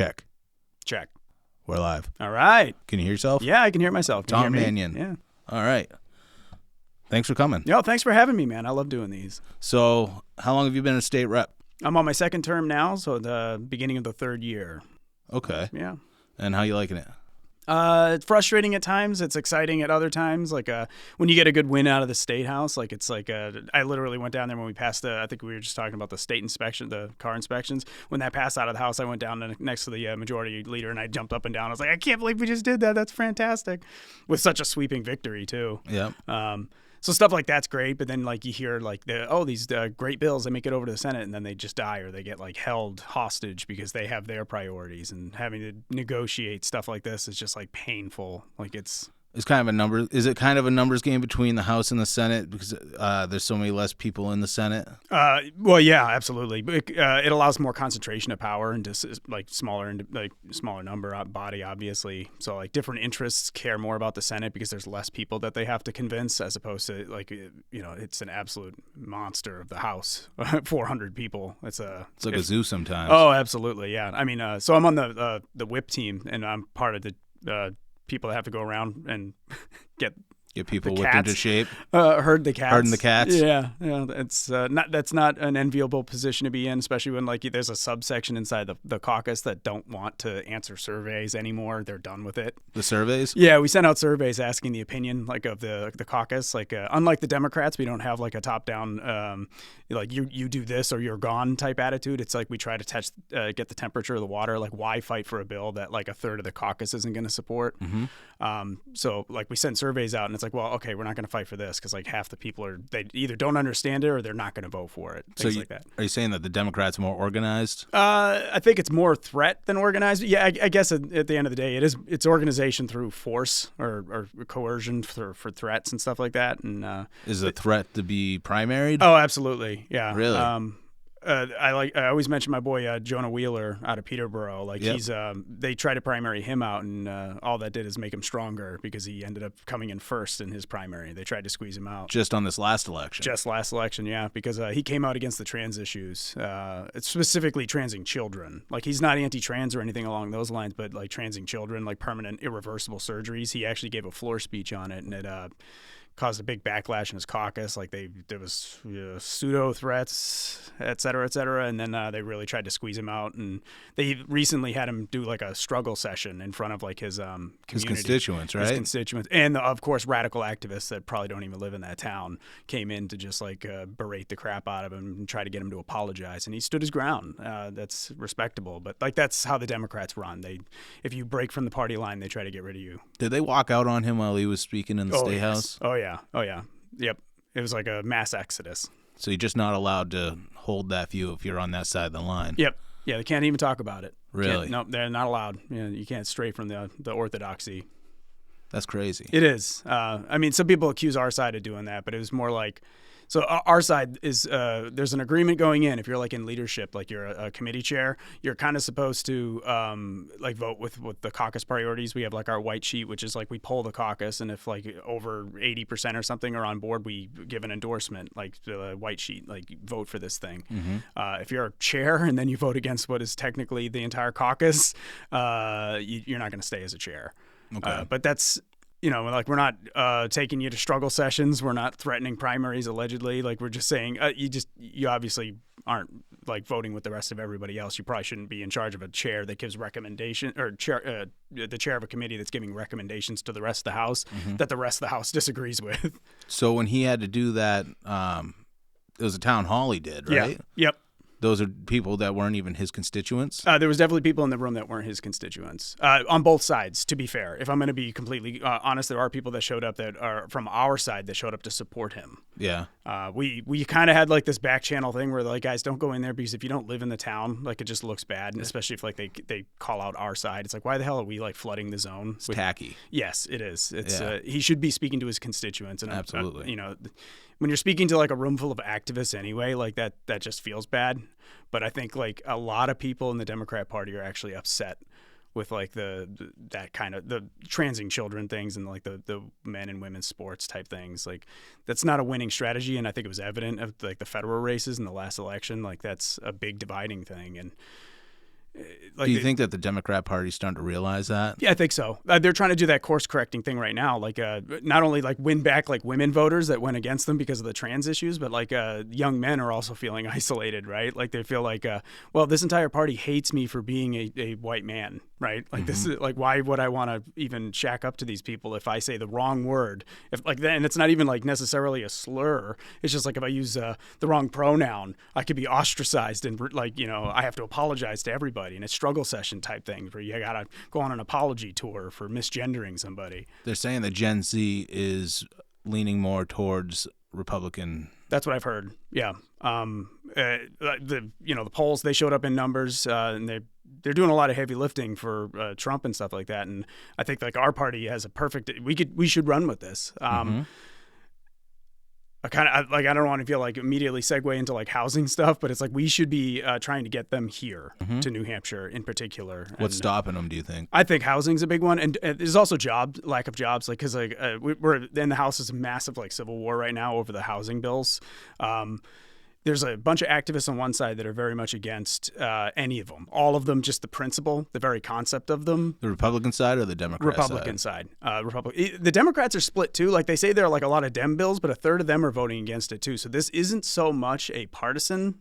Check. Check. We're live. All right. Can you hear yourself? Yeah, I can hear myself. Can you Tom hear me? Mannion. Yeah. All right. Thanks for coming. Yo, thanks for having me, man. I love doing these. So, how long have you been a state rep? I'm on my second term now, so the beginning of the third year. Okay. Yeah. And how you liking it? It's frustrating at times. It's exciting at other times. Like when you get a good win out of the state house, like it's like I literally went down there when we passed I think we were just talking about the state inspection, the car inspections. When that passed out of the house, I went down next to the majority leader and I jumped up and down. I was like, I can't believe we just did that. That's fantastic, with such a sweeping victory too. Yeah. So stuff like that's great, but then like you hear like these great bills, they make it over to the Senate and then they just die or they get like held hostage because they have their priorities, and having to negotiate stuff like this is just like painful. Like it's kind of a number. Is it kind of a numbers game between the House and the Senate because there's so many less people in the Senate? Well, yeah, absolutely. But it allows more concentration of power and just like smaller number body, obviously. So like different interests care more about the Senate because there's less people that they have to convince, as opposed to like it's an absolute monster of the House, 400 people. It's like a zoo sometimes. Oh, absolutely, yeah. I mean, so I'm on the whip team, and I'm part of the people that have to go around and get people whipped into shape. Herd the cats. Herding the cats. Yeah. It's that's not an enviable position to be in, especially when like there's a subsection inside the caucus that don't want to answer surveys anymore. They're done with it. The surveys? Yeah, we sent out surveys asking the opinion like of the caucus. Like unlike the Democrats, we don't have like a top down like you do this or you're gone type attitude. It's like we try to get the temperature of the water. Like why fight for a bill that like a third of the caucus isn't going to support? Mm-hmm. So like we sent surveys out and it's like, well, okay, we're not going to fight for this because like half the people they either don't understand it or they're not going to vote for it. Things like that. Are you saying that the Democrats are more organized? I think it's more threat than organized. Yeah, I guess at the end of the day, it's organization through force or coercion for threats and stuff like that. And is a threat to be primaried? Oh, absolutely. Yeah. Really? I always mention my boy Jonah Wheeler out of Peterborough. Like yep. he's they tried to primary him out, and all that did is make him stronger because he ended up coming in first in his primary. They tried to squeeze him out just on this last election. Just last election, yeah, because he came out against the trans issues, specifically transing children. Like he's not anti-trans or anything along those lines, but like transing children, like permanent irreversible surgeries. He actually gave a floor speech on it, and it caused a big backlash in his caucus. Like there was pseudo threats, et cetera, and then they really tried to squeeze him out. And they recently had him do like a struggle session in front of like his community, his constituents, right? His constituents, and of course radical activists that probably don't even live in that town came in to just like berate the crap out of him and try to get him to apologize. And he stood his ground. That's respectable, but like that's how the Democrats run. If you break from the party line, they try to get rid of you. Did they walk out on him while he was speaking in the State House? Oh yeah. Yep. It was like a mass exodus. So you're just not allowed to hold that view if you're on that side of the line. Yep. Yeah, they can't even talk about it. Really? No, they're not allowed. You can't stray from the orthodoxy. That's crazy. It is. I mean, some people accuse our side of doing that, but it was more like, so our side is there's an agreement going in. If you're like in leadership, like you're a committee chair, you're kind of supposed to like vote with the caucus priorities. We have like our white sheet, which is like we poll the caucus, and if like over 80% or something are on board, we give an endorsement, like the white sheet, like vote for this thing. Mm-hmm. If you're a chair and then you vote against what is technically the entire caucus, you're not going to stay as a chair. Okay. But that's, like we're not taking you to struggle sessions. We're not threatening primaries allegedly. Like we're just saying you obviously aren't like voting with the rest of everybody else. You probably shouldn't be in charge of a chair that gives recommendation or the chair of a committee that's giving recommendations to the rest of the House that the rest of the House disagrees with. So when he had to do that, it was a town hall he did, right? Yeah. Yep. Those are people that weren't even his constituents? There was definitely people in the room that weren't his constituents on both sides, to be fair. If I'm going to be completely honest, there are people that showed up that are from our side that showed up to support him. Yeah. We kind of had like this back channel thing where like, guys, don't go in there because if you don't live in the town, like it just looks bad. And especially if like they call out our side. It's like, why the hell are we like flooding the zone? It's tacky. Yes, it is. It's he should be speaking to his constituents. And absolutely. When you're speaking to like a room full of activists anyway, like that just feels bad. But I think like a lot of people in the Democrat Party are actually upset with like that kind of the transing children things and like the men and women's sports type things. Like that's not a winning strategy, and I think it was evident of like the federal races in the last election. Like that's a big dividing thing, and Like, Do you think that the Democrat Party's starting to realize that? Yeah, I think so. They're trying to do that course correcting thing right now, like not only like win back like women voters that went against them because of the trans issues, but like young men are also feeling isolated, right? Like they feel like, well, this entire party hates me for being a white man, right? Like this is like, why would I want to even shack up to these people if I say the wrong word? If like that, and it's not even like necessarily a slur. It's just like if I use the wrong pronoun, I could be ostracized and like I have to apologize to everybody, and it's struggle session type thing where you gotta go on an apology tour for misgendering somebody. They're saying that Gen Z is leaning more towards Republican. That's what I've heard. Yeah. The polls, they showed up in numbers, and they're doing a lot of heavy lifting for Trump and stuff like that. And I think like our party has a perfect. We should run with this. I don't want to feel like immediately segue into like housing stuff, but it's like we should be trying to get them here to New Hampshire in particular. What's stopping them, do you think? I think housing's a big one, and there's also lack of jobs. Like because like we're in the House is a massive like civil war right now over the housing bills. There's a bunch of activists on one side that are very much against any of them. All of them, just the principle, the very concept of them. The Republican side or the Democrat Republican side? The Democrats are split too. Like they say there are like a lot of Dem bills, but a third of them are voting against it too. So this isn't so much a partisan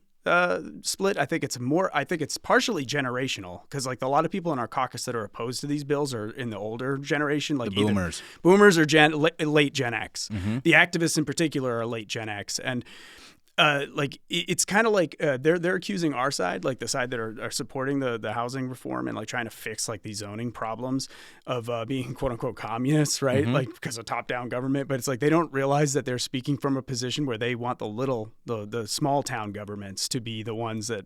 split. I think it's partially generational because like a lot of people in our caucus that are opposed to these bills are in the older generation, like the boomers. Boomers or late Gen X. The activists in particular are late Gen X, and like it's kind of like they're accusing our side, like the side that are supporting the housing reform and like trying to fix like these zoning problems of being quote unquote communists, right? Like because of top down government, but it's like they don't realize that they're speaking from a position where they want the small town governments to be the ones that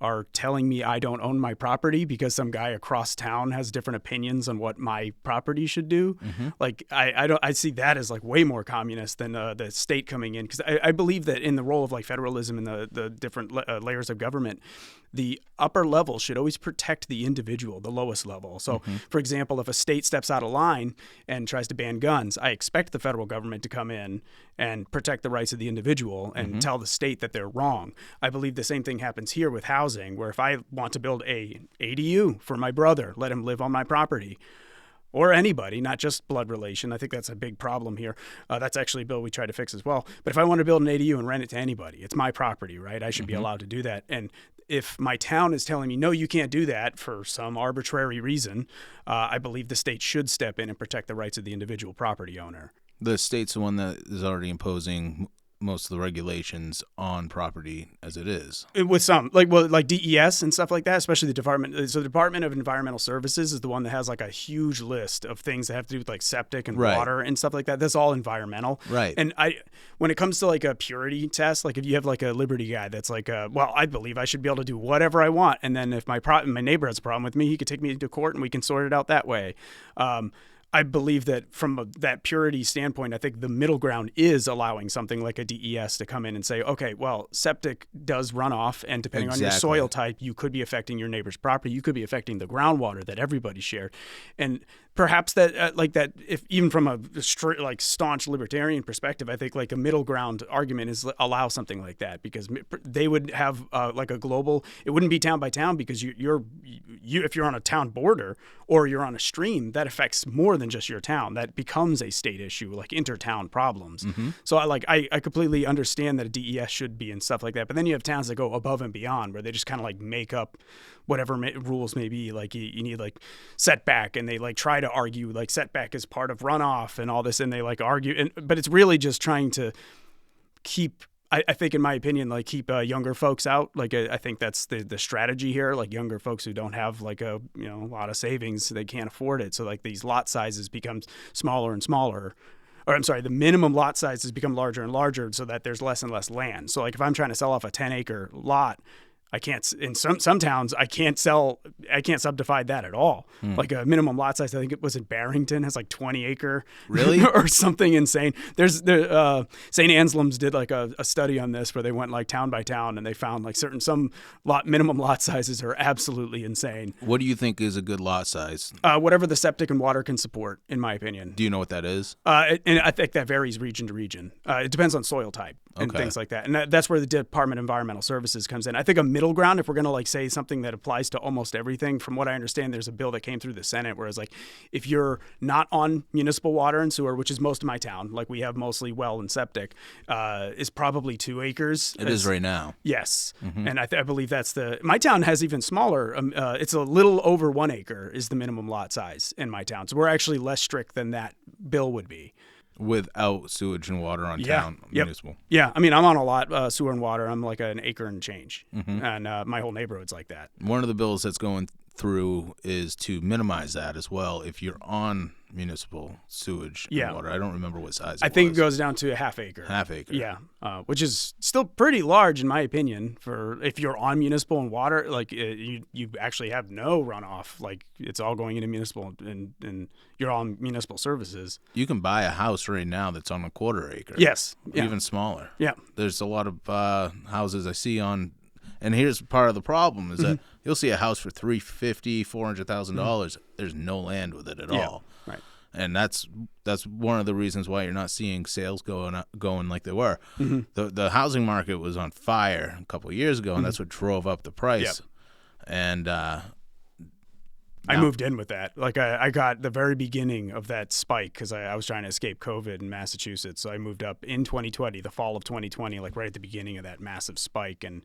are telling me I don't own my property because some guy across town has different opinions on what my property should do. Like I see that as like way more communist than the state coming in, because I believe that in the role of like federalism and the different layers of government, the upper level should always protect the individual, the lowest level. So, for example, if a state steps out of line and tries to ban guns, I expect the federal government to come in and protect the rights of the individual and tell the state that they're wrong. I believe the same thing happens here with housing, where if I want to build a ADU for my brother, let him live on my property. Or anybody, not just blood relation. I think that's a big problem here. That's actually a bill we tried to fix as well. But if I want to build an ADU and rent it to anybody, it's my property, right? I should be allowed to do that. And if my town is telling me, no, you can't do that for some arbitrary reason, I believe the state should step in and protect the rights of the individual property owner. The state's the one that is already imposing most of the regulations on property as it is. With some, like DES and stuff like that, especially the Department. So the Department of Environmental Services is the one that has like a huge list of things that have to do with like septic and water and stuff like that. That's all environmental. Right. And when it comes to like a purity test, like if you have like a Liberty guy that's like, well, I believe I should be able to do whatever I want. And then if my neighbor has a problem with me, he could take me to court and we can sort it out that way. I believe that from that purity standpoint, I think the middle ground is allowing something like a DES to come in and say, okay, well, septic does run off, and depending on your soil type, you could be affecting your neighbor's property. You could be affecting the groundwater that everybody shared. And perhaps that, if even from a staunch libertarian perspective, I think like a middle ground argument is allow something like that, because they would have like a global. It wouldn't be town by town, because if you're on a town border or you're on a stream, that affects more than just your town. That becomes a state issue, like intertown problems. So I completely understand that a DES should be and stuff like that. But then you have towns that go above and beyond, where they just kind of like make up whatever rules may be. Like you need like setback, and they like try to argue like setback is part of runoff and all this, and they like argue, but it's really just trying to keep, I think in my opinion, like keep younger folks out. Like I think that's the strategy here. Like younger folks who don't have like a lot of savings, they can't afford it. So like these lot sizes become smaller and smaller. Or I'm sorry, the minimum lot sizes become larger and larger, so that there's less and less land. So like if I'm trying to sell off a 10-acre lot, I can't, in some towns, I can't subdivide that at all. Like a minimum lot size, I think it was in Barrington, has like 20-acre. Really? Or something insane. St. Anselm's did like a study on this, where they went like town by town, and they found like some minimum lot sizes are absolutely insane. What do you think is a good lot size? Whatever the septic and water can support, in my opinion. Do you know what that is? And I think that varies region to region. It depends on soil type. and Okay. things like that. And that's where the Department of Environmental Services comes in. I think a middle ground, if we're going to like say something that applies to almost everything, from what I understand, there's a bill that came through the Senate where it's like, if you're not on municipal water and sewer, which is most of my town, like we have mostly well and septic, is probably 2 acres. It is right now. Yes. And I believe that's my town has even smaller. It's a little over 1 acre is the minimum lot size in my town. So we're actually less strict than that bill would be. Without sewage and water on town municipal. Yeah, I mean, I'm on a lot, sewer and water. I'm like an acre and change, and my whole neighborhood's like that. One of the bills that's going through is to minimize that as well. If you're on municipal sewage and water, I don't remember what size. I think it goes down to a half acre. Half acre. Yeah, which is still pretty large in my opinion. For if you're on municipal and water, like you actually have no runoff. Like it's all going into municipal, and you're on municipal services. You can buy a house right now that's on a 1/4 acre. Yes, even smaller. Yeah, there's a lot of houses I see on. And here's part of the problem is that you'll see a house for $350,000, $400,000. There's no land with it at all. Right. And that's one of the reasons why you're not seeing sales going like they were. The housing market was on fire a couple of years ago, and that's what drove up the price. And I moved in with that. Like I got the very beginning of that spike because I was trying to escape COVID in Massachusetts. So I moved up in 2020, the fall of 2020, like right at the beginning of that massive spike. And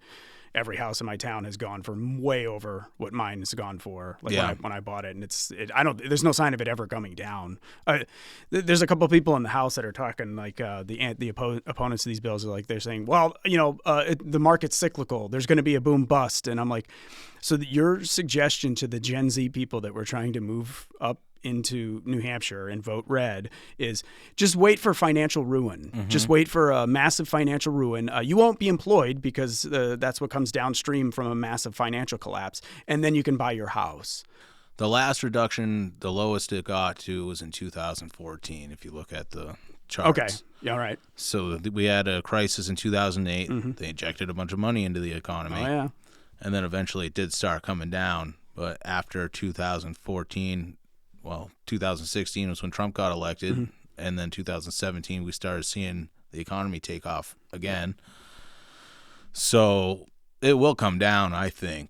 every house in my town has gone for way over what mine has gone for. Like when I bought it, and there's no sign of it ever coming down. There's a couple of people in the house that are talking like the opponents of these bills are like, they're saying, well, the market's cyclical. There's going to be a boom bust. And I'm like, so your suggestion to the Gen Z people that we're trying to move up into New Hampshire and vote red is just wait for financial ruin. Just wait for a massive financial ruin. You won't be employed because that's what comes downstream from a massive financial collapse. And then you can buy your house. The last reduction, the lowest it got to was in 2014, if you look at the charts. Okay. Yeah, all right. So we had a crisis in 2008. They injected a bunch of money into the economy. Oh, yeah. And then eventually it did start coming down. But after 2016 was when Trump got elected, and then 2017 we started seeing the economy take off again. So it will come down, I think.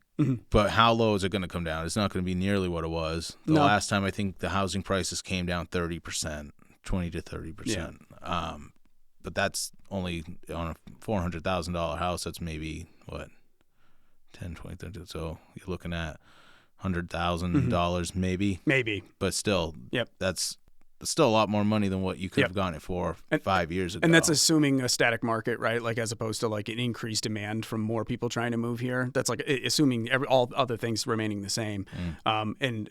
But how low is it going to come down? It's not going to be nearly what it was. The last time I think the housing prices came down 30%, 20 to 30%. But that's only on a $400,000 house. That's maybe, what, 10, 20, 30. So you're looking at $100,000 maybe, but still, that's still a lot more money than what you could have gotten it for 5 years ago. And that's assuming a static market, right? Like as opposed to like an increased demand from more people trying to move here. That's like assuming all other things remaining the same. And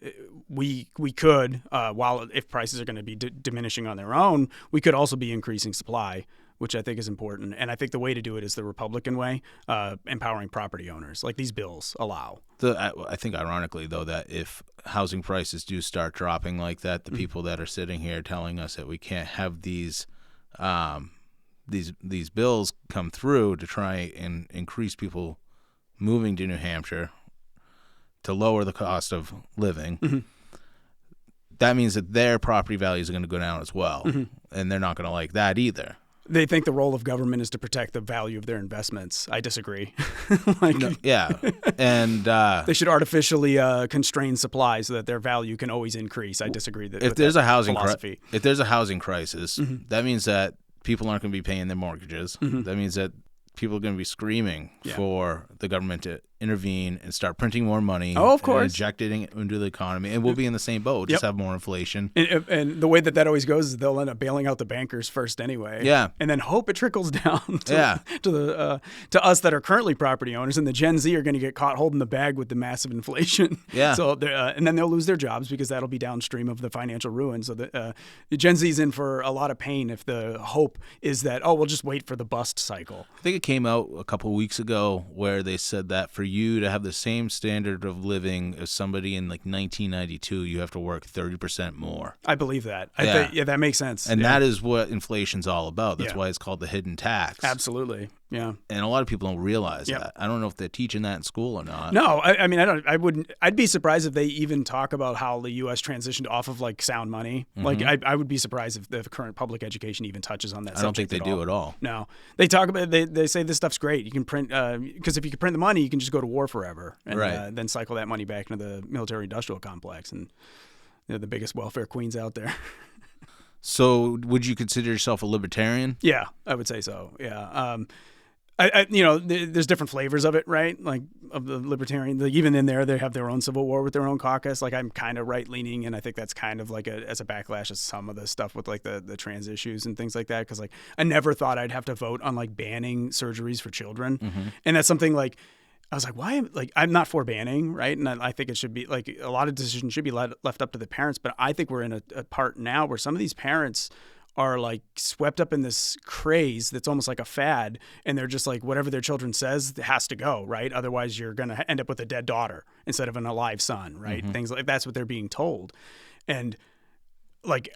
we could, if prices are going to be diminishing on their own, we could also be increasing supply, which I think is important. And I think the way to do it is the Republican way, empowering property owners, like these bills allow. I think ironically, though, that if housing prices do start dropping like that, the people that are sitting here telling us that we can't have these bills come through to try and increase people moving to New Hampshire to lower the cost of living, that means that their property values are going to go down as well. And they're not going to like that either. They think the role of government is to protect the value of their investments. I disagree. And they should artificially constrain supply so that their value can always increase. I disagree that if there's a housing philosophy. If there's a housing crisis, that means that people aren't going to be paying their mortgages. That means that people are going to be screaming for the government to intervene and start printing more money. Oh, of course. And injecting it into the economy. And we'll be in the same boat, just have more inflation. And the way that always goes is they'll end up bailing out the bankers first anyway. Yeah. And then hope it trickles down to us that are currently property owners. And the Gen Z are going to get caught holding the bag with the massive inflation. Yeah. So and then they'll lose their jobs because that'll be downstream of the financial ruin. So the Gen Z's in for a lot of pain if the hope is that, we'll just wait for the bust cycle. I think it came out a couple of weeks ago where they said that for you to have the same standard of living as somebody in like 1992, you have to work 30% more. I believe that. I think that makes sense. And that is what inflation's all about. That's why it's called the hidden tax. Absolutely. Yeah. And a lot of people don't realize that. I don't know if they're teaching that in school or not. No, I mean, I'd be surprised if they even talk about how the U.S. transitioned off of like sound money. Like, I would be surprised if the current public education even touches on that. I don't think they do at all. No, they talk about, they say this stuff's great. You can print, because if you can print the money, you can just go to war forever and then cycle that money back into the military industrial complex. And they're the biggest welfare queens out there. So would you consider yourself a libertarian? Yeah, I would say so. Yeah. There's different flavors of it, right? Like of the libertarian, even in there, they have their own civil war with their own caucus. Like I'm kind of right leaning, and I think that's kind of like as a backlash of some of the stuff with like the trans issues and things like that. Because like I never thought I'd have to vote on like banning surgeries for children, and that's something like I was like, why? Like I'm not for banning, right? And I think it should be like a lot of decisions should be left up to the parents. But I think we're in a part now where some of these parents are like swept up in this craze that's almost like a fad, and they're just like whatever their children says has to go, right? Otherwise you're going to end up with a dead daughter instead of an alive son, right? Things like that's what they're being told. And like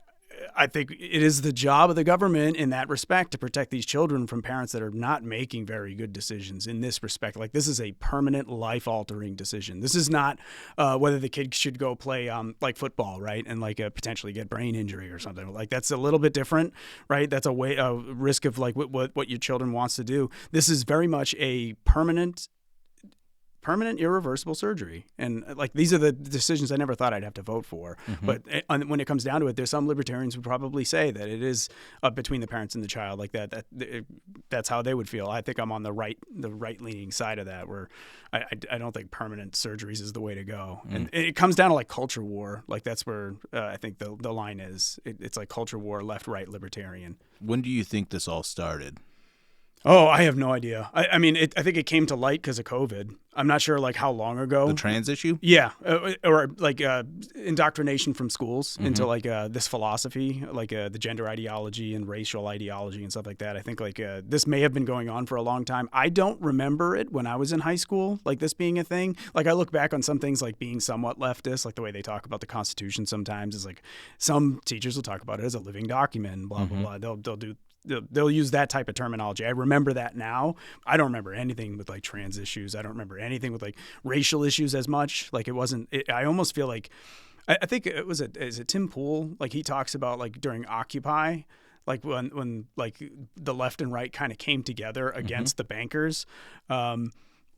I think it is the job of the government in that respect to protect these children from parents that are not making very good decisions in this respect. Like this is a permanent life-altering decision. This is not whether the kid should go play like football, right, and like potentially get brain injury or something. Like that's a little bit different, right? That's a risk of like what your children wants to do. This is very much a permanent irreversible surgery. And like these are the decisions I never thought I'd have to vote for. But when it comes down to it, there's some libertarians who probably say that it is between the parents and the child, like that's how they would feel. I think I'm on the right leaning side of that, where I don't think permanent surgeries is the way to go. And it comes down to like culture war. Like that's where I think the line is. It's like culture war, left, right, libertarian. When do you think this all started? Oh, I have no idea. I mean, I think it came to light because of COVID. I'm not sure like how long ago. The trans issue? Yeah, or like indoctrination from schools into like this philosophy, like the gender ideology and racial ideology and stuff like that. I think like this may have been going on for a long time. I don't remember it when I was in high school, like this being a thing. Like I look back on some things like being somewhat leftist, like the way they talk about the Constitution sometimes is like some teachers will talk about it as a living document, blah, blah, blah. They'll use that type of terminology. I remember that now. I don't remember anything with like trans issues. I don't remember anything with like racial issues as much. Like it wasn't. I almost feel like I think is it Tim Pool? Like he talks about like during Occupy, like when like the left and right kind of came together against the bankers.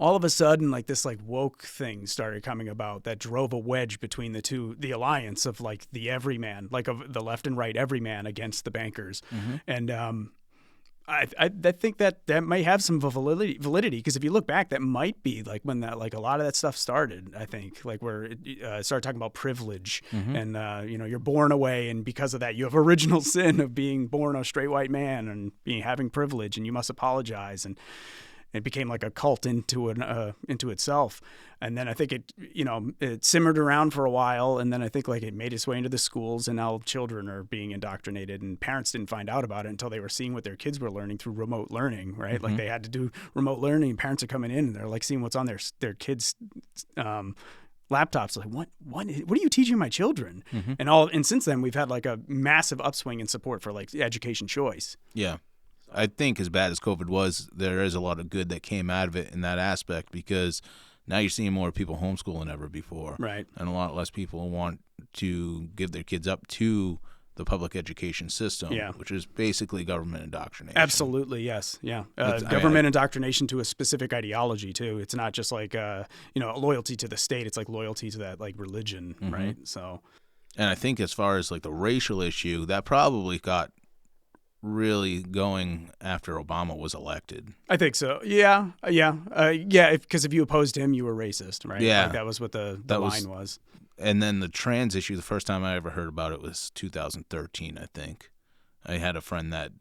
All of a sudden, like this like woke thing started coming about that drove a wedge between the alliance of like the everyman, like of the left and right everyman against the bankers. And I think that might have some validity because if you look back, that might be like when that like a lot of that stuff started. I think like where it started talking about privilege and you're born away, and because of that you have original sin of being born a straight white man and having privilege, and you must apologize. And it became like a cult into itself. And then I think it simmered around for a while, and then I think like it made its way into the schools, and now children are being indoctrinated, and parents didn't find out about it until they were seeing what their kids were learning through remote learning, right? Like they had to do remote learning, and parents are coming in and they're like seeing what's on their kids' laptops, like what are you teaching my children? And since then we've had like a massive upswing in support for like education choice. Yeah. I think as bad as COVID was, there is a lot of good that came out of it in that aspect, because now you're seeing more people homeschool than ever before. Right. And a lot less people want to give their kids up to the public education system, which is basically government indoctrination. Absolutely, yes. Yeah. Government indoctrination to a specific ideology, too. It's not just like, loyalty to the state. It's like loyalty to that like religion, right? So. And I think as far as like the racial issue, that probably got really going after Obama was elected. I think so. Yeah. Because if you opposed him, you were racist, right? Yeah. Like that was what the line was. And then the trans issue, the first time I ever heard about it was 2013, I think. I had a friend that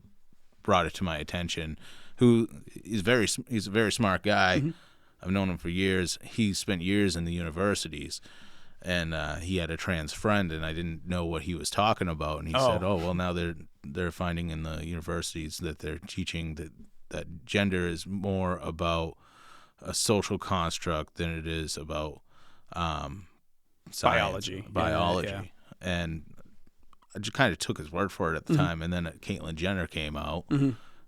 brought it to my attention, who he's a very smart guy. I've known him for years. He spent years in the universities. And he had a trans friend, and I didn't know what he was talking about. And he said, "Oh, well, now they're finding in the universities that they're teaching that gender is more about a social construct than it is about biology." Yeah. And I just kind of took his word for it at the time. And then Caitlyn Jenner came out,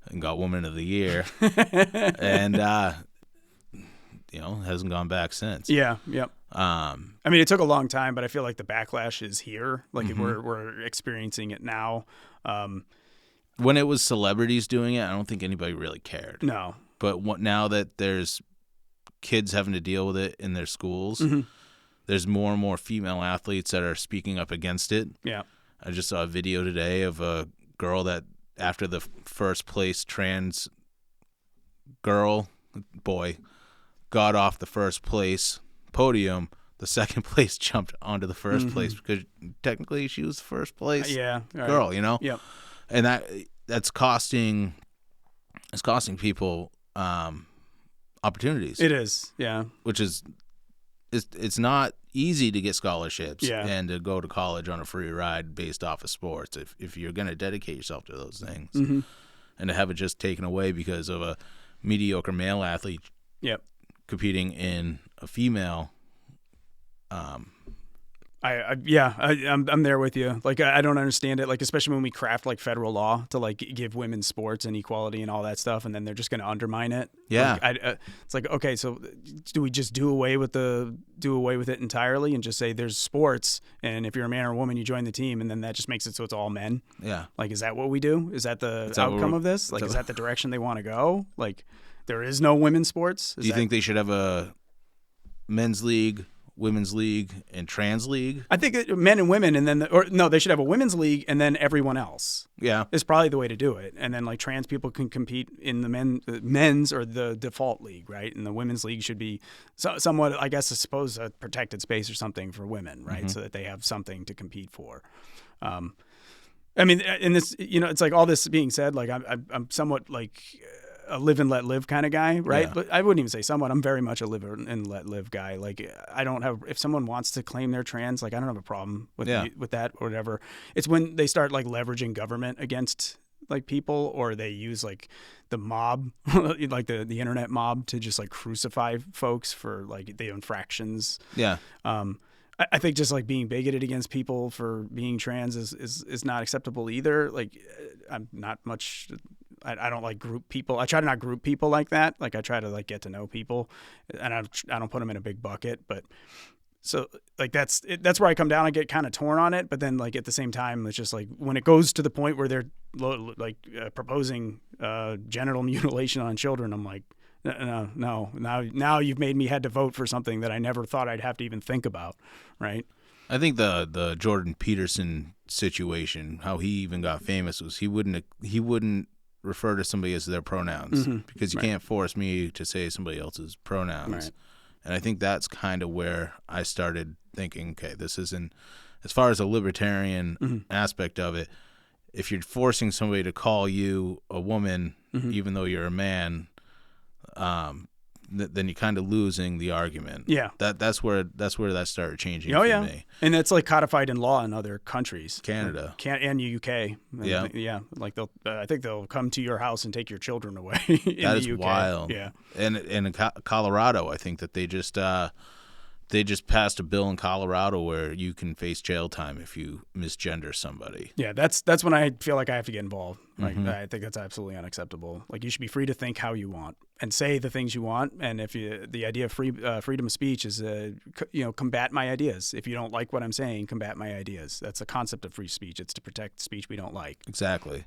and got Woman of the Year, and hasn't gone back since. Yeah, yep. I mean, it took a long time, but I feel like the backlash is here. Like we're experiencing it now. When it was celebrities doing it, I don't think anybody really cared. No. But now that there's kids having to deal with it in their schools, there's more and more female athletes that are speaking up against it. Yeah. I just saw a video today of a girl that after the first place trans boy got off the first place podium, the second place jumped onto the first place because technically she was the first place girl, Yep. And that's costing people opportunities. It is, yeah. Which is it's not easy to get scholarships Yeah. and to go to college on a free ride based off of sports if you're going to dedicate yourself to those things. And to have it just taken away because of a mediocre male athlete competing in a female. I'm there with you. Like, I don't understand it. Like, especially when we craft like federal law to like give women sports and equality and all that stuff, and then they're just going to undermine it. Yeah, it's like, okay, so do we just do away with it entirely and just say there's sports, and if you're a man or a woman, you join the team, and then that just makes it so it's all men? Yeah. Like, is that what we do? Is that the outcome of this? Like, is that the direction they want to go? Like, there is no women's sports. Do you think they should have a men's league, women's league, and trans league? I think men and women, and then they should have a women's league and then everyone else. Yeah, is probably the way to do it. And then like trans people can compete in the men's or the default league, right? And the women's league should be somewhat, I guess, I suppose, a protected space or something for women, right? So that they have something to compete for. I mean, in this, it's like all this being said, like I'm somewhat like a live and let live kind of guy, right? Yeah. But I wouldn't even say somewhat. I'm very much a live and let live guy. Like, I don't have, if someone wants to claim they're trans, like I don't have a problem with that or whatever. It's when they start like leveraging government against like people, or they use like the mob, like the internet mob, to just like crucify folks for like the infractions. Yeah. I think just like being bigoted against people for being trans is not acceptable either. Like, I'm not much. I don't like group people. I try to not group people like that. Like, I try to like get to know people, and I don't put them in a big bucket. But so like that's where I come down. I get kind of torn on it, but then like at the same time, it's just like when it goes to the point where they're like proposing genital mutilation on children, I'm like, no. Now you've made me had to vote for something that I never thought I'd have to even think about, right? I think the Jordan Peterson situation, how he even got famous, was he wouldn't refer to somebody as their pronouns because you can't force me to say somebody else's pronouns. Right. And I think that's kind of where I started thinking, okay, this isn't, as far as a libertarian aspect of it, if you're forcing somebody to call you a woman even though you're a man, then you're kind of losing the argument. Yeah, that's where that started changing for me. And that's like codified in law in other countries, Canada, and the UK. Yeah. Like I think they'll come to your house and take your children away. That is wild. Yeah, and in Colorado, I think that they just passed a bill in Colorado where you can face jail time if you misgender somebody. Yeah, that's when I feel like I have to get involved. Like, I think that's absolutely unacceptable. Like, you should be free to think how you want and say the things you want. And if the idea of freedom of speech is, combat my ideas. If you don't like what I'm saying, combat my ideas. That's the concept of free speech. It's to protect speech we don't like. Exactly.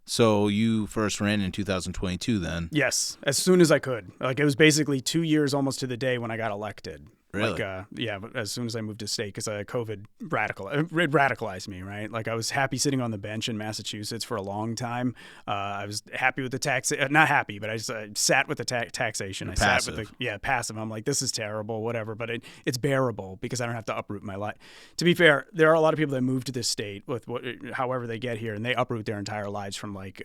So you first ran in 2022 then? Yes, as soon as I could. Like, it was basically 2 years almost to the day when I got elected. Really? Like, as soon as I moved to state, because COVID radicalized me, right? Like, I was happy sitting on the bench in Massachusetts for a long time. I was happy with the not happy, but I just sat with the taxation. Passive. Sat with passive. I'm like, this is terrible, whatever, but it's bearable because I don't have to uproot my life. To be fair, there are a lot of people that move to this state with however they get here, and they uproot their entire lives from like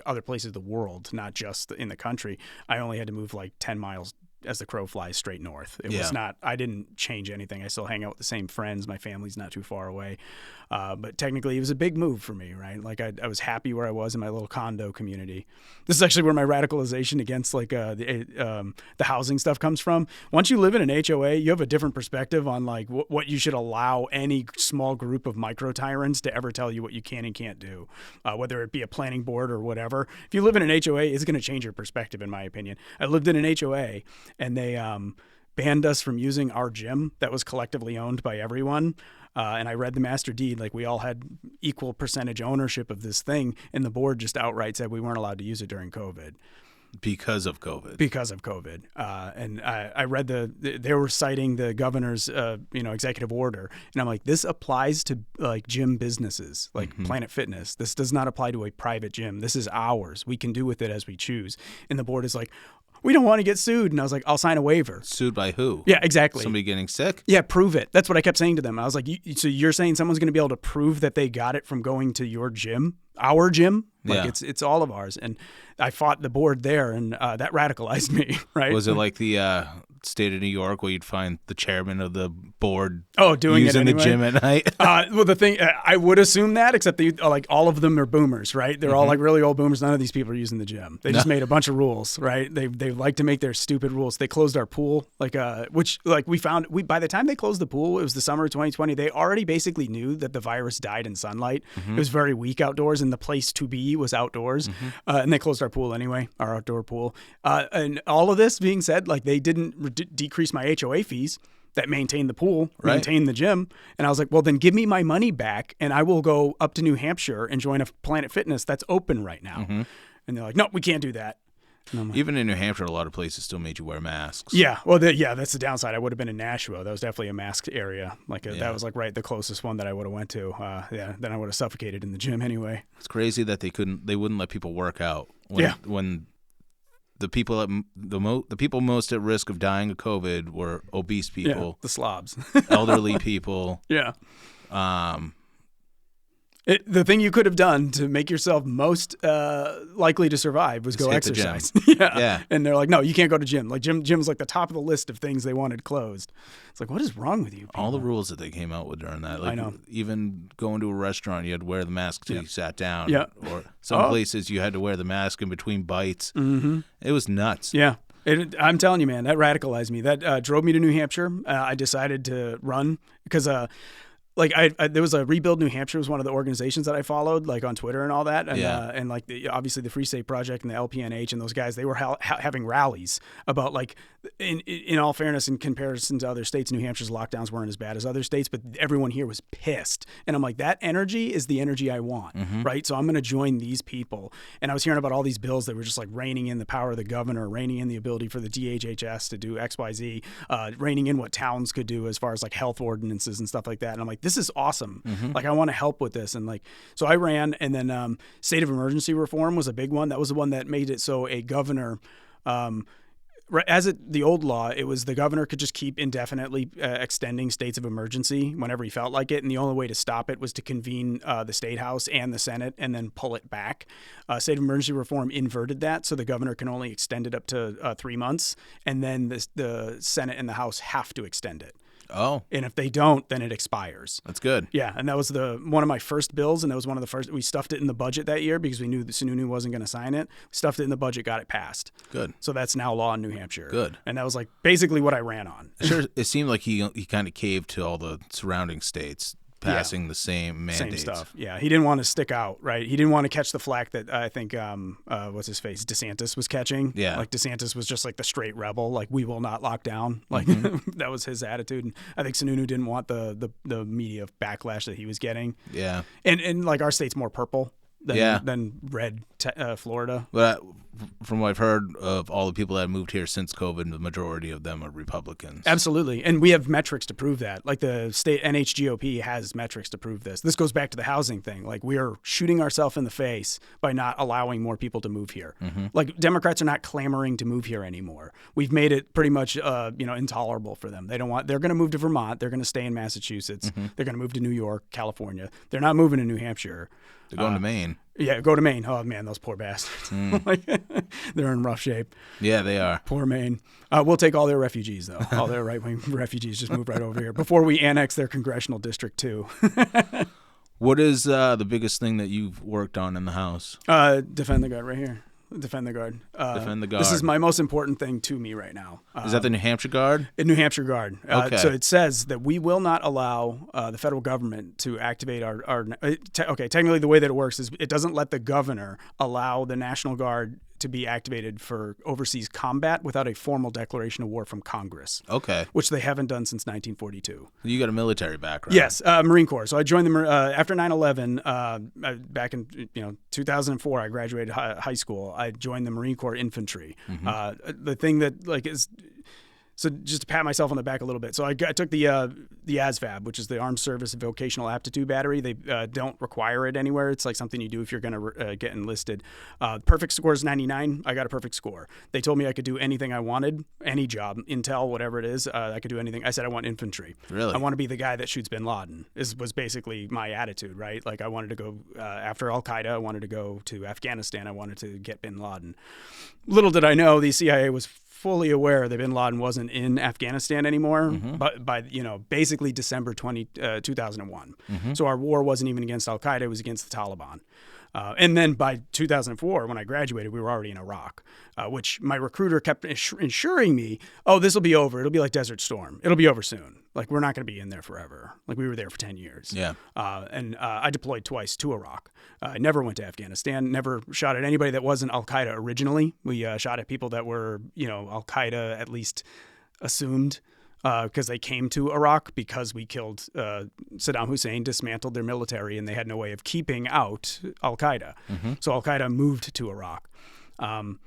other places of the world, not just in the country. I only had to move like 10 miles as the crow flies straight north. It was not. I didn't change anything. I still hang out with the same friends. My family's not too far away. But technically, it was a big move for me, right? Like I was happy where I was in my little condo community. This is actually where my radicalization against like the housing stuff comes from. Once you live in an HOA, you have a different perspective on like what you should allow any small group of micro tyrants to ever tell you what you can and can't do, whether it be a planning board or whatever. If you live in an HOA, it's going to change your perspective, in my opinion. I lived in an HOA, and they banned us from using our gym that was collectively owned by everyone. And I read the master deed, like we all had equal percentage ownership of this thing, and the board just outright said we weren't allowed to use it during COVID. Because of COVID. Because of COVID. And I read they were citing the governor's, executive order. And I'm like, this applies to like gym businesses, like Planet Fitness. This does not apply to a private gym. This is ours. We can do with it as we choose. And the board is like, we don't want to get sued. And I was like, I'll sign a waiver. Sued by who? Yeah, exactly. Somebody getting sick? Yeah, prove it. That's what I kept saying to them. I was like, so you're saying someone's going to be able to prove that they got it from going to your gym, our gym? Like it's all of ours. And I fought the board there, and that radicalized me, right? Was it like the state of New York where you'd find the chairman of the board doing using it anyway? The gym at night? Well, the thing, I would assume that, except like all of them are boomers, right? They're all like really old boomers. None of these people are using the gym. They just made a bunch of rules, right? They like to make their stupid rules. They closed our pool, which we found by the time they closed the pool, it was the summer of 2020. They already basically knew that the virus died in sunlight. It was very weak outdoors, and the place to be was outdoors. And they closed our pool anyway, our outdoor pool. And all of this being said, like they didn't decrease my HOA fees that maintained the pool, maintained the gym. And I was like, well, then give me my money back and I will go up to New Hampshire and join a Planet Fitness that's open right now. And they're like, no, we can't do that. Like, even in New Hampshire, a lot of places still made you wear masks. Yeah, well, that's the downside. I would have been in Nashua. That was definitely a masked area. That was like the closest one that I would have went to. Then I would have suffocated in the gym anyway. It's crazy that they wouldn't let people work out when the people the people most at risk of dying of COVID were obese people, the slobs, elderly people. Yeah. The thing you could have done to make yourself most likely to survive was go exercise. Yeah. And they're like, no, you can't go to gym. Like gym's like the top of the list of things they wanted closed. It's like, what is wrong with you people? All the rules that they came out with during that. Like, I know. Even going to a restaurant, you had to wear the mask till you sat down. Yeah. Or some places you had to wear the mask in between bites. It was nuts. Yeah. I'm telling you, man, that radicalized me. That drove me to New Hampshire. I decided to run because there was a Rebuild New Hampshire was one of the organizations that I followed, like on Twitter and all that, and like obviously the Free State Project and the LPNH and those guys, they were having rallies about like, in all fairness, in comparison to other states, New Hampshire's lockdowns weren't as bad as other states, but everyone here was pissed, and I'm like, that energy is the energy I want, right? So I'm going to join these people, and I was hearing about all these bills that were just like reining in the power of the governor, reining in the ability for the DHHS to do XYZ, reining in what towns could do as far as like health ordinances and stuff like that, and I'm like, this is awesome. Like, I want to help with this. And like, so I ran, and then state of emergency reform was a big one. That was the one that made it so a governor, the old law, it was the governor could just keep indefinitely extending states of emergency whenever he felt like it. And the only way to stop it was to convene the state house and the Senate and then pull it back. State of emergency reform inverted that. So the governor can only extend it up to 3 months. And then the Senate and the House have to extend it. Oh. And if they don't, then it expires. That's good. Yeah, and that was one of my first bills, and that was one of the first. We stuffed it in the budget that year because we knew that Sununu wasn't going to sign it. We stuffed it in the budget, got it passed. Good. So that's now law in New Hampshire. Good. And that was like basically what I ran on. Sure, it seemed like he kind of caved to all the surrounding states passing the same mandates. Same stuff. Yeah, he didn't want to stick out, right? He didn't want to catch the flack that I think what's his face, DeSantis was catching. Yeah, like DeSantis was just like the straight rebel, like we will not lock down. Like that was his attitude. And I think Sununu didn't want the media backlash that he was getting. Yeah, and like our state's more purple than red Florida. But from what I've heard of all the people that have moved here since COVID, the majority of them are Republicans. Absolutely. And we have metrics to prove that. Like the state NHGOP has metrics to prove this. This goes back to the housing thing. Like we are shooting ourselves in the face by not allowing more people to move here. Like Democrats are not clamoring to move here anymore. We've made it pretty much intolerable for them. They're going to move to Vermont. They're going to stay in Massachusetts. They're going to move to New York, California. They're not moving to New Hampshire. They're going to Maine. Yeah, go to Maine. Oh man, those poor bastards. Like, they're in rough shape. Yeah, they are. Poor Maine. We'll take all their refugees though. All their right-wing refugees just move right over here before we annex their congressional district too. What is the biggest thing that you've worked on in the house? Defend the guard right here. Defend the guard. Defend the guard. This is my most important thing to me right now. Is that the New Hampshire Guard? New Hampshire Guard. Okay. So it says that we will not allow the federal government to activate technically the way that it works is it doesn't let the governor allow the National Guard to be activated for overseas combat without a formal declaration of war from Congress. Okay. Which they haven't done since 1942. You got a military background. Yes, Marine Corps. So I joined the after 9/11 back in 2004. I graduated high school. I joined the Marine Corps infantry. The thing that is. So just to pat myself on the back a little bit. So I took the ASVAB, which is the Armed Service Vocational Aptitude Battery. They don't require it anywhere. It's like something you do if you're going to get enlisted. Perfect score is 99. I got a perfect score. They told me I could do anything I wanted, any job, intel, whatever it is. I could do anything. I said I want infantry. Really? I want to be the guy that shoots bin Laden. Was basically my attitude, right? Like I wanted to go after Al-Qaeda. I wanted to go to Afghanistan. I wanted to get bin Laden. Little did I know the CIA was fully aware that bin Laden wasn't in Afghanistan anymore, but by basically December 2001. So our war wasn't even against Al-Qaeda, it was against the Taliban. And then by 2004, when I graduated, we were already in Iraq, which my recruiter kept assuring me, oh, this will be over. It'll be like Desert Storm. It'll be over soon. Like, we're not going to be in there forever. Like, we were there for 10 years. Yeah. And I deployed twice to Iraq. I never went to Afghanistan, never shot at anybody that wasn't Al-Qaeda originally. We shot at people that were, Al-Qaeda at least assumed. Because they came to Iraq because we killed Saddam Hussein, dismantled their military, and they had no way of keeping out Al-Qaeda. So Al-Qaeda moved to Iraq. And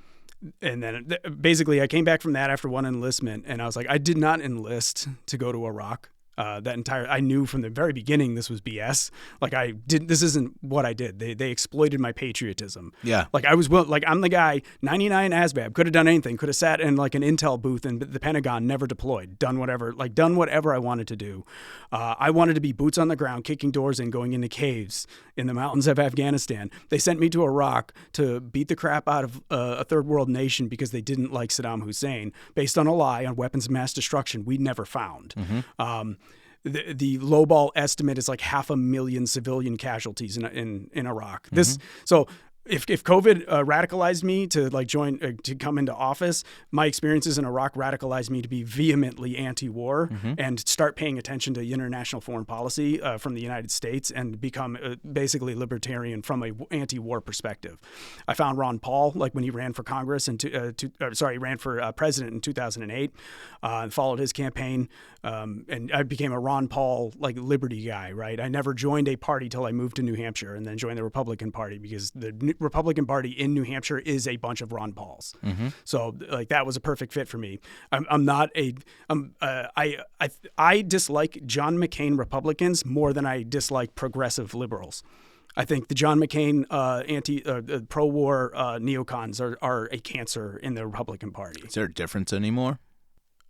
then basically I came back from that after one enlistment, and I was like, I did not enlist to go to Iraq. I knew from the very beginning this was BS. Like this isn't what I did. They exploited my patriotism. Yeah. Like I'm the guy, 99 ASVAB, could have done anything, could have sat in like an intel booth in the Pentagon, never deployed, done whatever I wanted to do. I wanted to be boots on the ground, kicking doors in, going into caves in the mountains of Afghanistan. They sent me to Iraq to beat the crap out of a third world nation because they didn't like Saddam Hussein, based on a lie on weapons of mass destruction we never found. The lowball estimate is like 500,000 civilian casualties in Iraq. If COVID radicalized me to to come into office, my experiences in Iraq radicalized me to be vehemently anti-war and start paying attention to international foreign policy from the United States and become basically libertarian from a anti-war perspective. I found Ron Paul when he ran for Congress ran for president in 2008, and followed his campaign, and I became a Ron Paul liberty guy. Right, I never joined a party till I moved to New Hampshire, and then joined the Republican Party because the Republican Party in New Hampshire is a bunch of Ron Pauls. So that was a perfect fit for me. I dislike John McCain Republicans more than I dislike progressive liberals. I think the John McCain pro-war neocons are a cancer in the Republican Party. Is there a difference anymore?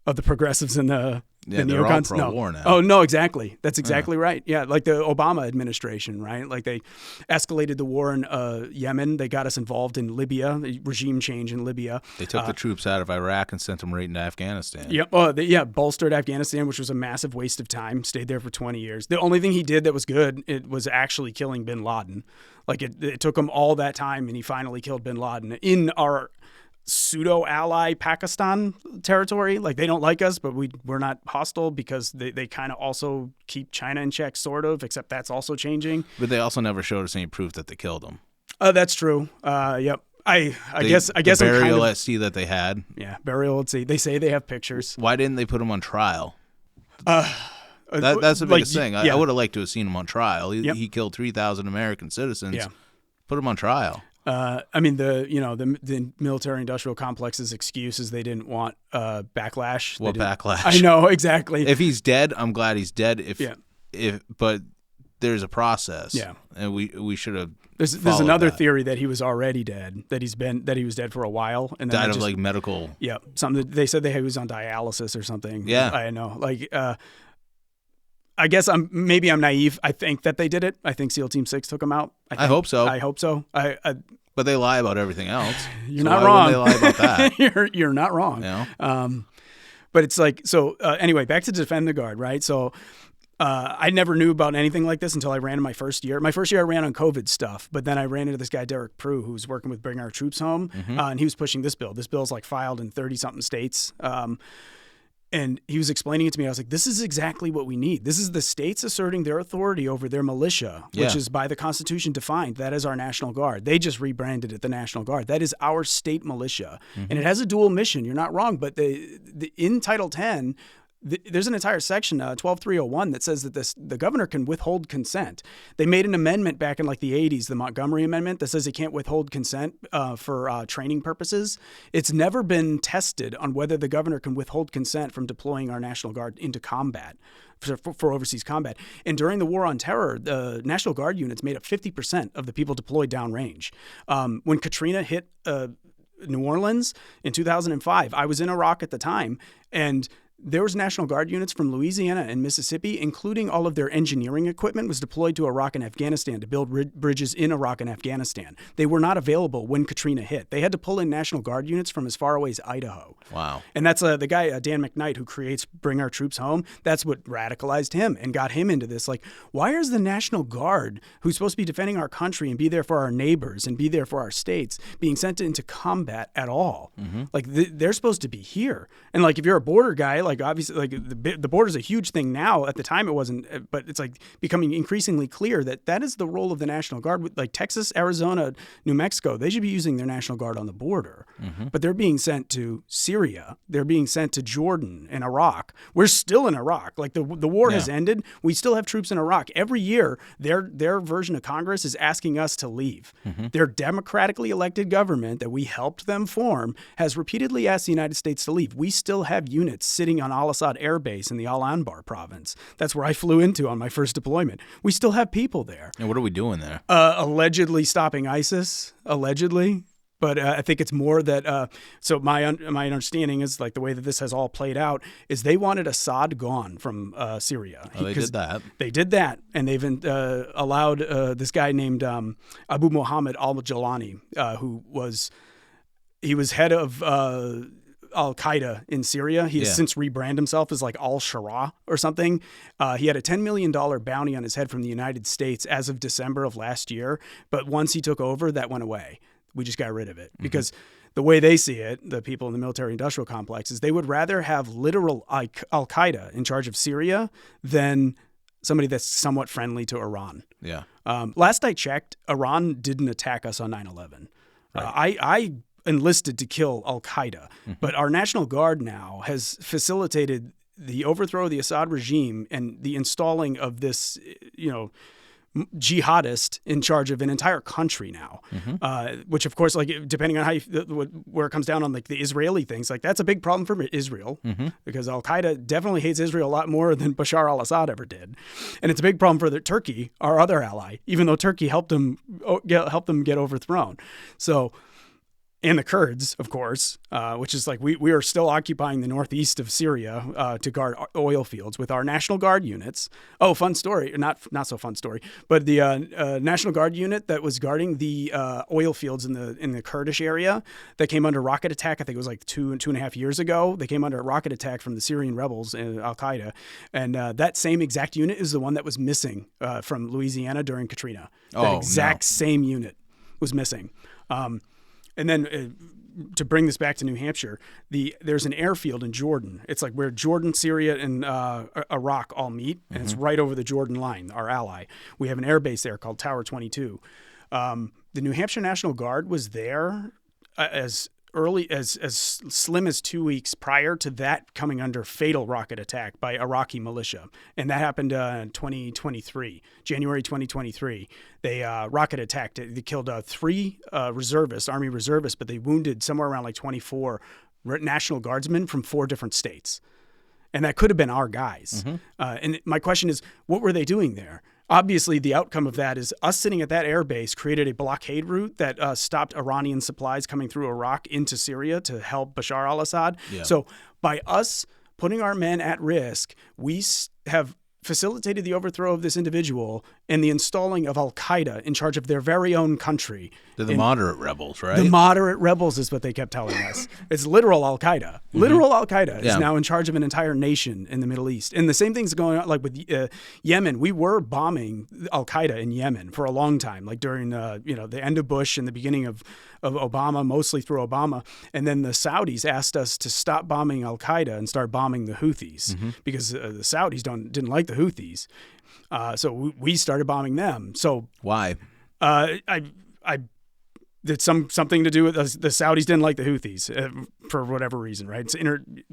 Of the progressives and the they're neocons? all pro-war now. Oh, no, exactly. That's exactly right. Yeah, like the Obama administration, right? Like they escalated the war in Yemen. They got us involved in Libya, the regime change in Libya. They took the troops out of Iraq and sent them right into Afghanistan. Yep. Bolstered Afghanistan, which was a massive waste of time. Stayed there for 20 years. The only thing he did that was good, it was actually killing bin Laden. Like it took him all that time, and he finally killed bin Laden in our pseudo-ally Pakistan territory. Like they don't like us, but we're not hostile because they kind of also keep China in check, sort of, except that's also changing. But they also never showed us any proof that they killed him. That's true. Yep. I guess the burial at sea that they had. Yeah, burial at sea. They say they have pictures. Why didn't they put him on trial? That's the biggest thing. I would have liked to have seen him on trial. He killed 3,000 American citizens. Yeah. Put him on trial. The military-industrial complex's excuse is they didn't want backlash. What backlash? I know, exactly. If he's dead, I'm glad he's dead. But there's a process. Yeah, and we should have. There's another theory that he was already dead. That he was dead for a while and then died of medical. Yeah, something. They said he was on dialysis or something. Yeah, I know. I guess I'm naive. I think that they did it. I think SEAL Team 6 took them out. I hope so. I hope so. But they lie about everything else. You're not wrong. They lie about that. You're not wrong. But it's like, so anyway, back to Defend the Guard, right? So I never knew about anything like this until I ran in my first year. My first year I ran on COVID stuff, but then I ran into this guy, Derek Prue, who's working with Bring Our Troops Home, and he was pushing this bill. This bill's like filed in 30-something states. And he was explaining it to me. I was like, this is exactly what we need. This is the states asserting their authority over their militia, which is by the Constitution defined. That is our National Guard. They just rebranded it the National Guard. That is our state militia. And it has a dual mission. You're not wrong. But in Title 10, there's an entire section, 12301, that says that the governor can withhold consent. They made an amendment back in like the 80s, the Montgomery Amendment, that says he can't withhold consent for training purposes. It's never been tested on whether the governor can withhold consent from deploying our National Guard into combat, for overseas combat. And during the War on Terror, the National Guard units made up 50% of the people deployed downrange. When Katrina hit New Orleans in 2005, I was in Iraq at the time, and there was National Guard units from Louisiana and Mississippi, including all of their engineering equipment, was deployed to Iraq and Afghanistan to build bridges in Iraq and Afghanistan. They were not available when Katrina hit. They had to pull in National Guard units from as far away as Idaho. Wow. And that's the guy, Dan McKnight, who creates Bring Our Troops Home. That's what radicalized him and got him into this. Like, why is the National Guard, who's supposed to be defending our country and be there for our neighbors and be there for our states, being sent into combat at all? Like, they're supposed to be here. And like, if you're a border guy, like obviously, like the border's a huge thing now. At the time, it wasn't, but it's like becoming increasingly clear that is the role of the National Guard. Like Texas, Arizona, New Mexico, they should be using their National Guard on the border, but they're being sent to Syria. They're being sent to Jordan and Iraq. We're still in Iraq. Like the war has ended. We still have troops in Iraq. Every year, their version of Congress is asking us to leave. Their democratically elected government that we helped them form has repeatedly asked the United States to leave. We still have units sitting on Al-Assad Air Base in the Al-Anbar province. That's where I flew into on my first deployment. We still have people there. And what are we doing there? Allegedly stopping ISIS, allegedly. But I think it's more that, so my understanding is, like, the way that this has all played out is they wanted Assad gone from Syria. They did that. They did that, and they've allowed this guy named Abu Muhammad al-Jalani, who was head of Al-Qaeda in Syria. He has since rebranded himself as like Al-Shara or something. He had a $10 million bounty on his head from the United States as of December of last year. But once he took over, that went away. We just got rid of it because the way they see it, the people in the military-industrial complex, is they would rather have literal Al-Qaeda in charge of Syria than somebody that's somewhat friendly to Iran. Yeah. Last I checked, Iran didn't attack us on 9/11. Right. I enlisted to kill Al-Qaeda, but our National Guard now has facilitated the overthrow of the Assad regime and the installing of this, jihadist in charge of an entire country now, which of course, like, depending on where it comes down on like the Israeli things, like that's a big problem for Israel because Al-Qaeda definitely hates Israel a lot more than Bashar al-Assad ever did. And it's a big problem for Turkey, our other ally, even though Turkey helped them get overthrown. So, and the Kurds, of course, which is like we are still occupying the northeast of Syria to guard oil fields with our National Guard units. Oh, fun story. Not so fun story. But the National Guard unit that was guarding the oil fields in the Kurdish area that came under rocket attack, I think it was like 2.5 years ago. They came under a rocket attack from the Syrian rebels, Al-Qaeda. And that same exact unit is the one that was missing from Louisiana during Katrina. That exact same unit was missing. And then to bring this back to New Hampshire, there's an airfield in Jordan. It's like where Jordan, Syria, and Iraq all meet, and it's right over the Jordan line, our ally. We have an air base there called Tower 22. The New Hampshire National Guard was there as early as slim as 2 weeks prior to that coming under fatal rocket attack by Iraqi militia. And that happened in 2023, January 2023. They rocket attacked. They killed 3 reservists, Army reservists, but they wounded somewhere around like 24 National Guardsmen from 4 different states. And that could have been our guys. And my question is, what were they doing there? Obviously, the outcome of that is us sitting at that air base created a blockade route that stopped Iranian supplies coming through Iraq into Syria to help Bashar al-Assad. Yeah. So by us putting our men at risk, we have facilitated the overthrow of this individual and the installing of Al-Qaeda in charge of their very own country. They're the moderate rebels, right? The moderate rebels is what they kept telling us. It's literal Al-Qaeda. Literal Al-Qaeda is now in charge of an entire nation in the Middle East. And the same thing's going on like with Yemen. We were bombing Al-Qaeda in Yemen for a long time, like during the end of Bush and the beginning of Obama, mostly through Obama. And then the Saudis asked us to stop bombing Al-Qaeda and start bombing the Houthis because the Saudis didn't like the Houthis. So we started bombing them. So why? I did something to do with the Saudis didn't like the Houthis for whatever reason, right? It's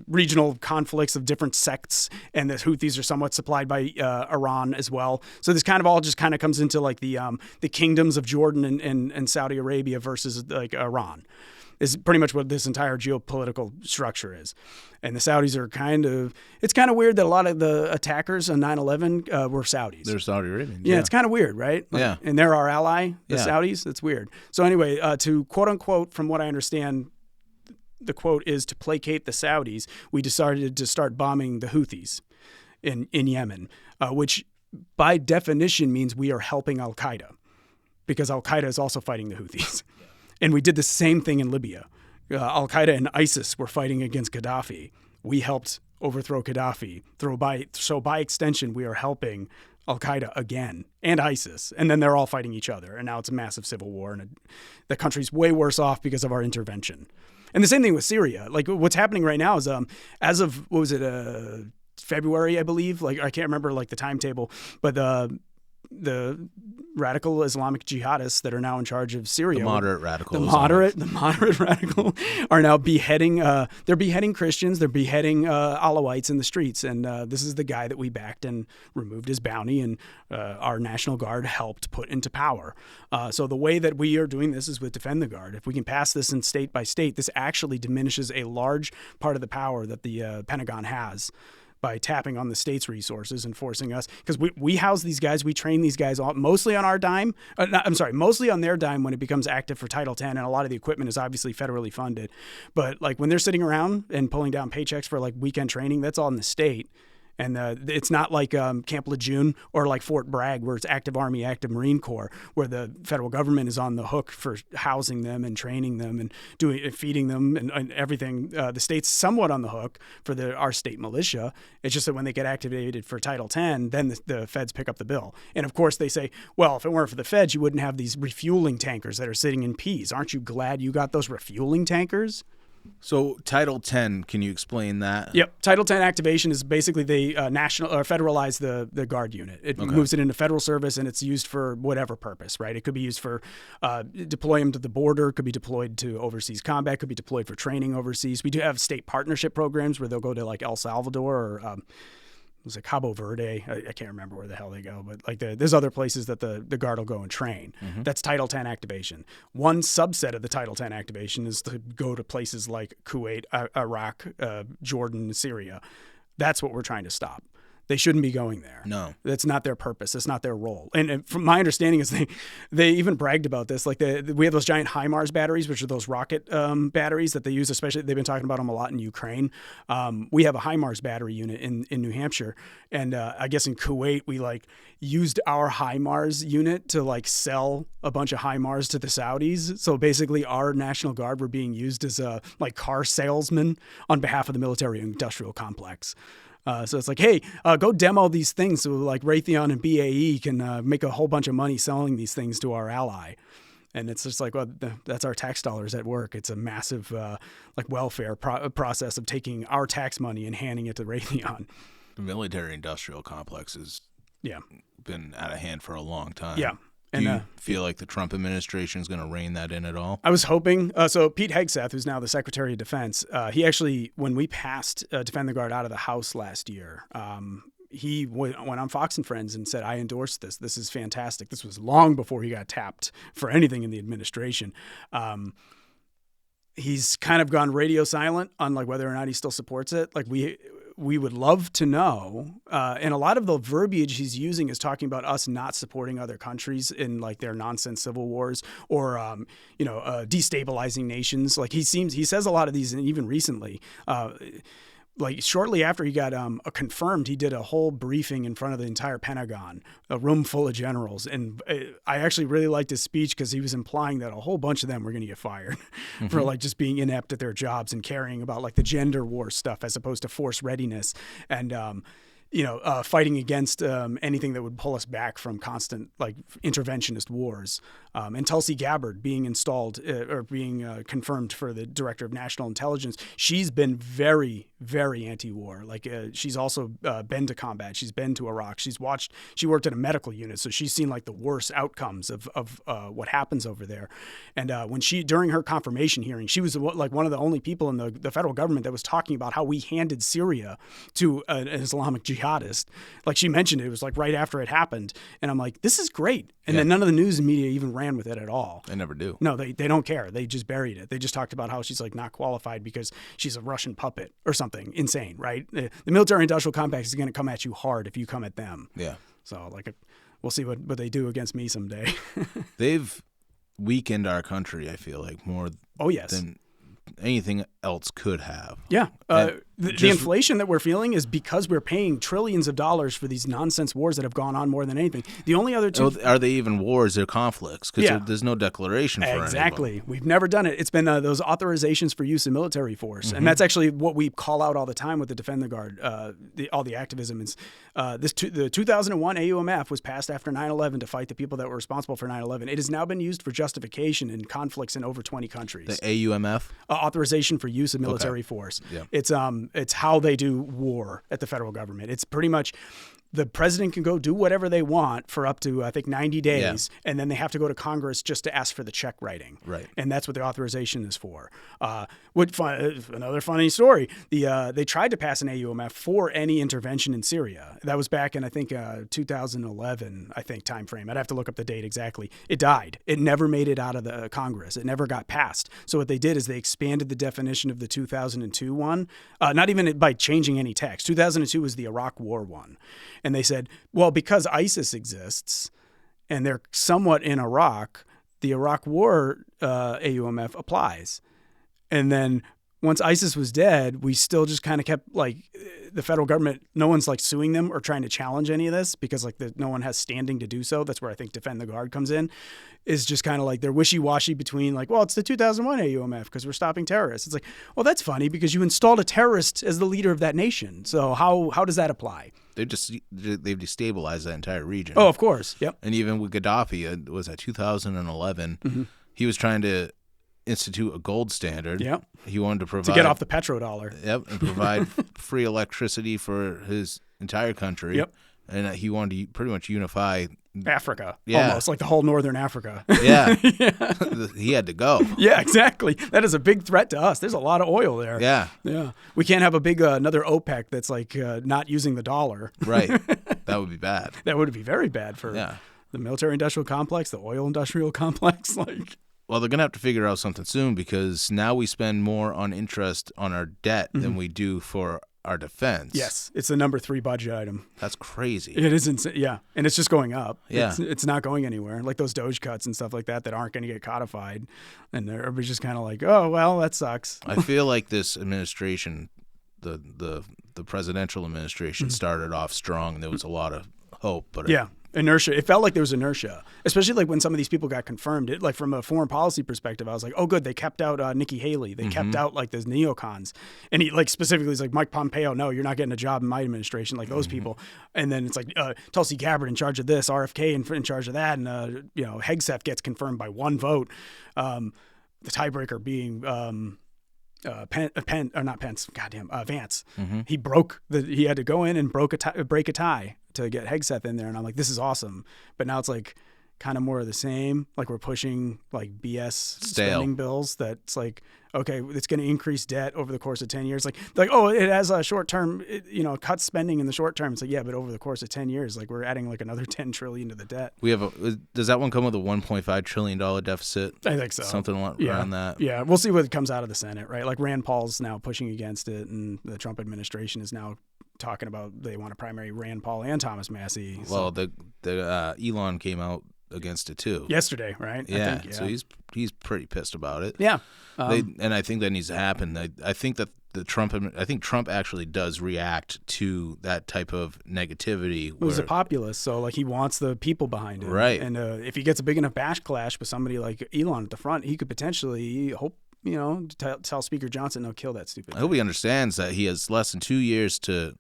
regional conflicts of different sects, and the Houthis are somewhat supplied by Iran as well. So this kind of all just kind of comes into like the kingdoms of Jordan and Saudi Arabia versus like Iran. Is pretty much what this entire geopolitical structure is. And the Saudis are it's kind of weird that a lot of the attackers on 9/11 were Saudis. They're Saudi Arabians. Yeah, it's kind of weird, right? Yeah. And they're our ally, the Saudis. That's weird. So anyway, to quote unquote, from what I understand, the quote is to placate the Saudis, we decided to start bombing the Houthis in Yemen, which by definition means we are helping Al-Qaeda because Al-Qaeda is also fighting the Houthis. And we did the same thing in Libya. Al-Qaeda and ISIS were fighting against Gaddafi. We helped overthrow Gaddafi. So by extension, we are helping Al-Qaeda again and ISIS. And then they're all fighting each other. And now it's a massive civil war. And the country's way worse off because of our intervention. And the same thing with Syria. Like what's happening right now is as of, what was it, February, I believe? Like I can't remember like the timetable. But the radical Islamic jihadists that are now in charge of Syria. The moderate radical. The moderate radical are now beheading. They're beheading Christians. They're beheading Alawites in the streets. And this is the guy that we backed and removed his bounty, and our National Guard helped put into power. So the way that we are doing this is with Defend the Guard. If we can pass this in state by state, this actually diminishes a large part of the power that the Pentagon has, by tapping on the state's resources and forcing us, because we house these guys, we train these guys all, mostly on our dime. Mostly on their dime when it becomes active for Title 10, and a lot of the equipment is obviously federally funded. But like when they're sitting around and pulling down paychecks for like weekend training, that's all in the state. And it's not like Camp Lejeune or like Fort Bragg, where it's active Army, active Marine Corps, where the federal government is on the hook for housing them and training them and feeding them and everything. The state's somewhat on the hook for our state militia. It's just that when they get activated for Title 10, then the feds pick up the bill. And of course they say, well, if it weren't for the feds, you wouldn't have these refueling tankers that are sitting in Pease. Aren't you glad you got those refueling tankers? So Title 10, can you explain that? Yep. Title 10 activation is basically they federalize the Guard unit. It moves it into federal service, and it's used for whatever purpose, right? It could be used for deploy them to the border, could be deployed to overseas combat, could be deployed for training overseas. We do have state partnership programs where they'll go to like El Salvador or was it Cabo Verde? I can't remember where the hell they go, but like there's other places that the Guard will go and train. Mm-hmm. That's Title 10 activation. One subset of the Title 10 activation is to go to places like Kuwait, Iraq, Jordan, Syria. That's what we're trying to stop. They shouldn't be going there. No. That's not their purpose. That's not their role. And from my understanding is they even bragged about this. Like we have those giant HIMARS batteries, which are those rocket batteries that they use, especially they've been talking about them a lot in Ukraine. We have a HIMARS battery unit in New Hampshire. And I guess in Kuwait, we like used our HIMARS unit to like sell a bunch of HIMARS to the Saudis. So basically our National Guard were being used as like car salesmen on behalf of the military industrial complex. So it's like, hey, go demo these things so like Raytheon and BAE can make a whole bunch of money selling these things to our ally. And it's just like, well, that's our tax dollars at work. It's a massive like welfare process of taking our tax money and handing it to Raytheon. The military industrial complex has been out of hand for a long time. Yeah. Do you feel like the Trump administration is going to rein that in at all? I was hoping. So Pete Hegseth, who's now the Secretary of Defense, he actually, when we passed Defend the Guard out of the House last year, he went on Fox and Friends and said, I endorse this. This is fantastic. This was long before he got tapped for anything in the administration. He's kind of gone radio silent on like whether or not he still supports it. Like we would love to know. And a lot of the verbiage he's using is talking about us not supporting other countries in like their nonsense civil wars or, destabilizing nations. Like he says a lot of these, and even recently, like shortly after he got confirmed, he did a whole briefing in front of the entire Pentagon, a room full of generals. And I actually really liked his speech because he was implying that a whole bunch of them were going to get fired for like just being inept at their jobs and caring about like the gender war stuff as opposed to force readiness and fighting against anything that would pull us back from constant like interventionist wars. And Tulsi Gabbard being installed or being confirmed for the director of national intelligence, she's been very, very anti-war. Like she's also been to combat. She's been to Iraq. She worked in a medical unit, so she's seen like the worst outcomes of what happens over there. And during her confirmation hearing, she was like one of the only people in the federal government that was talking about how we handed Syria to an Islamic jihadist. Like she mentioned it was like right after it happened. And I'm like, this is great. And then none of the news media even ran with it at all. They never do. No, they don't care. They just buried it. They just talked about how she's like not qualified because she's a Russian puppet or something insane, right? The military-industrial complex is going to come at you hard if you come at them. Yeah. So like, we'll see what they do against me someday. They've weakened our country, I feel like, more than anything else could have. Yeah. The inflation that we're feeling is because we're paying trillions of dollars for these nonsense wars that have gone on more than anything. The only other two... Are they even wars? They're conflicts because there's no declaration for Exactly. anybody. We've never done it. It's been those authorizations for use of military force. And that's actually what we call out all the time with the Defend the Guard, all the activism. The 2001 AUMF was passed after 9/11 to fight the people that were responsible for 9/11. It has now been used for justification in conflicts in over 20 countries. The AUMF? Authorization for use of military force. Yeah. It's how they do war at the federal government. It's pretty much the president can go do whatever they want for up to, I think, 90 days, and then they have to go to Congress just to ask for the check writing. Right. And that's what the authorization is for. Another funny story, they tried to pass an AUMF for any intervention in Syria. That was back in, I think, 2011, time frame. I'd have to look up the date exactly. It died. It never made it out of the Congress. It never got passed. So what they did is they expanded the definition of the 2002 one, not even by changing any text. 2002 was the Iraq War one. And they said, well, because ISIS exists and they're somewhat in Iraq, the Iraq War AUMF applies. And then once ISIS was dead, we still just kind of kept like the federal government, no one's like suing them or trying to challenge any of this because like no one has standing to do so. That's where I think Defend the Guard comes in, is just kind of like they're wishy-washy between like, well, it's the 2001 AUMF because we're stopping terrorists. It's like, well, that's funny because you installed a terrorist as the leader of that nation. So how does that apply? They've destabilized that entire region. Oh, of course. Yep. And even with Gaddafi, was that 2011? He was trying to institute a gold standard. Yep. He wanted to get off the petrodollar. Yep, and provide free electricity for his entire country. Yep. And he wanted to pretty much unify Africa, almost like the whole northern Africa. Yeah. He had to go. Yeah, exactly. That is a big threat to us. There's a lot of oil there. Yeah. Yeah. We can't have a big another OPEC that's like not using the dollar. Right. That would be bad. That would be very bad for the military-industrial complex, the oil-industrial complex. Well, they're going to have to figure out something soon because now we spend more on interest on our debt than we do for our defense. Yes, it's the number 3 budget item. That's crazy. It is insane. Yeah, and it's just going up. Yeah. It's not going anywhere. Like those Doge cuts and stuff like that aren't going to get codified. And everybody's just kind of like, oh, well, that sucks. I feel like this administration, the presidential administration started off strong. And there was a lot of hope. But inertia. It felt like there was inertia, especially like when some of these people got confirmed. Like from a foreign policy perspective, I was like, oh, good. They kept out Nikki Haley. They kept out like those neocons. And he like specifically is like Mike Pompeo. No, you're not getting a job in my administration like those people. And then it's like Tulsi Gabbard in charge of this, RFK in charge of that. And, Hegseth gets confirmed by 1 vote. The tiebreaker being Vance. He had to go in and break a tie to get Hegseth in there, and I'm like, this is awesome. But now it's like kind of more of the same. Like we're pushing like BS spending bills. That's like, okay, it's going to increase debt over the course of 10 years. Like oh, it has a short term, cuts spending in the short term. It's like, yeah, but over the course of 10 years, like we're adding like another 10 trillion to the debt. Does that one come with a $1.5 trillion deficit? I think so. Something around that. Yeah, we'll see what comes out of the Senate, right? Like Rand Paul's now pushing against it, and the Trump administration is now talking about they want to primary Rand Paul and Thomas Massie. Well, the Elon came out against it too yesterday, right? Yeah, so he's pretty pissed about it. Yeah, and I think that needs to happen. I think that I think Trump actually does react to that type of negativity. He was a populist, so like he wants the people behind him. Right. And if he gets a big enough backlash with somebody like Elon at the front, he could potentially tell Speaker Johnson, no, kill that stupid I hope he understands that he has less than 2 years to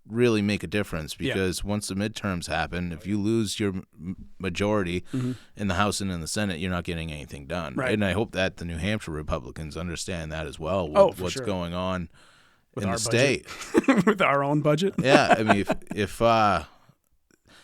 really make a difference, because once the midterms happen, if you lose your majority in the House and in the Senate, you're not getting anything done. Right. And I hope that the New Hampshire Republicans understand that as well, what's going on in the state. With our own budget. Yeah, I mean,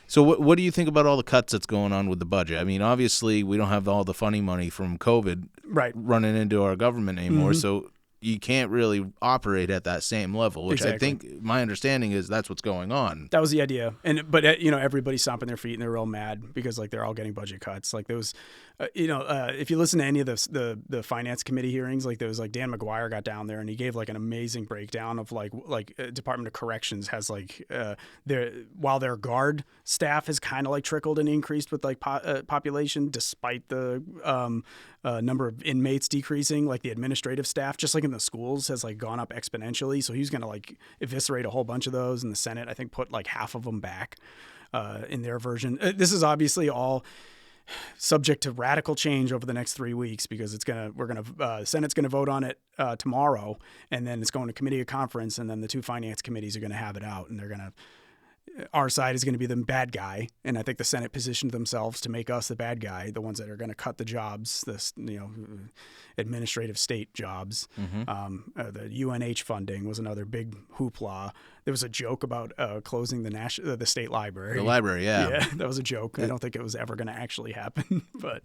so what do you think about all the cuts that's going on with the budget? I mean, obviously we don't have all the funny money from COVID running into our government anymore, so you can't really operate at that same level, which I think my understanding is that's what's going on. That was the idea. But everybody's stomping their feet and they're real mad because like they're all getting budget cuts. Like those, if you listen to any of the finance committee hearings, like there was like Dan McGuire got down there and he gave like an amazing breakdown of like Department of Corrections has like while their guard staff has kind of like trickled and increased with like population despite the number of inmates decreasing, like the administrative staff, just like in the schools, has like gone up exponentially. So he's going to like eviscerate a whole bunch of those. And the Senate, I think, put like half of them back in their version. This is obviously all subject to radical change over the next 3 weeks because the Senate's going to vote on it tomorrow, and then it's going to committee of conference, and then the two finance committees are going to have it out, and they're going to. Our side is going to be the bad guy, and I think the Senate positioned themselves to make us the bad guy, the ones that are going to cut the jobs, administrative state jobs. The UNH funding was another big hoopla. There was a joke about closing the state library. The library, yeah. Yeah, that was a joke. I don't think it was ever going to actually happen, but.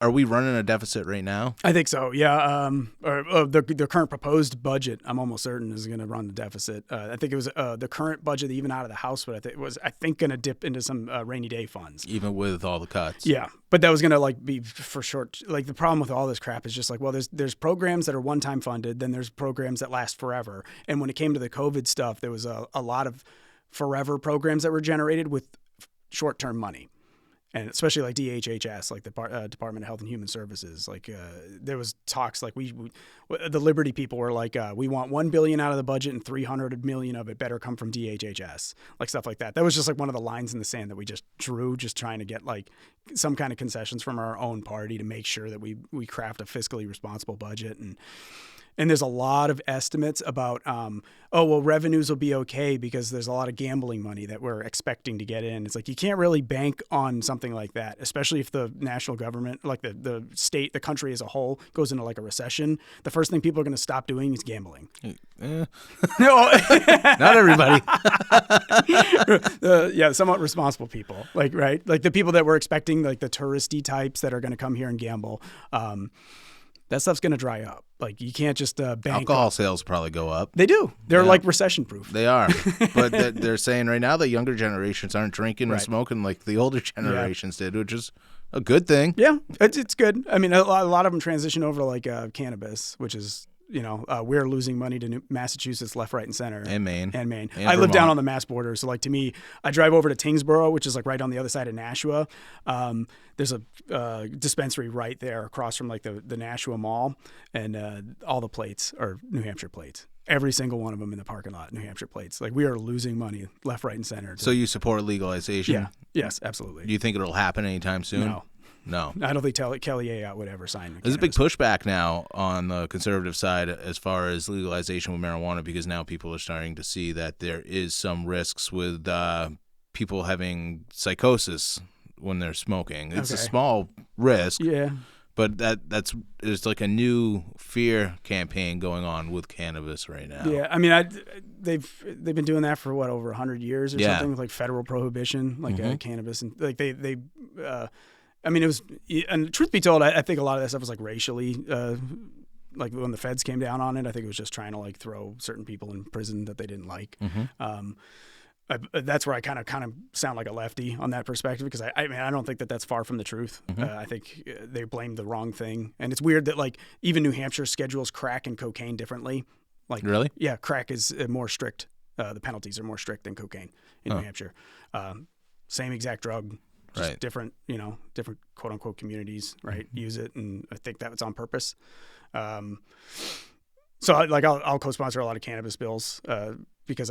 Are we running a deficit right now? I think so, yeah. The current proposed budget, I'm almost certain, is going to run the deficit. I think it was the current budget, even out of the House, but I think going to dip into some rainy day funds. Even with all the cuts. Yeah, but that was going to like be for short. Like the problem with all this crap is just like, well, there's programs that are one-time funded, then there's programs that last forever. And when it came to the COVID stuff, there was a lot of forever programs that were generated with short-term money. And especially like DHHS, like the Department of Health and Human Services, like there was talks like the Liberty people were like, we want $1 billion out of the budget and $300 million of it better come from DHHS, like stuff like that. That was just like one of the lines in the sand that we just drew, just trying to get like some kind of concessions from our own party to make sure that we craft a fiscally responsible budget. And there's a lot of estimates about, revenues will be okay because there's a lot of gambling money that we're expecting to get in. It's like you can't really bank on something like that, especially if the national government, like the state, the country as a whole, goes into like a recession. The first thing people are going to stop doing is gambling. No, not everybody. Somewhat responsible people, like right, like the people that we're expecting, like the touristy types that are going to come here and gamble. That stuff's going to dry up. Like you can't just bank. Alcohol sales probably go up. They do. They're like recession proof. They are. But they're saying right now the younger generations aren't drinking or smoking like the older generations did, which is a good thing. Yeah, it's good. I mean, a lot of them transition over to like cannabis, which is, we're losing money to Massachusetts left, right, and center. And Maine. And I live down on the Mass border. So like to me, I drive over to Tingsboro, which is like right on the other side of Nashua. There's a dispensary right there across from like the Nashua Mall. And all the plates are New Hampshire plates. Every single one of them in the parking lot, New Hampshire plates. Like we are losing money left, right, and center. So you support legalization? Yeah. Yes, absolutely. Do you think it'll happen anytime soon? No. I don't think Kelly Ayotte would ever sign. There's a big pushback now on the conservative side as far as legalization with marijuana because now people are starting to see that there is some risks with people having psychosis when they're smoking. It's a small risk. Yeah. But there's like a new fear campaign going on with cannabis right now. Yeah, I mean, they've been doing that for over 100 years or something with like federal prohibition, like cannabis, and like they. I mean, it was, and truth be told, I think a lot of that stuff was like racially, like when the feds came down on it, I think it was just trying to like throw certain people in prison that they didn't like. That's where I kind of sound like a lefty on that perspective because I mean, I don't think that that's far from the truth. I think they blamed the wrong thing. And it's weird that like even New Hampshire schedules crack and cocaine differently. Like, really? Yeah, crack is more strict. The penalties are more strict than cocaine in New Hampshire. Same exact drug. Just different, different quote unquote communities, right? Use it, and I think that was on purpose. So I'll co-sponsor a lot of cannabis bills because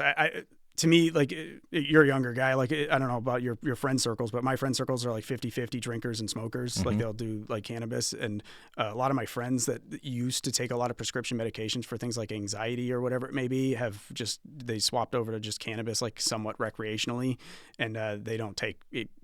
to me, like, you're a younger guy. Like, I don't know about your friend circles, but my friend circles are like 50-50 drinkers and smokers. Mm-hmm. Like, they'll do like cannabis. And a lot of my friends that used to take a lot of prescription medications for things like anxiety or whatever it may be they swapped over to just cannabis, like somewhat recreationally. And they don't take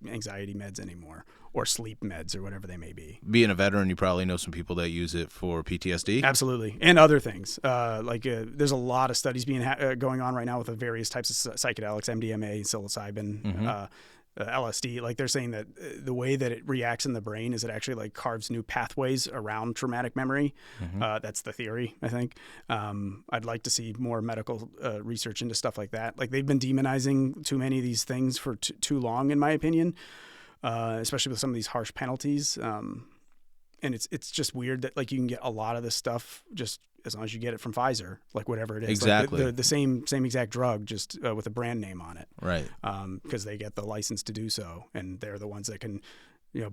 anxiety meds anymore or sleep meds or whatever they may be. Being a veteran, you probably know some people that use it for PTSD. Absolutely. And other things. There's a lot of studies going on right now with the various types of psychedelics, MDMA, psilocybin, mm-hmm. LSD. Like, they're saying that the way that it reacts in the brain is it actually like carves new pathways around traumatic memory. Mm-hmm. That's the theory, I think. I'd like to see more medical research into stuff like that. Like, they've been demonizing too many of these things for too long, in my opinion. Especially with some of these harsh penalties. And it's just weird that, like, you can get a lot of this stuff just as long as you get it from Pfizer, like whatever it is. Exactly. Like the same exact drug, just with a brand name on it. Right. Because they get the license to do so. And they're the ones that can,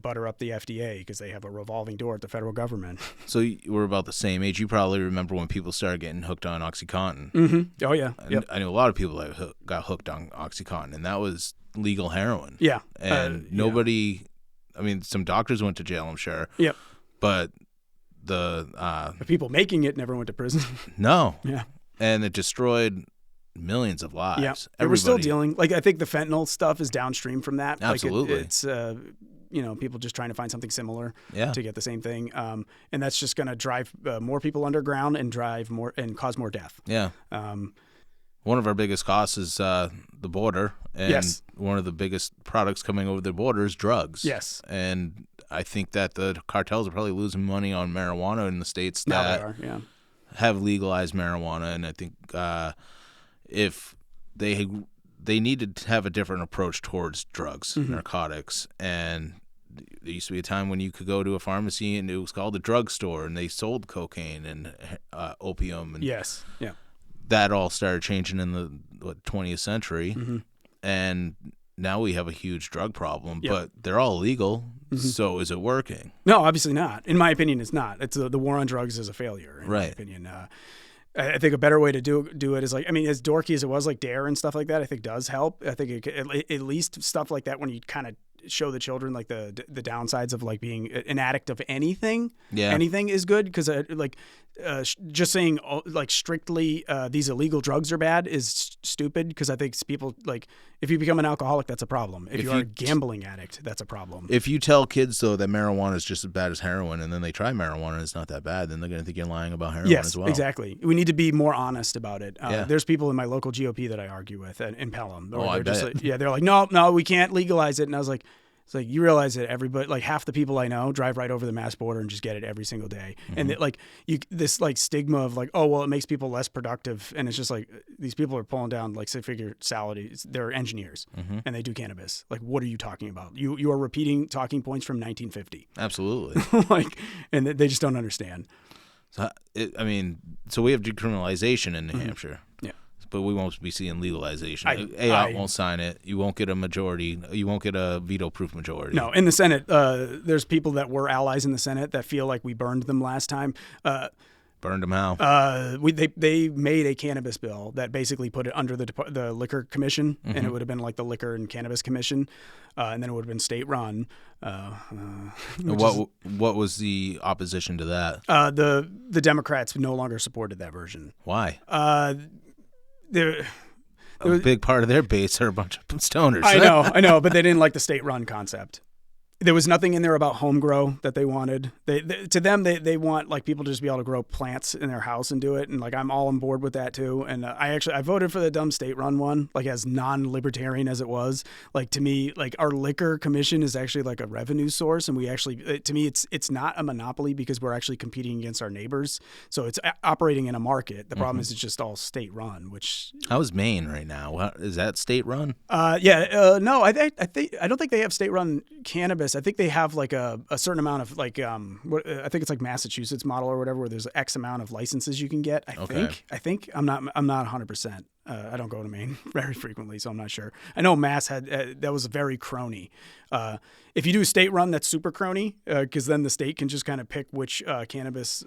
butter up the FDA because they have a revolving door at the federal government. So we're about the same age. You probably remember when people started getting hooked on OxyContin. Mm-hmm. Oh, yeah. Yep. I know a lot of people that got hooked on OxyContin, and that was legal heroin. Yeah. And nobody, I mean, some doctors went to jail, I'm sure. Yep. But the people making it never went to prison. No. Yeah. And it destroyed millions of lives. Yeah. And we're still dealing, like, I think the fentanyl stuff is downstream from that. Absolutely. Like it's people just trying to find something similar to get the same thing. And that's just going to drive more people underground and cause more death. Yeah. One of our biggest costs is the border, and one of the biggest products coming over the border is drugs. Yes. And I think that the cartels are probably losing money on marijuana in the states that have legalized marijuana, and I think if they needed to have a different approach towards drugs, mm-hmm. narcotics, and there used to be a time when you could go to a pharmacy and it was called a drugstore, and they sold cocaine and opium. And yes. Yeah. That all started changing in the 20th century, mm-hmm. and now we have a huge drug problem. But they're all legal, mm-hmm. so is it working? No, obviously not. In my opinion, it's not. It's the war on drugs is a failure. In my opinion, I think a better way to do it is, like, I mean, as dorky as it was, like DARE and stuff like that, I think does help. I think at least stuff like that when you kind of show the children, like, the downsides of, like, being an addict of anything. Yeah. Anything is good, because just saying, like, strictly these illegal drugs are bad is stupid, because I think people, like, if you become an alcoholic, that's a problem. If you're a gambling addict, that's a problem. If you tell kids, though, that marijuana is just as bad as heroin, and then they try marijuana and it's not that bad, then they're going to think you're lying about heroin as well. Yes, exactly. We need to be more honest about it. There's people in my local GOP that I argue with in Pelham. I bet. They're like, no, we can't legalize it. And I was like, it's like, you realize that everybody, like, half the people I know drive right over the Mass border and just get it every single day. Mm-hmm. And this like stigma of, like, oh, well, it makes people less productive. And it's just like, these people are pulling down, like, six-figure salaries. They're engineers, mm-hmm. and they do cannabis. Like, what are you talking about? You are repeating talking points from 1950. Absolutely. And they just don't understand. So we have decriminalization in New Hampshire. Yeah. But we won't be seeing legalization. AOT won't sign it. You won't get a majority. You won't get a veto-proof majority. No, in the Senate, there's people that were allies in the Senate that feel like we burned them last time. Burned them how? They made a cannabis bill that basically put it under the Liquor Commission, mm-hmm. and it would have been like the Liquor and Cannabis Commission, and then it would have been state-run. What was the opposition to that? The Democrats no longer supported that version. Why? A big part of their base are a bunch of stoners. I know, but they didn't like the state-run concept. There was nothing in there about home grow that they wanted. To them, they want, like, people to just be able to grow plants in their house and do it. And, like, I'm all on board with that too. And I voted for the dumb state-run one, like, as non-libertarian as it was. Like, to me, like, our liquor commission is actually like a revenue source, and we actually, to me, it's not a monopoly, because we're actually competing against our neighbors. So it's operating in a market. The problem is it's just all state-run. Which, how is Maine right now? Is that state-run? No, I don't think they have state-run cannabis. I think they have, like, a certain amount of, like, I think it's like Massachusetts model or whatever, where there's X amount of licenses you can get. I think I'm not 100%. I don't go to Maine very frequently, so I'm not sure. I know Mass had that was very crony. If you do state run, that's super crony, because then the state can just kind of pick which cannabis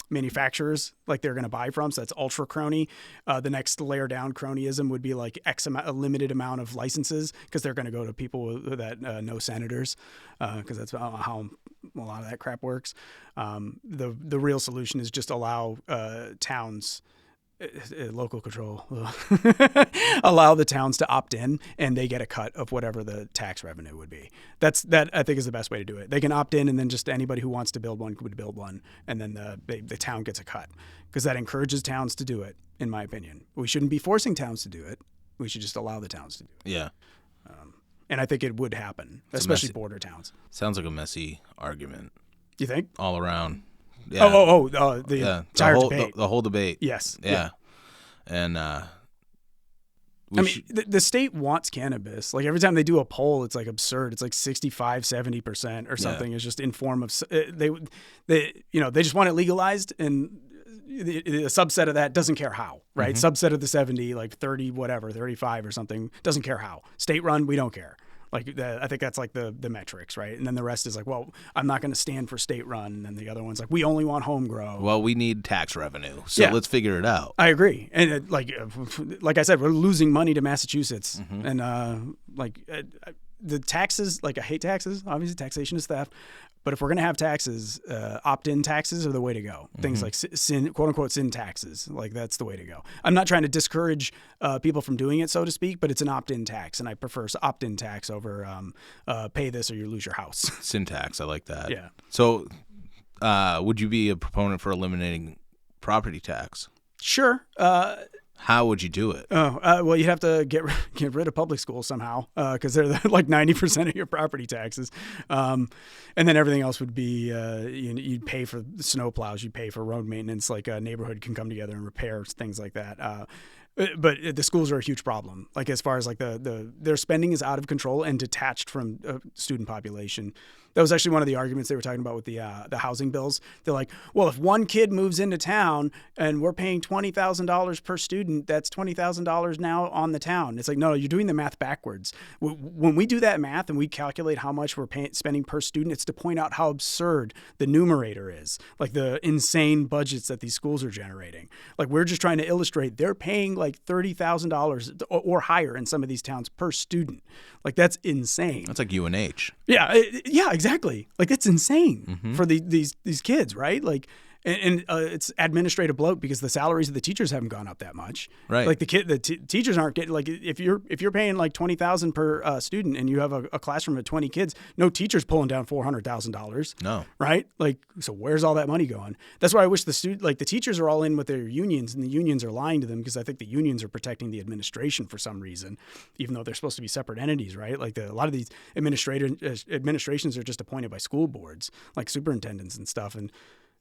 manufacturers like they're going to buy from. So that's ultra crony. The next layer down cronyism would be like a limited amount of licenses because they're going to go to people that know senators because that's how a lot of that crap works. The real solution is just allow towns. Local control allow the towns to opt in and they get a cut of whatever the tax revenue would be. That I think is the best way to do it. They can opt in and then just anybody who wants to build one would build one and then the town gets a cut because that encourages towns to do it, in my opinion. We shouldn't be forcing towns to do it. We should just allow the towns to do it. Yeah. And I think it would happen, especially border towns. Sounds like a messy argument. You think? All around. Yeah. The entire debate. The whole debate. Yes. Yeah. And the state wants cannabis. Like every time they do a poll, it's like absurd. It's like 65, 70% or something. Yeah. Is just in form of they just want it legalized, and a subset of that doesn't care how, right? Mm-hmm. Subset of the 70, like 30, whatever, 35 or something, doesn't care how. State run, we don't care. Like I think that's like the metrics, right? And then the rest is like, well, I'm not going to stand for state run. And then the other one's like, we only want home grow. Well, we need tax revenue, so let's figure it out. I agree, and like I said, we're losing money to Massachusetts, and the taxes. Like I hate taxes. Obviously, taxation is theft. But if we're going to have taxes, opt-in taxes are the way to go. Things like quote unquote sin taxes, like that's the way to go. I'm not trying to discourage people from doing it, so to speak, but it's an opt-in tax, and I prefer opt-in tax over pay this or you lose your house. Sin tax, I like that. Yeah. So, would you be a proponent for eliminating property tax? Sure. How would you do it? Well, you'd have to get rid of public schools somehow because they're like 90% of your property taxes. And then everything else would be you'd pay for the snow plows, you'd pay for road maintenance, like a neighborhood can come together and repair things like that. But the schools are a huge problem. Like as far as like their spending is out of control and detached from student population. That was actually one of the arguments they were talking about with the housing bills. They're like, well, if one kid moves into town and we're paying $20,000 per student, that's $20,000 now on the town. It's like, no, you're doing the math backwards. When we do that math and we calculate how much we're spending per student, it's to point out how absurd the numerator is, like the insane budgets that these schools are generating. Like we're just trying to illustrate they're paying like $30,000 or higher in some of these towns per student. Like that's insane. That's like UNH. Yeah, exactly. Like it's insane for these kids, right? Like, and it's administrative bloat because the salaries of the teachers haven't gone up that much. Right. Like the teachers aren't getting like if you're paying like $20,000 per student and you have a classroom of 20 kids, no teacher's pulling down $400,000. No. Right. Like so, where's all that money going? That's why I wish the teachers are all in with their unions, and the unions are lying to them because I think the unions are protecting the administration for some reason, even though they're supposed to be separate entities, right? Like a lot of these administrations are just appointed by school boards, like superintendents and stuff, and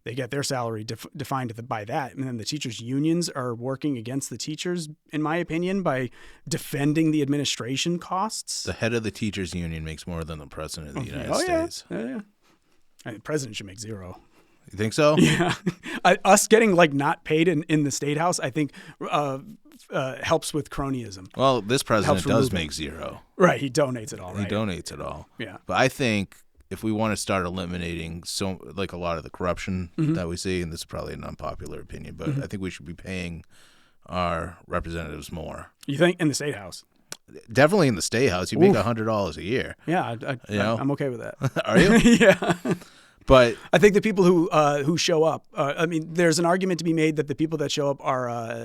they get their salary defined by that. And then the teachers' unions are working against the teachers, in my opinion, by defending the administration costs. The head of the teachers' union makes more than the president of the United States. Yeah. The president should make zero. You think so? Yeah. Us getting like not paid in the state house, I think helps with cronyism. Well, this president does make zero. Right. He donates it all, right? He donates it all. Yeah. But I think if we want to start eliminating a lot of the corruption that we see, and this is probably an unpopular opinion, but I think we should be paying our representatives more. You think in the state house? Definitely in the state house. You make $100 a year. Yeah, I'm okay with that. Are you? Yeah. But I think the people who show up, I mean, there's an argument to be made that the people that show up are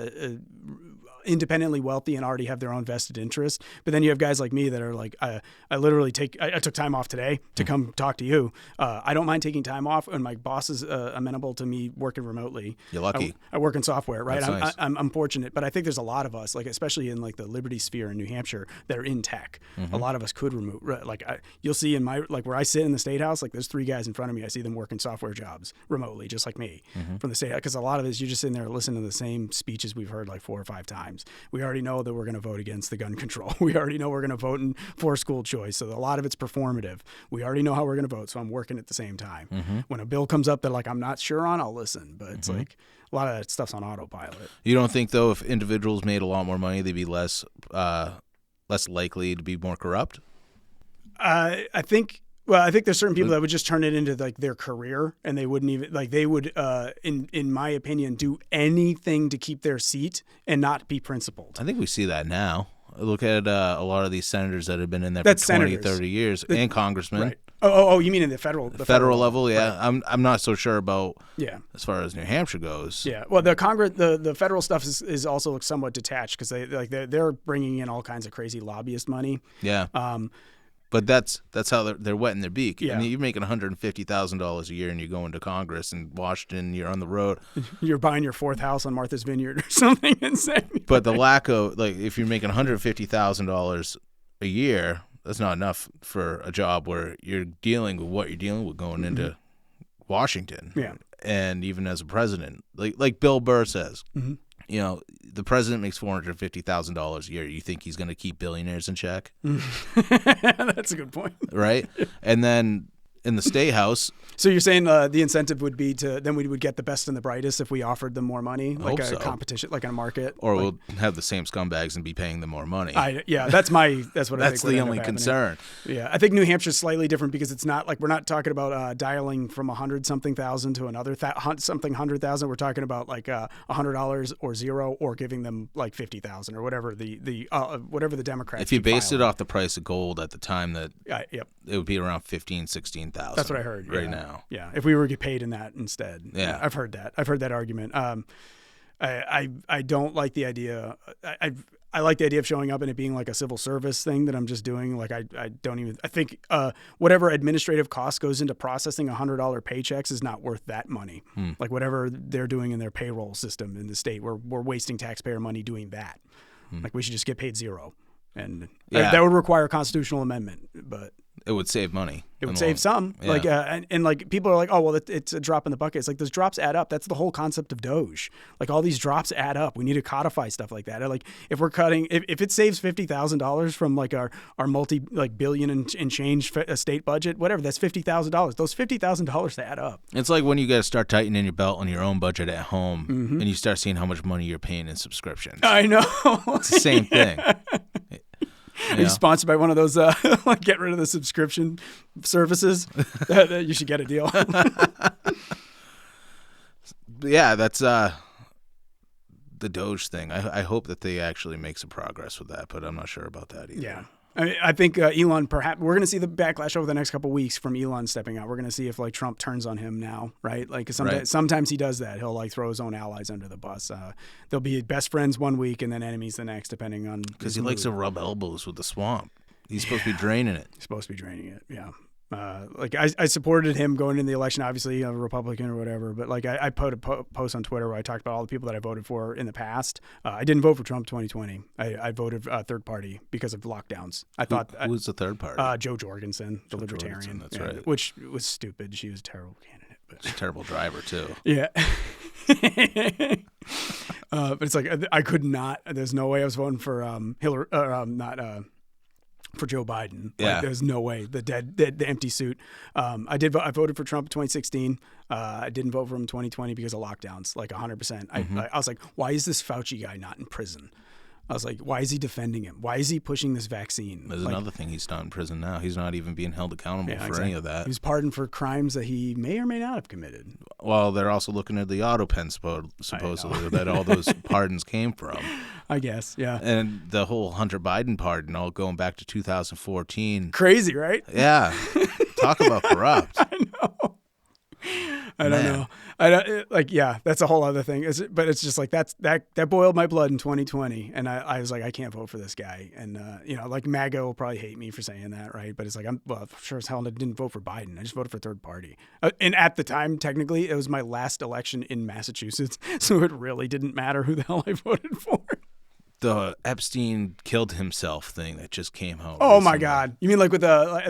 independently wealthy and already have their own vested interest. But then you have guys like me that are like, I literally I took time off today to come talk to you. I don't mind taking time off, and my boss is amenable to me working remotely. You're lucky. I work in software, right? That's nice. I'm fortunate, but I think there's a lot of us, like especially in like the Liberty sphere in New Hampshire, that are in tech. A lot of us could remove, you'll see in my, like where I sit in the state house, like there's 3 guys in front of me. I see them working software jobs remotely, just like me from the state house. Because a lot of it is you're just sitting there listening to the same speeches we've heard like 4 or 5 times. We already know that we're going to vote against the gun control. We already know we're going to vote for school choice. So a lot of it's performative. We already know how we're going to vote. So I'm working at the same time. When a bill comes up that like I'm not sure on, I'll listen. But it's like a lot of that stuff's on autopilot. You don't think though if individuals made a lot more money, they'd be less likely to be more corrupt? I think Well, I think there's certain people that would just turn it into like their career, and they wouldn't even like they would, in my opinion, do anything to keep their seat and not be principled. I think we see that now. Look at a lot of these senators that have been in there That's for 20, senators. 30 years, and congressmen. Right. Oh, you mean in the federal level? Yeah, right. I'm not so sure about. Yeah. As far as New Hampshire goes. Yeah. Well, the federal stuff is also somewhat detached because they're bringing in all kinds of crazy lobbyist money. Yeah. But that's how they're wetting their beak. Yeah. I mean, you're making $150,000 a year, and you go into Congress in Washington. You're on the road. You're buying your fourth house on Martha's Vineyard or something insane. But the lack of if you're making $150,000 a year, that's not enough for a job where you're dealing with what you're dealing with going into Washington. Yeah. And even as a president, like Bill Burr says, the president makes $450,000 a year. You think he's going to keep billionaires in check? That's a good point. Right? And then in the State House. So you're saying the incentive would be then we would get the best and the brightest if we offered them more money, like a competition, like in a market, or we'll have the same scumbags and be paying them more money. That's what I think. That's the only concern. Yeah, I think New Hampshire is slightly different because it's not like we're not talking about dialing from 100-something thousand to another something 100,000. We're talking about like $100 or zero, or giving them like 50,000 or whatever whatever the Democrats. If you based it off the price of gold at the time, that yep, it would be around 16,000. That's what I heard right now. Yeah, if we were to get paid in that instead. Yeah, I've heard that. I've heard that argument. I don't like the idea. I like the idea of showing up and it being like a civil service thing that I'm just doing. Like I think whatever administrative cost goes into processing $100 paychecks is not worth that money. Like whatever they're doing in their payroll system in the state, we're wasting taxpayer money doing that. Like we should just get paid zero. And that would require a constitutional amendment, but it would save money. It would save some. Yeah. Like and like people are like, oh well, it's a drop in the bucket. It's like those drops add up. That's the whole concept of Doge. Like all these drops add up. We need to codify stuff like that. Like if we're cutting, if it saves $50,000 from like our multi billion and change state budget, whatever, that's $50,000. Those $50,000 add up. It's like when you got to start tightening your belt on your own budget at home, and you start seeing how much money you're paying in subscriptions. I know. It's the same thing. Are you sponsored by one of those get rid of the subscription services? You should get a deal. Yeah, that's the Doge thing. I hope that they actually make some progress with that, but I'm not sure about that either. Yeah. I think Elon, perhaps we're going to see the backlash over the next couple of weeks from Elon stepping out. We're going to see if like Trump turns on him now, right? Like sometimes he does that. He'll like throw his own allies under the bus. They'll be best friends one week and then enemies the next, depending on because he likes to rub elbows with the swamp. He's supposed to be draining it. He's supposed to be draining it. Yeah. Like I supported him going into the election, obviously a Republican or whatever, but like I put a post on Twitter where I talked about all the people that I voted for in the past. I didn't vote for Trump 2020. I voted third party because of lockdowns. Who was the third party? Jo Jorgensen, the Libertarian. That's right. Which was stupid. She was a terrible candidate. But. She's a terrible driver too. Yeah. But it's like I could not. There's no way I was voting for Hillary. For Joe Biden. Yeah. Like, there's no way. The empty suit. I voted for Trump in 2016. I didn't vote for him in 2020 because of lockdowns, like 100%. I was like, why is this Fauci guy not in prison? I was like, why is he defending him? Why is he pushing this vaccine? There's another thing. He's not in prison now. He's not even being held accountable for any of that. He was pardoned for crimes that he may or may not have committed. Well, they're also looking at the auto pen supposedly that all those pardons came from. I guess, yeah. And the whole Hunter Biden pardon, all going back to 2014. Crazy, right? Yeah. Talk about corrupt. I know. I don't know. That's a whole other thing. But it's just like that boiled my blood in 2020, and I was like, I can't vote for this guy. And like MAGA will probably hate me for saying that, right? But it's like I'm sure as hell I didn't vote for Biden. I just voted for third party. And at the time, technically, it was my last election in Massachusetts, so it really didn't matter who the hell I voted for. The Epstein killed himself thing that just came out. Oh my God! You mean like with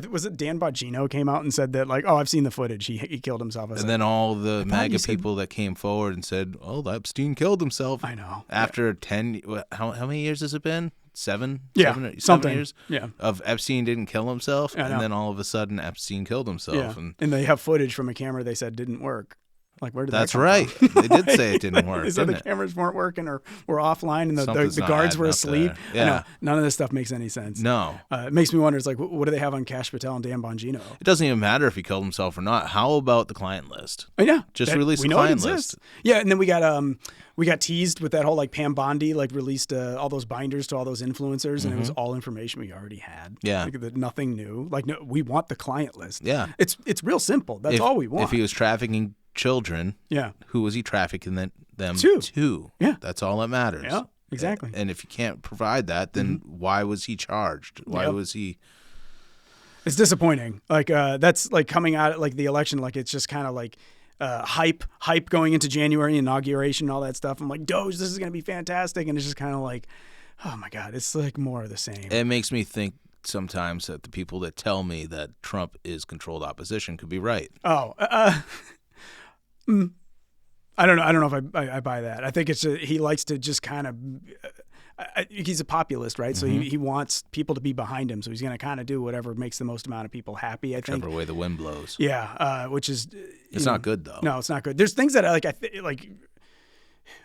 was it Dan Bongino came out and said that like, oh, I've seen the footage. He killed himself. Then all the MAGA people that came forward and said, oh, Epstein killed himself. I know. After 10, how many years has it been? 7? Yeah, 7 years. Yeah. Of Epstein didn't kill himself, and then all of a sudden Epstein killed himself. Yeah. And they have footage from a camera they said didn't work. Like, where did That's that come right. from? They did say it didn't work. They said didn't the cameras weren't working or were offline and the not guards were adding up asleep. there. Yeah. I know, none of this stuff makes any sense. No. It makes me wonder, it's like, what do they have on Cash Patel and Dan Bongino? It doesn't even matter if he killed himself or not. How about the client list? Oh, yeah. Just release the we know client it exists. list. Yeah, and then we got teased with that whole like Pam Bondi like released all those binders to all those influencers, and it was all information we already had. Yeah. Like, nothing new. Like, no, we want the client list. Yeah. It's real simple. That's all we want. If he was trafficking children, yeah, who was he trafficking them to? Yeah. That's all that matters. Yeah, exactly. And if you can't provide that, then why was he charged? Why was he... It's disappointing. Like that's like coming out like the election, like it's just kind of like hype going into January, inauguration, all that stuff. I'm like, Doge, this is going to be fantastic. And it's just kind of like, oh my God, it's like more of the same. It makes me think sometimes that the people that tell me that Trump is controlled opposition could be right. Oh, I don't know. I don't know if I buy that. I think he likes to just kind of. He's a populist, right? So he wants people to be behind him. So he's going to kind of do whatever makes the most amount of people happy. I think. Whichever way the wind blows. Yeah, which is. It's not good though. No, it's not good. There's things that like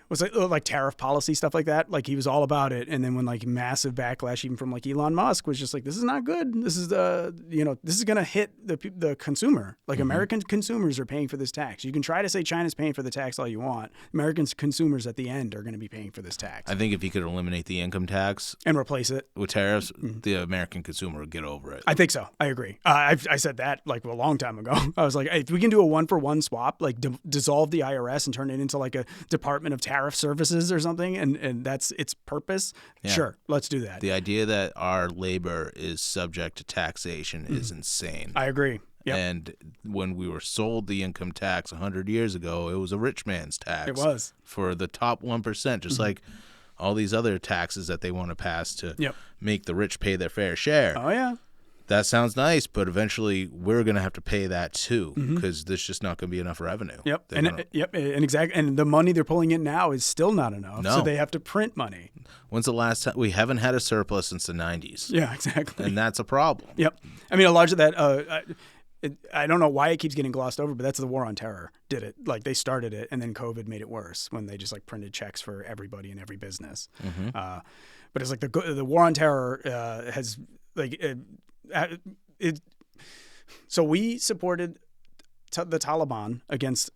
was like tariff policy stuff like that. Like he was all about it, and then when like massive backlash, even from like Elon Musk, was just like, this is not good. This is this is gonna hit the consumer. Like American consumers are paying for this tax. You can try to say China's paying for the tax all you want. American consumers at the end are going to be paying for this tax. I think if he could eliminate the income tax and replace it with tariffs, the American consumer would get over it. I think so. I agree. I said that like a long time ago. I was like, hey, if we can do a 1-for-1 swap, like dissolve the IRS and turn it into like a Department of Tariff Services or something, and that's its purpose. Yeah. Sure, let's do that. The idea that our labor is subject to taxation is insane. I agree. Yep. And when we were sold the income tax 100 years ago, it was a rich man's tax. It was. For the top 1%, just like all these other taxes that they want to pass to make the rich pay their fair share. Oh, yeah. That sounds nice, but eventually we're going to have to pay that too because there's just not going to be enough revenue. Yep. And the money they're pulling in now is still not enough. No. So they have to print money. When's the last time? We haven't had a surplus since the 90s. Yeah, exactly. And that's a problem. Yep. I mean, a large of that, I don't know why it keeps getting glossed over, but that's the war on terror did it. Like they started it and then COVID made it worse when they just like printed checks for everybody in every business. But it's like the war on terror has like so we supported the Taliban against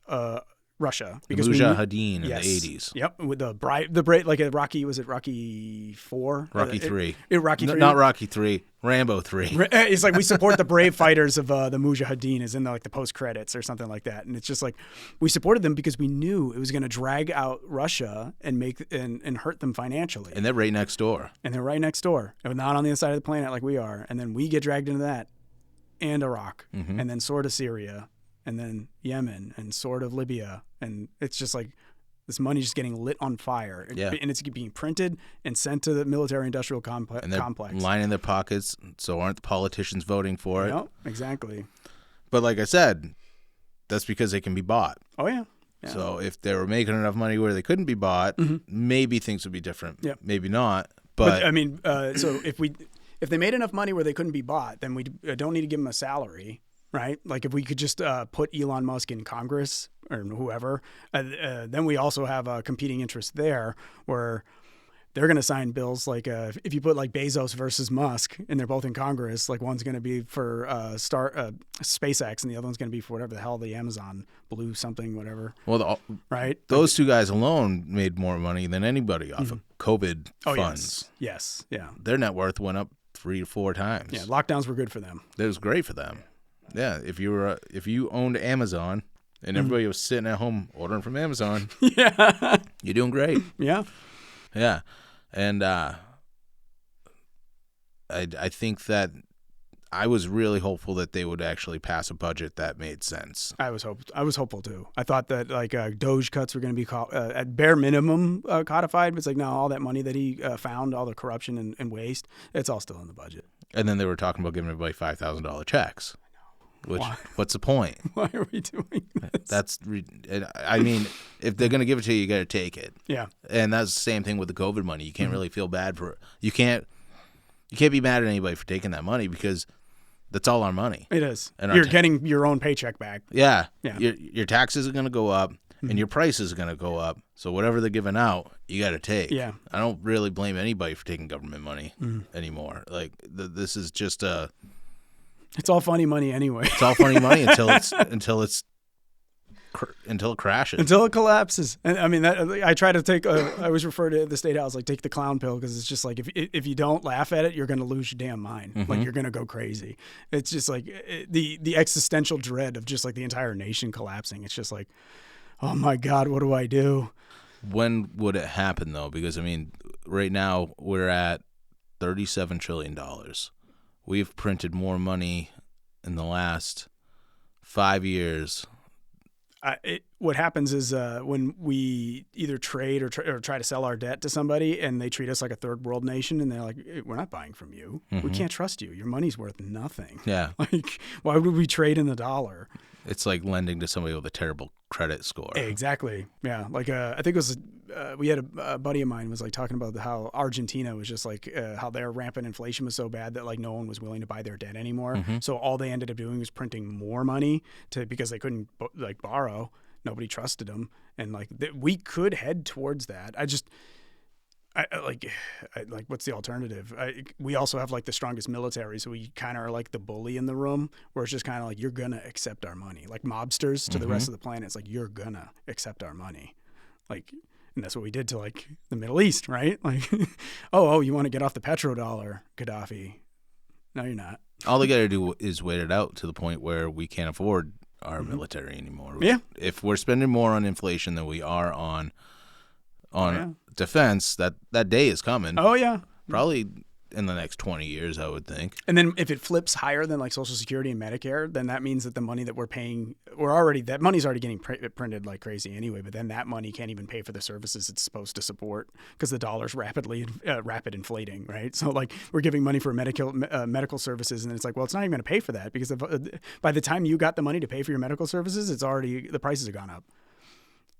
Russia because Mujahideen in the 80s. Yep, with the brave like Rocky, was it Rocky 4? Rocky 3. Rocky 3. Not Rocky 3. Rambo 3. It's like we support the brave fighters of the Mujahideen is in the, like the post credits or something like that, and it's just like we supported them because we knew it was going to drag out Russia and make and hurt them financially. And they're right next door. And they're right next door, and not on the other side of the planet like we are. And then we get dragged into that, and Iraq, and then sort of Syria. And then Yemen and sort of Libya. And it's just like this money just getting lit on fire. Yeah. And it's being printed and sent to the military-industrial complex. And they're lining their pockets, so aren't the politicians voting for it? No, exactly. But like I said, that's because they can be bought. Oh, yeah. So if they were making enough money where they couldn't be bought, maybe things would be different. Yep. Maybe not. But I mean, so if they made enough money where they couldn't be bought, then we don't need to give them a salary. Right? Like if we could just put Elon Musk in Congress or whoever, then we also have a competing interest there where they're going to sign bills like if you put like Bezos versus Musk and they're both in Congress, like one's going to be for SpaceX and the other one's going to be for whatever the hell the Amazon Blue something, whatever. Well, right? Those two guys alone made more money than anybody off of COVID funds. Yes. Yeah. Their net worth went up 3 to 4 times. Yeah. Lockdowns were good for them. It was great for them. Yeah, if you owned Amazon and everybody was sitting at home ordering from Amazon, you're doing great. Yeah, and I think that I was really hopeful that they would actually pass a budget that made sense. I was hopeful too. I thought that like Doge cuts were going to be at bare minimum codified. But it's like no, all that money that he found, all the corruption and waste, it's all still in the budget. And then they were talking about giving everybody $5,000 checks. Which, what's the point? Why are we doing this? I mean, if they're going to give it to you, you got to take it. Yeah. And that's the same thing with the COVID money. You can't really feel bad for it. You can't be mad at anybody for taking that money because That's all our money. It is. And you're getting your own paycheck back. Yeah. Yeah. Your taxes are going to go up, and your prices are going to go up. So whatever they're giving out, you got to take. Yeah. I don't really blame anybody for taking government money anymore. Like this is just it's all funny money anyway. It's all funny money until it crashes, until it collapses. And I mean, I try to take. I always refer to the state house like take the clown pill, because it's just like if you don't laugh at it, you're going to lose your damn mind. Like you're going to go crazy. It's just like the existential dread of just like the entire nation collapsing. It's just like, oh my God, what do I do? When would it happen though? Because I mean, right now we're at $37 trillion. We've printed more money in the last 5 years. What happens is when we either trade or try to sell our debt to somebody, and they treat us like a third world nation, and they're like, we're not buying from you. We can't trust you. Your money's worth nothing. Yeah. Like, why would we trade in the dollar? It's like lending to somebody with a terrible credit score. Exactly. Yeah. Like I think it was we had a buddy of mine was like talking about how Argentina was just like how their rampant inflation was so bad that like no one was willing to buy their debt anymore. So all they ended up doing was printing more money because they couldn't like borrow. Nobody trusted them, and like we could head towards that. Like what's the alternative? We also have like the strongest military, so we kind of are like the bully in the room, where it's just kind of like you're gonna accept our money, like mobsters to the rest of the planet. It's like you're gonna accept our money, like, and that's what we did to like the Middle East, right? Like, oh, you want to get off the petrodollar, Gaddafi? No, you're not. All they got to do is wait it out to the point where we can't afford our military anymore. Yeah. If we're spending more on inflation than we are on defense, that day is coming. Oh yeah. Probably in the next 20 years, I would think. And then if it flips higher than like Social Security and Medicare, then that means that the money that we're paying, that money's already getting printed like crazy anyway. But then that money can't even pay for the services it's supposed to support, because the dollar's rapid inflating, right? So like we're giving money for medical services, and it's like, well, it's not even going to pay for that, because by the time you got the money to pay for your medical services, the prices have gone up.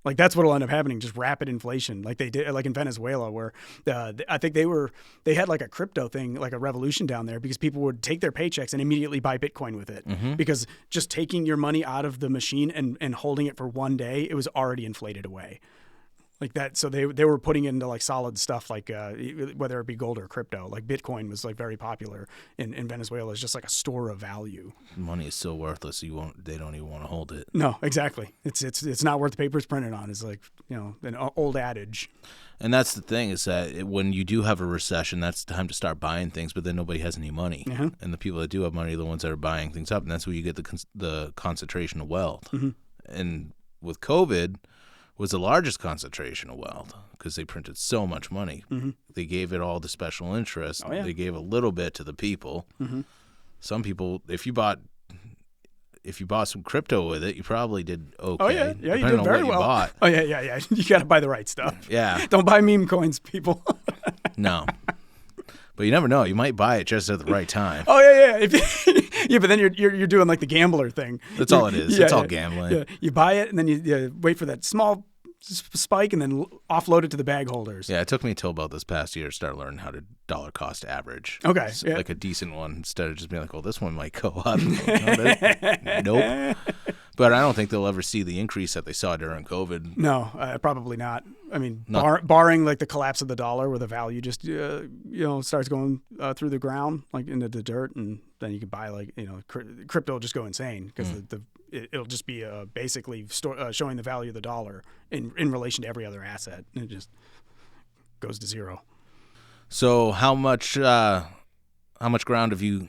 Like that's what'll end up happening, just rapid inflation, like they did, like in Venezuela, where I think they had like a crypto thing, like a revolution down there, because people would take their paychecks and immediately buy Bitcoin with it, because just taking your money out of the machine and holding it for one day, it was already inflated away. Like that, so they were putting it into like solid stuff, like whether it be gold or crypto. Like Bitcoin was like very popular in Venezuela. It's just like a store of value. Money is so worthless. They don't even want to hold it. No, exactly. It's not worth the paper it's printed on. It's like, an old adage. And that's the thing, is that when you do have a recession, that's time to start buying things. But then nobody has any money, and the people that do have money are the ones that are buying things up, and that's where you get the concentration of wealth. And with COVID, was the largest concentration of wealth, because they printed so much money. They gave it all to special interests. Oh, yeah. They gave a little bit to the people. Some people, if you bought some crypto with it, you probably did okay. Oh yeah, you did very well. Bought. Oh yeah. You got to buy the right stuff. Yeah. Don't buy meme coins, people. No. But you never know. You might buy it just at the right time. Oh yeah. Yeah, but then you're doing like the gambler thing. That's all it is. It's all gambling. Yeah. You buy it, and then you wait for that small spike, and then offload it to the bag holders. Yeah, it took me until about this past year to start learning how to dollar cost average. Okay. So like a decent one, instead of just being like, well, this one might go up. Nope. But I don't think they'll ever see the increase that they saw during COVID. No, probably not. I mean, barring like the collapse of the dollar, where the value just starts going through the ground, like into the dirt, and then you can buy like crypto will just go insane, because it'll just be basically showing the value of the dollar in relation to every other asset, and it just goes to zero. So how much ground have you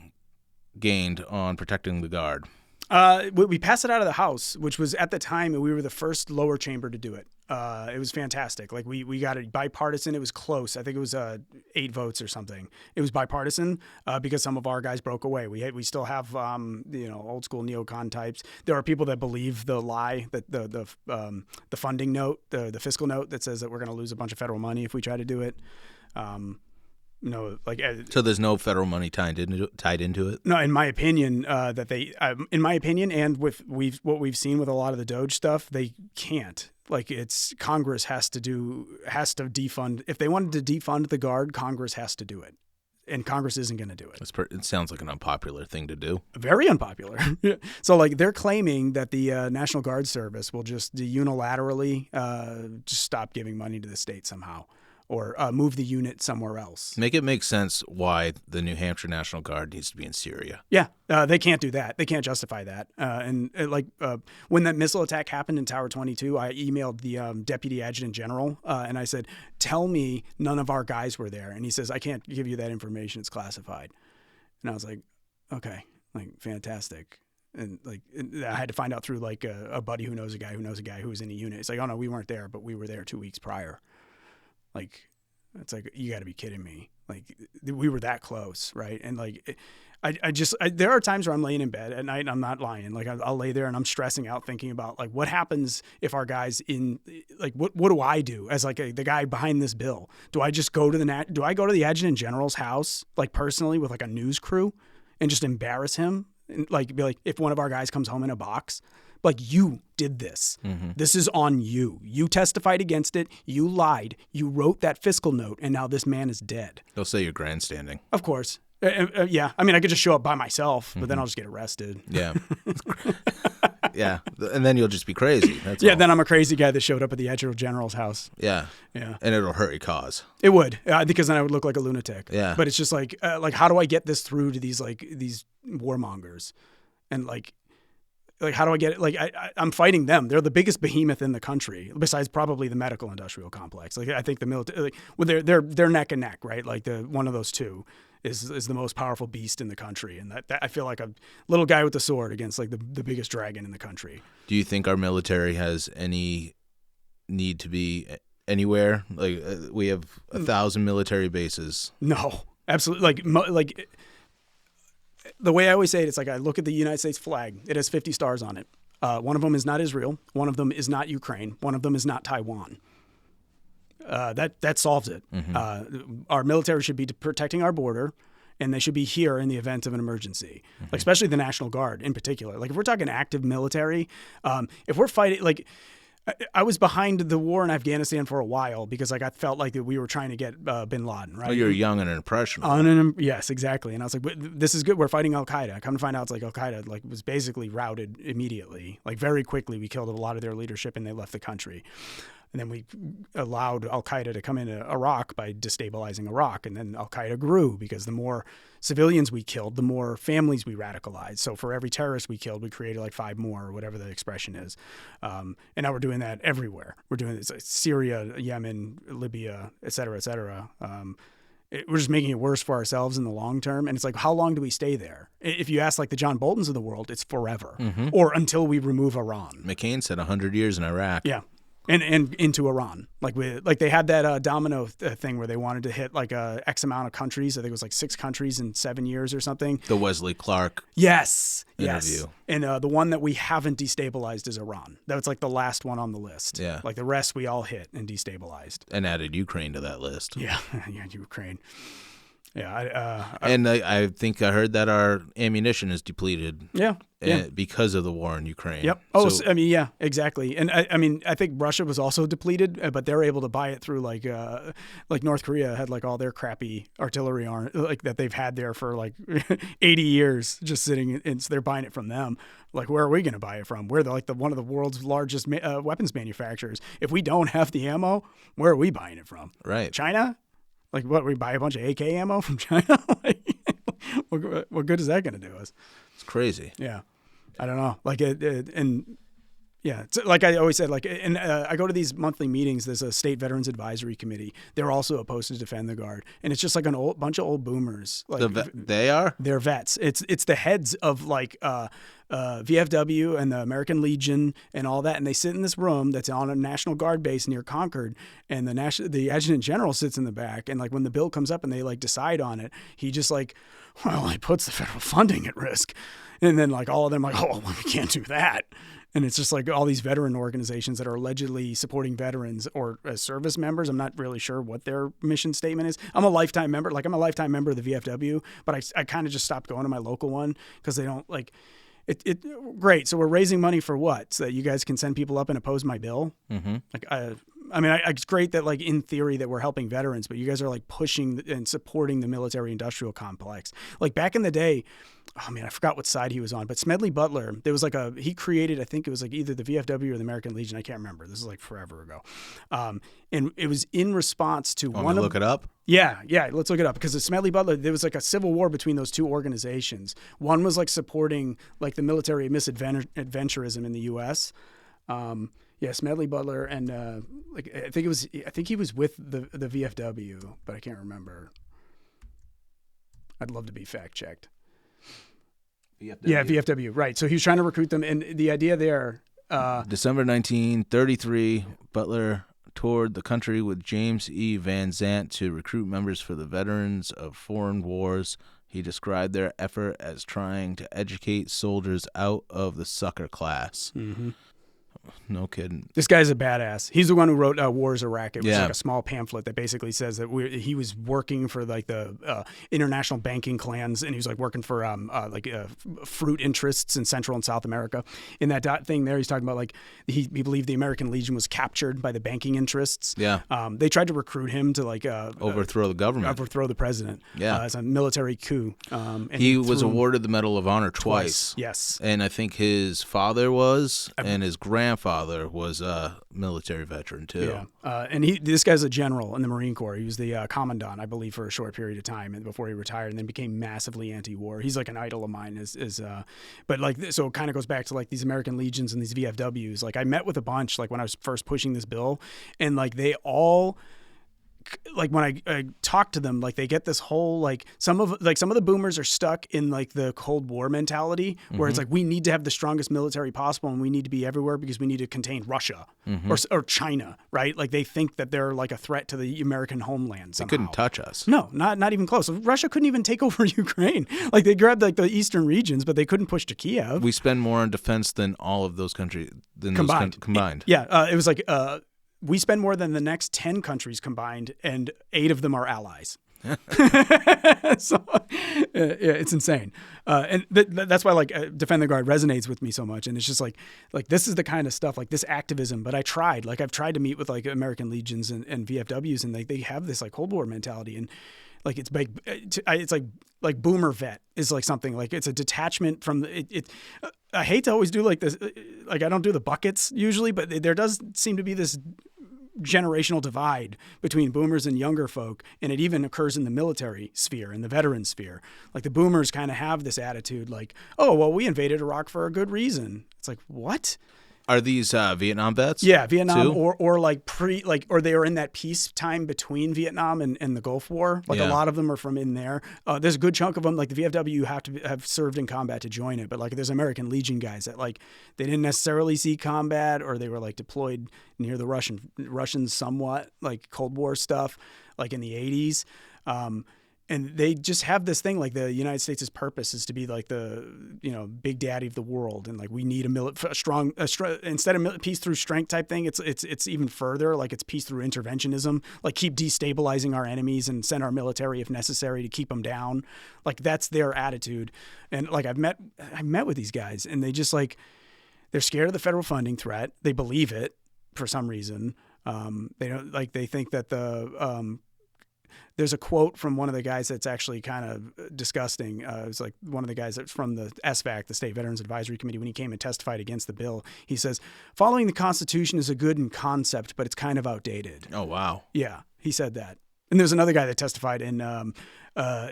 gained on protecting the Guard? We passed it out of the House, which was at the time we were the first lower chamber to do it. It was fantastic. Like we got it bipartisan. It was close. I think it was 8 votes or something. It was bipartisan because some of our guys broke away. We still have old school neocon types. There are people that believe the lie that the funding note, the fiscal note that says that we're going to lose a bunch of federal money if we try to do it. So there's no federal money tied into it. No, in my opinion, and with what we've seen with a lot of the Doge stuff, they can't. Like it's Congress has to defund. If they wanted to defund the Guard, Congress has to do it. and Congress isn't going to do it. It sounds like an unpopular thing to do. Very unpopular. So like they're claiming that the National Guard Service will just unilaterally just stop giving money to the state somehow, or move the unit somewhere else. Make it make sense why the New Hampshire National Guard needs to be in Syria. Yeah, they can't do that. They can't justify that. When that missile attack happened in Tower 22, I emailed the Deputy Adjutant General and I said, tell me none of our guys were there. And he says, I can't give you that information. It's classified. And I was like, okay, like fantastic. And I had to find out through like a buddy who knows a guy who was in a unit. It's like, oh no, we weren't there, but we were there 2 weeks prior. Like, it's like, you got to be kidding me. Like, we were that close, right? And like, there are times where I'm laying in bed at night and I'm not lying. Like, I'll lay there and I'm stressing out thinking about like, what happens if our guys what do I do as like the guy behind this bill? Do I just go to the Adjutant General's house, like personally with like a news crew and just embarrass him? And like, be like, if one of our guys comes home in a box, like, you did this. Mm-hmm. This is on you. You testified against it. You lied. You wrote that fiscal note, and now this man is dead. They'll say you're grandstanding. Of course. Yeah. I mean, I could just show up by myself, but then I'll just get arrested. Yeah. Yeah. And then you'll just be crazy. That's all. Then I'm a crazy guy that showed up at the Adjutant General's house. Yeah. Yeah. And it'll hurt your cause. It would, because then I would look like a lunatic. Yeah. But it's just like how do I get this through to these warmongers? And like how do I get it? Like I'm fighting them. They're the biggest behemoth in the country, besides probably the medical industrial complex. Like I think the military, they're neck and neck, right? Like one of those two is the most powerful beast in the country, and that I feel like a little guy with a sword against like the biggest dragon in the country. Do you think our military has any need to be anywhere? Like we have 1,000 military bases. No, absolutely. Like. The way I always say it, it's like I look at the United States flag. It has 50 stars on it. One of them is not Israel. One of them is not Ukraine. One of them is not Taiwan. That solves it. Mm-hmm. Our military should be protecting our border, and they should be here in the event of an emergency, like especially the National Guard in particular. Like if we're talking active military, if we're fighting, like I was behind the war in Afghanistan for a while because like I felt like that we were trying to get Bin Laden, right? Well, you're young and impressionable. Yes, exactly. And I was like, this is good. We're fighting Al-Qaeda. Come to find out, it's like Al-Qaeda like was basically routed immediately. Like very quickly, we killed a lot of their leadership and they left the country. And then we allowed Al-Qaeda to come into Iraq by destabilizing Iraq. And then Al-Qaeda grew because the more civilians we killed, the more families we radicalized. So for every terrorist we killed, we created like 5 more or whatever the expression is. And now we're doing that everywhere. We're doing this Syria, Yemen, Libya, et cetera, et cetera. We're just making it worse for ourselves in the long term. And it's like, how long do we stay there? If you ask like the John Boltons of the world, it's forever or until we remove Iran. McCain said 100 years in Iraq. Yeah. And into Iran, like they had that domino thing where they wanted to hit like X amount of countries. I think it was like 6 countries in 7 years or something. The Wesley Clark interview. And the one that we haven't destabilized is Iran. That was like the last one on the list. Yeah, like the rest we all hit and destabilized. And added Ukraine to that list. Yeah, Ukraine. Yeah, I think I heard that our ammunition is depleted. Yeah. Because of the war in Ukraine. Yep. Oh, so, I mean, yeah, exactly. And I think Russia was also depleted, but they're able to buy it through like North Korea had like all their crappy artillery like that they've had there for like 80 years, just sitting, and so they're buying it from them. Like, where are we going to buy it from? We're one of the world's largest weapons manufacturers. If we don't have the ammo, where are we buying it from? Right. China? Like, what, we buy a bunch of AK ammo from China? Like, what good is that going to do us? It's crazy. Yeah. I don't know. Like, it's like I always said, like, and I go to these monthly meetings. There's a state veterans advisory committee. They're also opposed to defend the Guard. And it's just like bunch of old boomers. Like, they are? They're vets. It's the heads of like, VFW and the American Legion and all that, and they sit in this room that's on a National Guard base near Concord, and the Adjutant General sits in the back, and like when the bill comes up and they like decide on it, he just like, well, he puts the federal funding at risk, and then like all of them like, oh, well, we can't do that. And it's just like all these veteran organizations that are allegedly supporting veterans or as service members. I'm not really sure what their mission statement is. I'm a lifetime member. Like I'm a lifetime member of the VFW, but I kind of just stopped going to my local one because they don't like great. So we're raising money for what? So that you guys can send people up and oppose my bill? Mm-hmm. Like I mean, it's great that like in theory that we're helping veterans, but you guys are like pushing and supporting the military industrial complex. Like back in the day, oh man, I forgot what side he was on, but Smedley Butler, there was like he created, I think it was like either the VFW or the American Legion. I can't remember. This is like forever ago. And it was in response to look it up? Yeah, let's look it up, because the Smedley Butler, there was like a civil war between those two organizations. One was like supporting like the military misadventurism in the U.S. Smedley Butler, and I think he was with the VFW, but I can't remember. I'd love to be fact checked. VFW. Yeah, VFW, right. So he was trying to recruit them, and the idea there. December 1933, Butler toured the country with James E. Van Zandt to recruit members for the veterans of foreign wars. He described their effort as trying to educate soldiers out of the sucker class. Mm-hmm. No kidding. This guy's a badass. He's the one who wrote Wars of Iraq. It was like a small pamphlet that basically says that he was working for like the international banking clans, and he was like working for fruit interests in Central and South America. In that thing there, he's talking about like he believed the American Legion was captured by the banking interests. Yeah. They tried to recruit him to like overthrow the government, overthrow the president. Yeah. As a military coup. And he was awarded the Medal of Honor twice. Yes. And I think his father was, and his grandfather was a military veteran too. Yeah, and this guy's a general in the Marine Corps. He was the commandant, I believe, for a short period of time, and before he retired, and then became massively anti-war. He's like an idol of mine. But like, so it kind of goes back to like these American Legions and these VFWs. Like I met with a bunch like when I was first pushing this bill, and like they all. Like when I talk to them, like they get this whole like some of the boomers are stuck in like the Cold War mentality where it's like we need to have the strongest military possible and we need to be everywhere because we need to contain Russia or China, right? Like they think that they're like a threat to the American homeland somehow. They couldn't touch us. No, not even close. Russia couldn't even take over Ukraine. Like they grabbed like the eastern regions, but they couldn't push to Kiev. We spend more on defense than all of those countries combined. Yeah, it was like. We spend more than the next 10 countries combined, and 8 of them are allies. So, it's insane. And that's why, like, Defend the Guard resonates with me so much. And it's just like this is the kind of stuff, like this activism. But I've tried to meet with, like, American Legions and VFWs, and they have this, like, Cold War mentality. And, like, it's big. It's like boomer vet is, like, something. Like, it's a detachment from I hate to always do, like, this. Like, I don't do the buckets usually, but there does seem to be this generational divide between boomers and younger folk, and it even occurs in the military sphere, in the veteran sphere. Like the boomers kind of have this attitude like, oh, well, we invaded Iraq for a good reason. It's like, what? Are these Vietnam vets? Yeah, Vietnam too? or like or they were in that peace time between Vietnam and the Gulf War. Like a lot of them are from in there. There's a good chunk of them. Like the VFW, you have to have served in combat to join it. But like there's American Legion guys that like they didn't necessarily see combat, or they were like deployed near the Russians somewhat, like Cold War stuff, like in the 80s. And they just have this thing like the United States' purpose is to be like the, big daddy of the world. And like we need a strong instead of peace through strength type thing, it's even further. Like it's peace through interventionism, like keep destabilizing our enemies and send our military if necessary to keep them down. Like that's their attitude. And like I met with these guys, and they just like, they're scared of the federal funding threat. They believe it for some reason. They don't like, they think that there's a quote from one of the guys that's actually kind of disgusting. It was like one of the guys that's from the SVAC, the State Veterans Advisory Committee, when he came and testified against the bill. He says, following the Constitution is a good in concept, but it's kind of outdated. Oh, wow. Yeah, he said that. And there's another guy that testified, and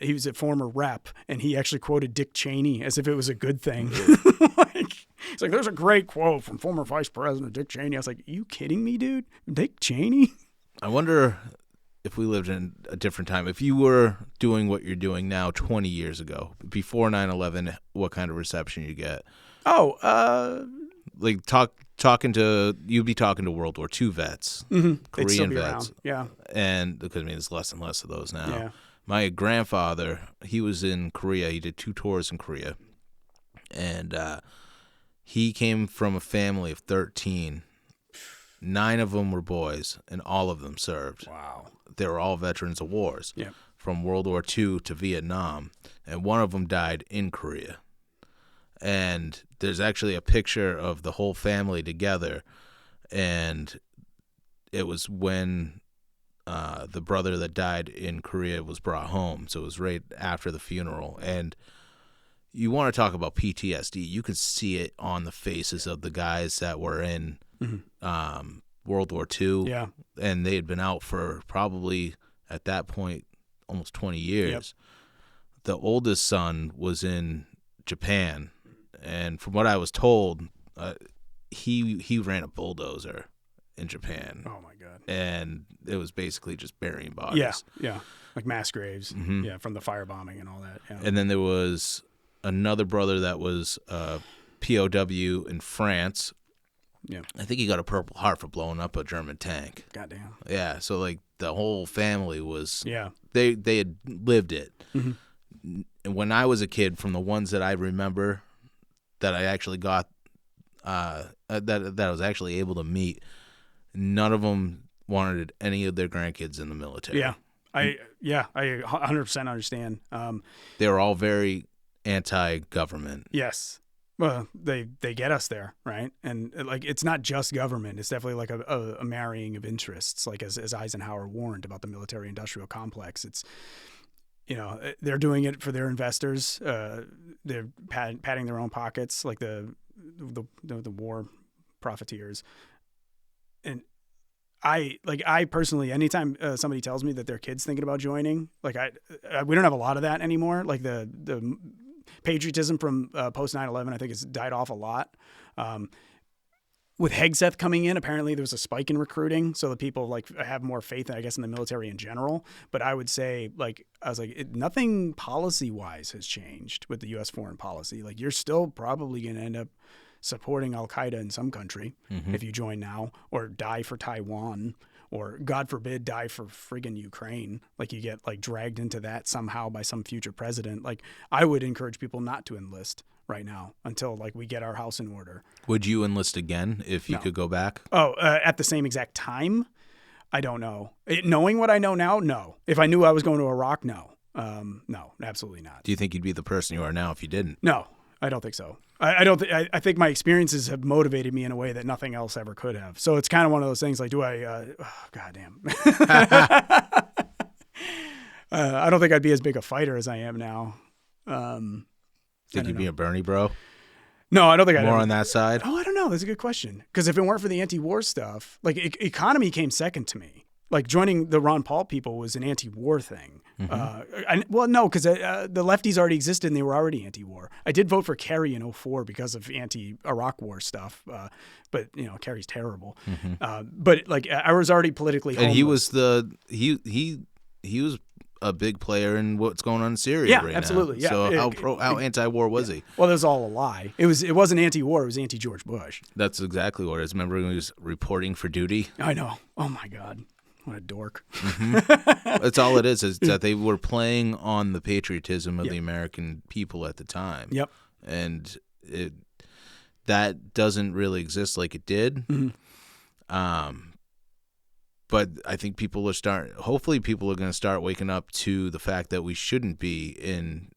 he was a former rep, and he actually quoted Dick Cheney as if it was a good thing. It's like, there's a great quote from former Vice President Dick Cheney. I was like, are you kidding me, dude? Dick Cheney? I wonder if we lived in a different time, if you were doing what you're doing now 20 years ago, before 9/11, what kind of reception you get? Like you'd be talking to World War II vets, Korean vets. Around. Yeah. And because there's less and less of those now. Yeah. My grandfather, he was in Korea. He did 2 tours in Korea. And he came from a family of 13. 9 of them were boys, and all of them served. Wow. They were all veterans of wars, yeah, from World War II to Vietnam, and one of them died in Korea. And there's actually a picture of the whole family together, and it was when the brother that died in Korea was brought home. So it was right after the funeral. And you want to talk about PTSD. You could see it on the faces of the guys that were in World War II. Yeah. And they had been out for probably, at that point, almost 20 years. Yep. The oldest son was in Japan. And from what I was told, he ran a bulldozer in Japan. Oh, my God. And it was basically just burying bodies. Yeah. Like mass graves. Mm-hmm. Yeah, from the firebombing and all that. Yeah. And then there was another brother that was POW in France. Yeah. I think he got a Purple Heart for blowing up a German tank. Goddamn. Yeah, so like the whole family was Yeah. They had lived it. Mm-hmm. And when I was a kid, from the ones that I remember that I actually got that I was actually able to meet, none of them wanted any of their grandkids in the military. Yeah. I 100% understand. They were all very anti-government. Yes. Well, they get us there, right? And like, it's not just government. It's definitely like a marrying of interests. Like as Eisenhower warned about the military-industrial complex, it's, they're doing it for their investors. They're padding their own pockets, like the war profiteers. And I personally, anytime somebody tells me that their kid's thinking about joining, like we don't have a lot of that anymore. Like the patriotism from post 9/11, I think has died off a lot. With Hegseth coming in, apparently there was a spike in recruiting, so that people like have more faith, I guess, in the military in general. But I would say, nothing policy-wise has changed with the U.S. foreign policy. Like, you're still probably going to end up supporting Al-Qaeda in some country if you join now, or die for Taiwan, or God forbid, die for friggin' Ukraine. Like, you get like dragged into that somehow by some future president. Like, I would encourage people not to enlist right now until like we get our house in order. Would you enlist again if you could go back? Oh, at the same exact time? I don't know. Knowing what I know now, no. If I knew I was going to Iraq, no. No, absolutely not. Do you think you'd be the person you are now if you didn't? No, I don't think so. I think my experiences have motivated me in a way that nothing else ever could have. So it's kind of one of those things like, do I, goddamn. I don't think I'd be as big a fighter as I am now. Think you'd be a Bernie bro? No, I don't think I'd more on that side. Oh, I don't know. That's a good question. Because if it weren't for the anti-war stuff, like economy came second to me. Like joining the Ron Paul people was an anti-war thing. No, because the lefties already existed and they were already anti-war. I did vote for Kerry in 2004 because of anti-Iraq war stuff. But Kerry's terrible. But like I was already politically homeless. And he was he was a big player in what's going on in Syria right absolutely. now. Yeah, So how anti-war was he? Well, it was all a lie. It wasn't anti-war. It was anti-George Bush. That's exactly what it is. Remember when he was reporting for duty? I know. Oh, my God. What a dork. That's all it is that they were playing on the patriotism of the American people at the time. Yep. And that doesn't really exist like it did. But I think hopefully people are going to start waking up to the fact that we shouldn't be in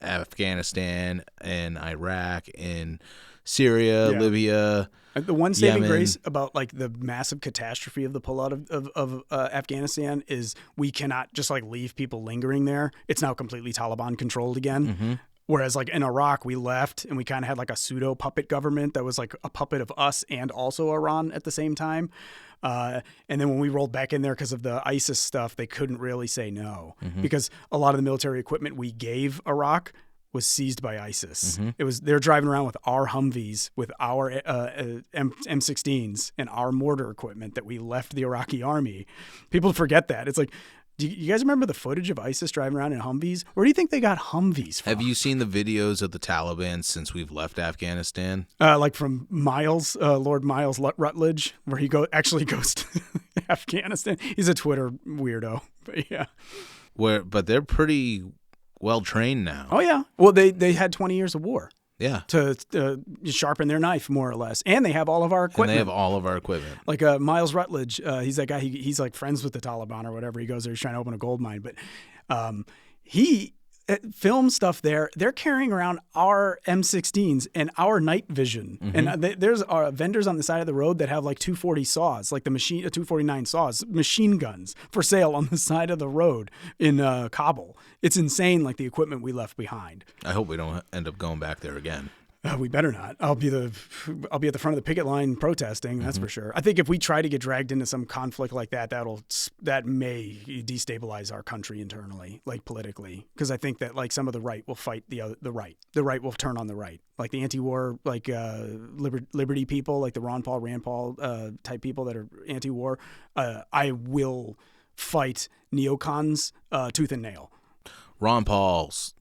Afghanistan and Iraq and Syria, Libya. The one saving Yemen. grace about like the massive catastrophe of the pullout of Afghanistan is we cannot just like leave people lingering there. It's now completely Taliban controlled again. Whereas like in Iraq, we left and we kind of had like a pseudo puppet government that was like a puppet of us and also Iran at the same time. And then when we rolled back in there because of the ISIS stuff, they couldn't really say no because a lot of the military equipment we gave Iraq was seized by ISIS. They're driving around with our Humvees, with our M16s and our mortar equipment that we left the Iraqi army. People forget that. It's like, do you guys remember the footage of ISIS driving around in Humvees? Where do you think they got Humvees from? Have you seen the videos of the Taliban since we've left Afghanistan? Like from Lord Miles Rutledge, where he actually goes to Afghanistan. He's a Twitter weirdo, but yeah. But they're pretty well trained now. Oh yeah. Well, they had 20 years of war. Yeah. To sharpen their knife, more or less. And they have all of our equipment. And they have all of our equipment. Like Miles Rutledge, he's that guy, he's like friends with the Taliban or whatever. He goes there, he's trying to open a gold mine. But he film stuff there, they're carrying around our M16s and our night vision. And there's vendors on the side of the road that have like 240 saws, like 249 saws, machine guns for sale on the side of the road in Kabul. It's insane, like the equipment we left behind. I hope we don't end up going back there again. We better not. I'll be at the front of the picket line protesting. That's for sure. I think if we try to get dragged into some conflict like that, that may destabilize our country internally, like politically. Because I think that like some of the right will fight the right. The right will turn on the right, like the anti-war, like liberty people, like the Ron Paul, Rand Paul type people that are anti-war. I will fight neocons tooth and nail. Ron Paul's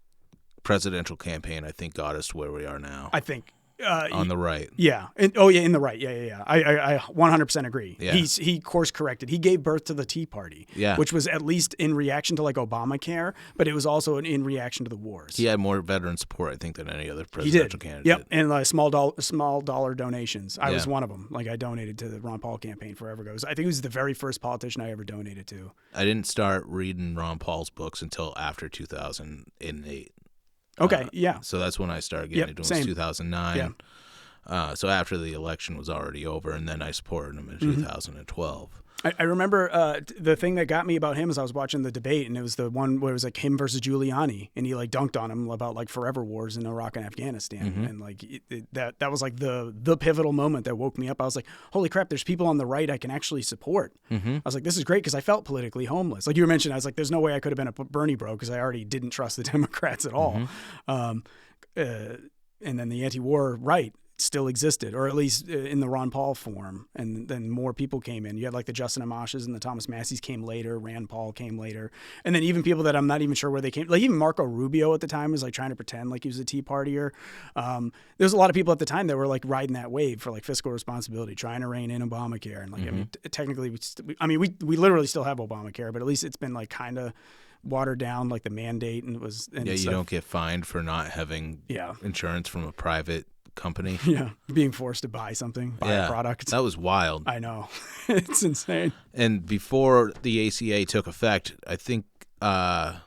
presidential campaign, I think, got us to where we are now. I think on the right. Yeah. In the right. Yeah. I 100% agree. Yeah. He course corrected. He gave birth to the Tea Party, which was at least in reaction to like Obamacare, but it was also in reaction to the wars. He had more veteran support, I think, than any other presidential candidate. Yep. And small dollar donations. I was one of them. Like I donated to the Ron Paul campaign forever ago. I think he was the very first politician I ever donated to. I didn't start reading Ron Paul's books until after 2008. Okay, So that's when I started getting into it. It was 2009. Yeah. So after the election was already over, and then I supported him in 2012. I remember the thing that got me about him is I was watching the debate, and it was the one where it was like him versus Giuliani, and he like dunked on him about like forever wars in Iraq and Afghanistan, and like that was like the pivotal moment that woke me up. I was like, holy crap, there's people on the right I can actually support. I was like, this is great because I felt politically homeless. Like you mentioned, I was like, there's no way I could have been a Bernie bro because I already didn't trust the Democrats at all. And then the anti-war right still existed, or at least in the Ron Paul form, and then more people came in. You had like the Justin Amash's and the Thomas Masseys came later, Rand Paul came later, and then even people that I'm not even sure where they came, like even Marco Rubio at the time was like trying to pretend like he was a Tea Partier. There's a lot of people at the time that were like riding that wave for like fiscal responsibility, trying to rein in Obamacare, and like I mean, technically, we literally still have Obamacare, but at least it's been like kind of watered down, like the mandate, and you don't get fined for not having insurance from a private company. Yeah, being forced to buy a product. That was wild. I know. It's insane. And before the ACA took effect, I think at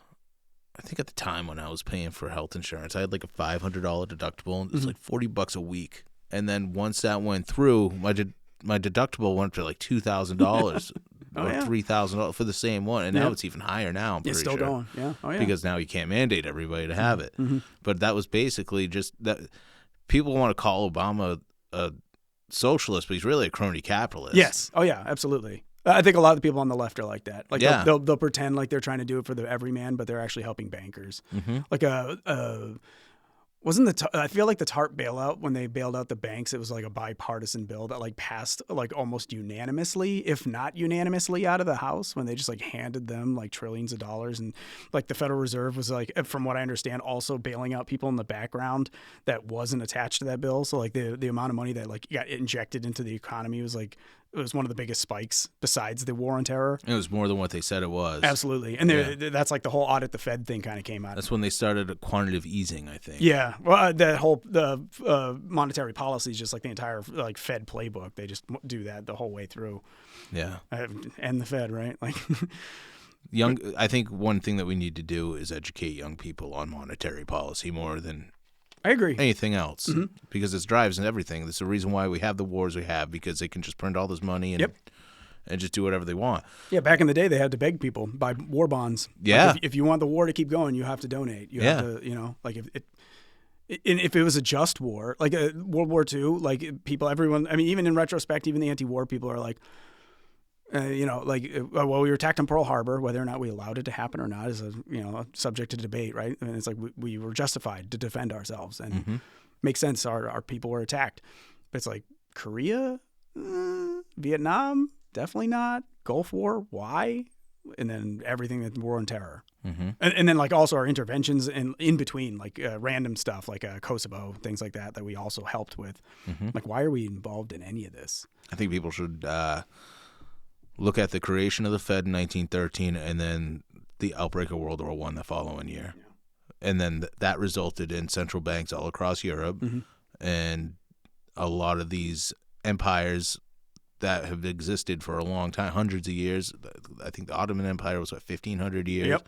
the time when I was paying for health insurance, I had like a $500 deductible, and it was like $40 a week. And then once that went through, my deductible went to like $2,000 or $3,000 for the same one, and now it's even higher now. I'm pretty still sure. Going, yeah, because now you can't mandate everybody to have it. But that was basically just that. People want to call Obama a socialist, but he's really a crony capitalist. Yes. Oh, yeah, absolutely. I think a lot of the people on the left are like that. Like they'll pretend like they're trying to do it for the everyman, but they're actually helping bankers. Like I feel like the TARP bailout, when they bailed out the banks, it was like a bipartisan bill that like passed like almost unanimously, if not unanimously, out of the House, when they just like handed them like trillions of dollars. And like the Federal Reserve was like, from what I understand, also bailing out people in the background that wasn't attached to that bill. So like the amount of money that like got injected into the economy was like, it was one of the biggest spikes besides the war on terror. It was more than what they said it was. Absolutely. And that's like the whole audit the Fed thing kind of came out. That's when they started a quantitative easing, I think. Yeah. Well, the monetary policy is just like the entire like Fed playbook. They just do that the whole way through. Yeah. And the Fed, right? Like I think one thing that we need to do is educate young people on monetary policy more than I agree. anything else, because it drives and everything. That's the reason why we have the wars we have, because they can just print all this money and just do whatever they want. Yeah, back in the day, they had to beg people buy war bonds. Yeah, like if you want the war to keep going, you have to donate. You have to, like if it was a just war, like World War II, like everyone. I mean, even in retrospect, even the anti-war people are like, well, we were attacked on Pearl Harbor. Whether or not we allowed it to happen or not is a subject to debate, right? And it's like we were justified to defend ourselves, and makes sense. Our people were attacked, but it's like Korea, Vietnam, definitely not. Gulf War, why? And then everything that war on terror, and then like also our interventions in between, like random stuff like Kosovo, things like that we also helped with. Like, why are we involved in any of this? I think people should look at the creation of the Fed in 1913 and then the outbreak of World War I the following year. Yeah. And then that resulted in central banks all across Europe and a lot of these empires that have existed for a long time, hundreds of years. I think the Ottoman Empire was 1,500 years. Yep.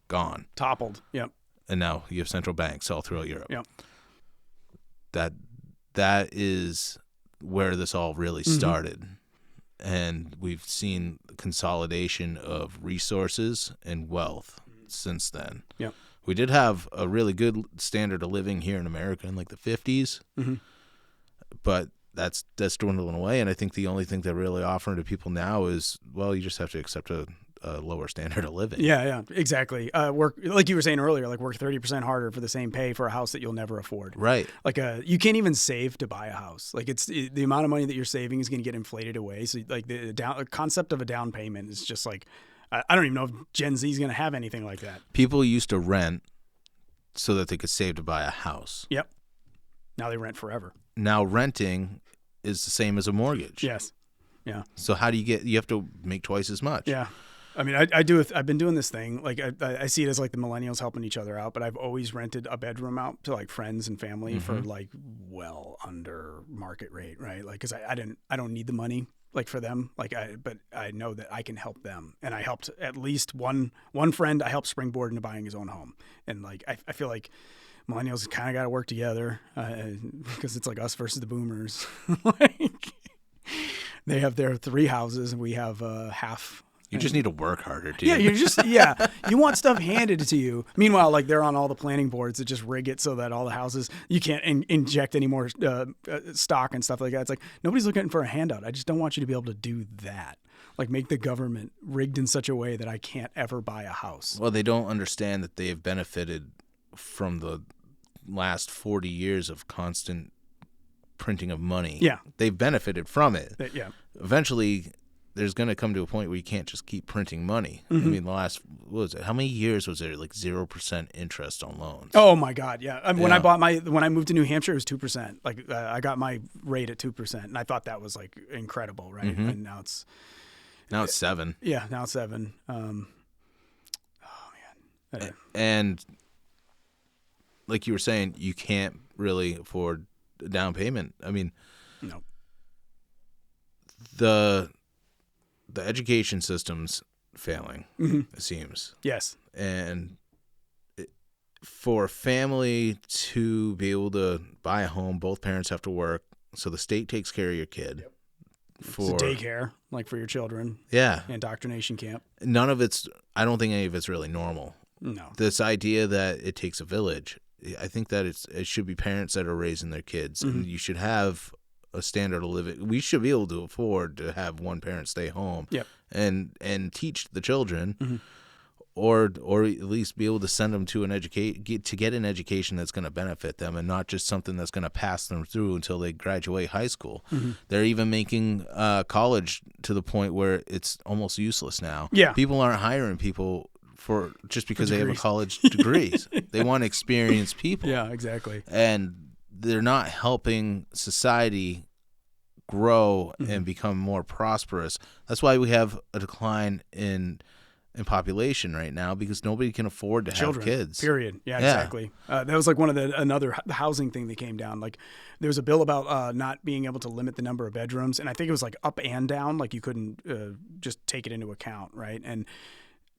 Gone. Toppled. Yep. and now you have central banks all throughout Europe. Yep. That is where this all really started. And we've seen consolidation of resources and wealth since then. Yep. We did have a really good standard of living here in America in like the 50s, but that's dwindling away. And I think the only thing they're really offering to people now is, well, you just have to accept a lower standard of living. Yeah, exactly. Work, like you were saying earlier, like work 30% harder for the same pay for a house that you'll never afford. Right. Like you can't even save to buy a house. Like the amount of money that you're saving is going to get inflated away. So like the concept of a down payment is just like, I don't even know if Gen Z is going to have anything like that. People used to rent so that they could save to buy a house. Yep. Now they rent forever. Now renting is the same as a mortgage. Yes. Yeah. So how do you have to make twice as much? Yeah. I mean, I've been doing this thing. Like I see it as like the millennials helping each other out, but I've always rented a bedroom out to like friends and family for like well under market rate, right? Like, cause I don't need the money like for them. Like but I know that I can help them. And I helped at least one friend I helped springboard into buying his own home. And like, I feel like millennials kind of got to work together because it's like us versus the boomers. Like they have their 3 houses and we have half. You just need to work harder, too. Yeah, you want stuff handed to you. Meanwhile, like they're on all the planning boards that just rig it so that all the houses, you can't inject any more stock and stuff like that. It's like, nobody's looking for a handout. I just don't want you to be able to do that. Like make the government rigged in such a way that I can't ever buy a house. Well, they don't understand that they have benefited from the last 40 years of constant printing of money. Yeah. They've benefited from it. Yeah. Eventually, there's going to come to a point where you can't just keep printing money. I mean, the last, what was it? How many years was there like 0% interest on loans? Oh my God. Yeah. When I moved to New Hampshire, it was 2%. Like I got my rate at 2%, and I thought that was like incredible. Right. And now it's 7. Yeah. Now it's 7. Oh man. And like you were saying, you can't really afford a down payment. I mean, no. The education system's failing, it seems. Yes. And for a family to be able to buy a home, both parents have to work, so the state takes care of your kid. Yep. For it's a daycare, like for your children. Yeah. Indoctrination camp. None of it's, I don't think any of it's really normal. No. This idea that it takes a village, I think that it should be parents that are raising their kids, and you should have a standard of living. We should be able to afford to have one parent stay home and teach the children, or at least be able to send them to get an education that's going to benefit them and not just something that's going to pass them through until they graduate high school. They're even making college to the point where it's almost useless now. Yeah. People aren't hiring people for just because they have a college degrees. They want experienced people. Yeah, exactly. And they're not helping society grow and become more prosperous. That's why we have a decline in population right now, because nobody can afford to have kids. Period. Yeah, exactly. That was like one of the housing thing that came down. Like there was a bill about not being able to limit the number of bedrooms, and I think it was like up and down. Like you couldn't just take it into account, right? And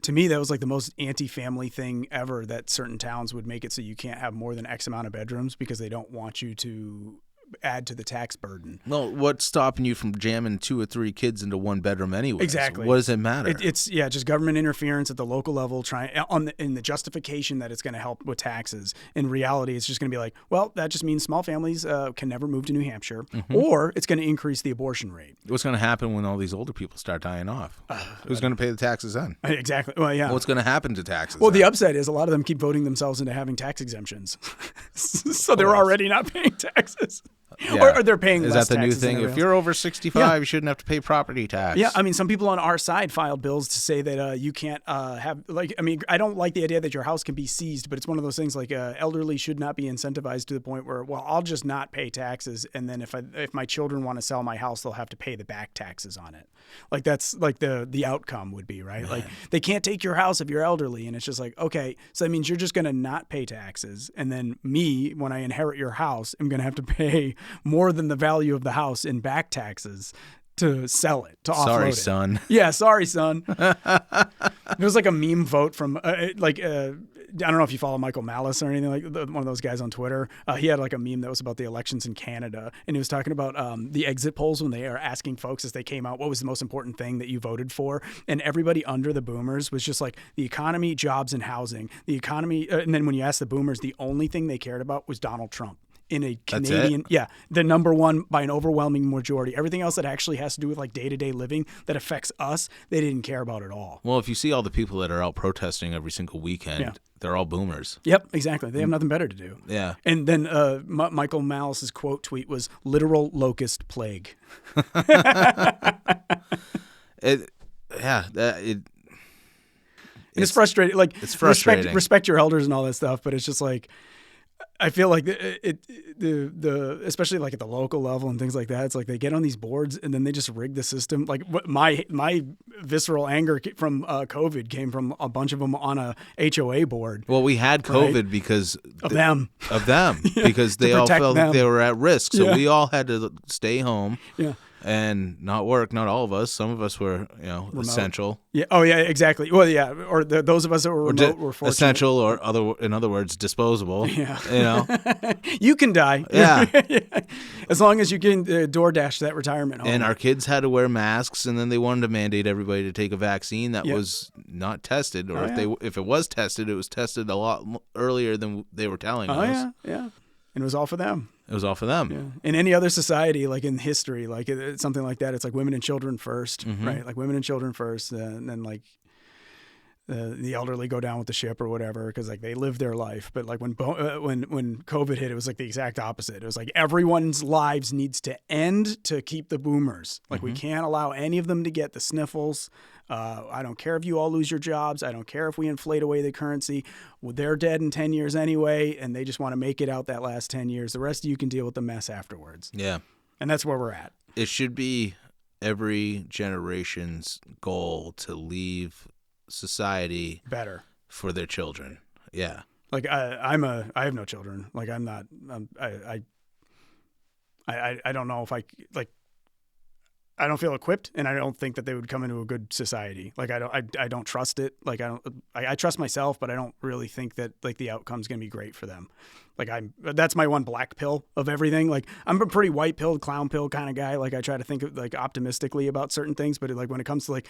to me, that was like the most anti-family thing ever, that certain towns would make it so you can't have more than X amount of bedrooms because they don't want you to add to the tax burden. No, what's stopping you from jamming 2 or 3 kids into one bedroom anyway? Exactly. What does it matter? It's just government interference at the local level, in the justification that it's going to help with taxes. In reality, it's just going to be like, well, that just means small families can never move to New Hampshire, or it's going to increase the abortion rate. What's going to happen when all these older people start dying off? Who's going to pay the taxes then? Exactly. Well, yeah. What's going to happen to taxes? Well, the upside is a lot of them keep voting themselves into having tax exemptions, so they're already not paying taxes. Yeah. Or they're paying less taxes. Is that the new thing? If you're over 65, you shouldn't have to pay property tax. Yeah, I mean, some people on our side filed bills to say that you can't have, like, I mean, I don't like the idea that your house can be seized, but it's one of those things like elderly should not be incentivized to the point where, well, I'll just not pay taxes, and then if my children want to sell my house, they'll have to pay the back taxes on it. Like that's like the outcome would be, right? Like they can't take your house if you're elderly, and it's just like, okay, so that means you're just going to not pay taxes, and then me, when I inherit your house, I'm going to have to pay more than the value of the house in back taxes to sell it, to offload it. Sorry, son. Yeah, sorry, son. There was like a meme vote from don't know if you follow Michael Malice or anything, like one of those guys on Twitter. He had like a meme that was about the elections in Canada, and he was talking about the exit polls when they are asking folks as they came out, what was the most important thing that you voted for? And everybody under the boomers was just like the economy, jobs, and housing. The economy, and then when you ask the boomers, the only thing they cared about was Donald Trump. In a Canadian, the number one by an overwhelming majority. Everything else that actually has to do with like day-to-day living that affects us, they didn't care about at all. Well, if you see all the people that are out protesting every single weekend, they're all boomers. Yep, exactly. They have nothing better to do. Yeah. And then Michael Malice's quote tweet was literal locust plague. It's frustrating. Like, it's frustrating. Respect your elders and all that stuff, but it's just like, I feel like the especially like at the local level and things like that, it's like they get on these boards and then they just rig the system. Like my visceral anger from COVID came from a bunch of them on a HOA board. Well, we had COVID because of them because they all felt like they were at risk. So we all had to stay home. Yeah. And not work. Not all of us. Some of us were, essential. Yeah. Oh, yeah. Exactly. Well, yeah. Or those of us that were remote were fortunate. Essential, or in other words, disposable. Yeah. You can die. Yeah. As long as you can DoorDash that retirement home. And our kids had to wear masks, and then they wanted to mandate everybody to take a vaccine that was not tested, or if it was tested, it was tested a lot earlier than they were telling us. Oh yeah. And it was all for them. It was all for them. Yeah. In any other society, like in history, like it's something like that, it's like women and children first, right? Like women and children first, and then like the elderly go down with the ship or whatever, because like they live their life. But like when COVID hit, it was like the exact opposite. It was like everyone's lives needs to end to keep the boomers. Like we can't allow any of them to get the sniffles. I don't care if you all lose your jobs. I don't care if we inflate away the currency. Well, they're dead in 10 years anyway, and they just want to make it out that last 10 years. The rest of you can deal with the mess afterwards. Yeah. And that's where we're at. It should be every generation's goal to leave society better for their children. Yeah. Like I have no children. Like I'm not, I don't know if I don't feel equipped, and I don't think that they would come into a good society. Like I don't trust it. Like I trust myself, but I don't really think that like the outcome's going to be great for them. Like that's my one black pill of everything. Like I'm a pretty white pill, clown pill kind of guy. Like I try to think of, like optimistically about certain things, but like when it comes to like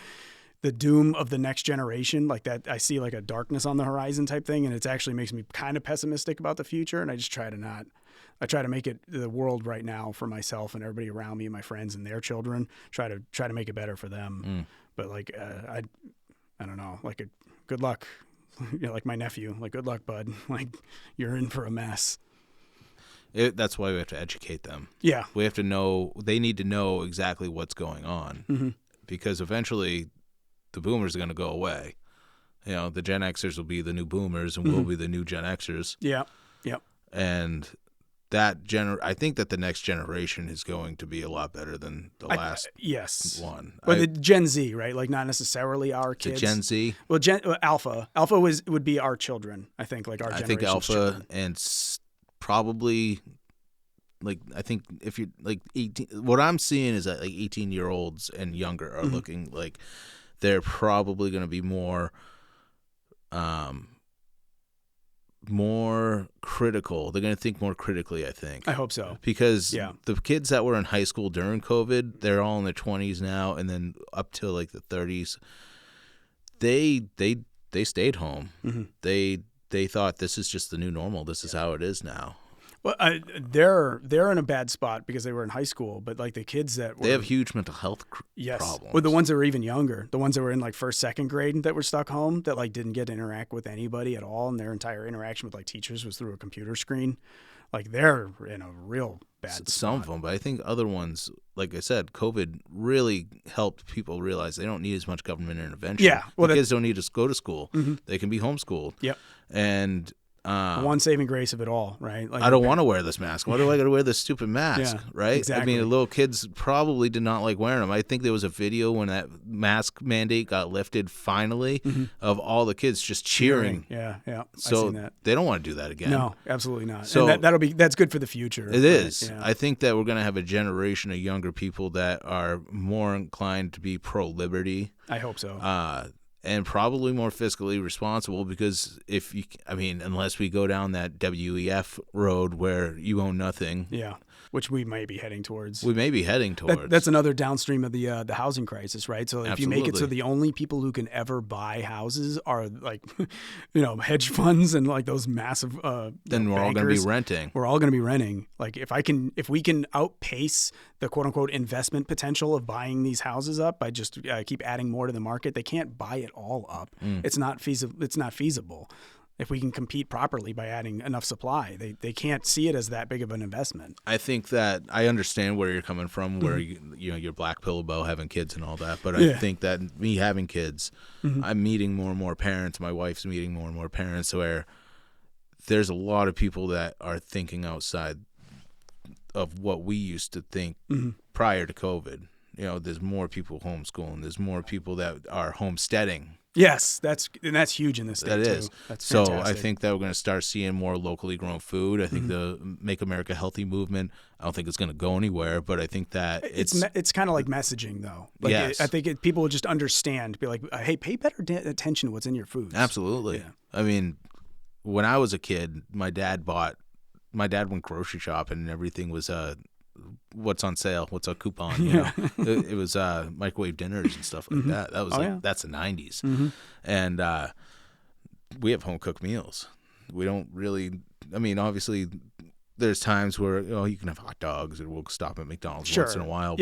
the doom of the next generation, like that, I see like a darkness on the horizon type thing, and it actually makes me kind of pessimistic about the future. And I just try to not. I try to make it the world right now for myself and everybody around me and my friends and their children. Try to make it better for them. But like I don't know. Like good luck. Like my nephew. Like good luck, bud. Like you're in for a mess. That's why we have to educate them. Yeah, we have to know. They need to know exactly what's going on because eventually the boomers are going to go away. The Gen Xers will be the new boomers, and we'll be the new Gen Xers. Yeah. Yep. And I think that the next generation is going to be a lot better than the last one. Well, the Gen Z, right? Like not necessarily our kids. The Gen Z. Well, Alpha. Alpha would be our children. I think like our generation's I think Alpha children. And probably like I think if you're like 18, what I'm seeing is that like 18-year-olds and younger are looking like they're probably going to be more critical. They're going to think more critically, I think. I hope so. Because the kids that were in high school during COVID, they're all in their 20s now, and then up to like the 30s. They stayed home. They thought this is just the new normal. This is how it is now. Well, they're in a bad spot because they were in high school, but like the kids they have huge mental health problems. Well, the ones that were even younger, the ones that were in like first, second grade that were stuck home, that like didn't get to interact with anybody at all, and their entire interaction with like teachers was through a computer screen. Like they're in a real bad spot. Some of them, but I think other ones, like I said, COVID really helped people realize they don't need as much government intervention. Yeah, well, the kids don't need to go to school; they can be homeschooled. Yep, and. One saving grace of it all, right? Like I don't want to wear this mask. Why do I got to wear this stupid mask, right? Exactly. I mean, little kids probably did not like wearing them. I think there was a video when that mask mandate got lifted finally of all the kids just cheering. Yeah. So I've seen that. They don't want to do that again. No, absolutely not. So and that's good for the future. It is. Yeah. I think that we're going to have a generation of younger people that are more inclined to be pro-liberty. I hope so. and probably more fiscally responsible, because unless we go down that WEF road where you own nothing. Yeah. Which we may be heading towards. That's another downstream of the housing crisis, right? So if Absolutely. you make it so the only people who can ever buy houses are like, hedge funds and like those massive then we're all going to be renting. We're all going to be renting. Like if we can outpace the quote unquote investment potential of buying these houses up by just keep adding more to the market, they can't buy it all up. It's not feasible. If we can compete properly by adding enough supply, they can't see it as that big of an investment. I think that I understand where you're coming from, where you're black pillowbow having kids and all that, but I think that me having kids, I'm meeting more and more parents. My wife's meeting more and more parents, where there's a lot of people that are thinking outside of what we used to think prior to COVID. There's more people homeschooling. There's more people that are homesteading. Yes, that's huge in this state, that too. is. That's so fantastic. I think that we're going to start seeing more locally grown food. I think the Make America Healthy movement, I don't think it's going to go anywhere, but I think that it's kind of like messaging, though. Like yes. I think people will just understand, be like, hey, pay better attention to what's in your foods. Absolutely. Yeah. I mean, when I was a kid, my dad went grocery shopping and everything was what's on sale, what's a coupon, it was microwave dinners and stuff like that. That was that's the 90s. And we have home cooked meals. We don't really, obviously there's times where you can have hot dogs and we'll stop at McDonald's once in a while,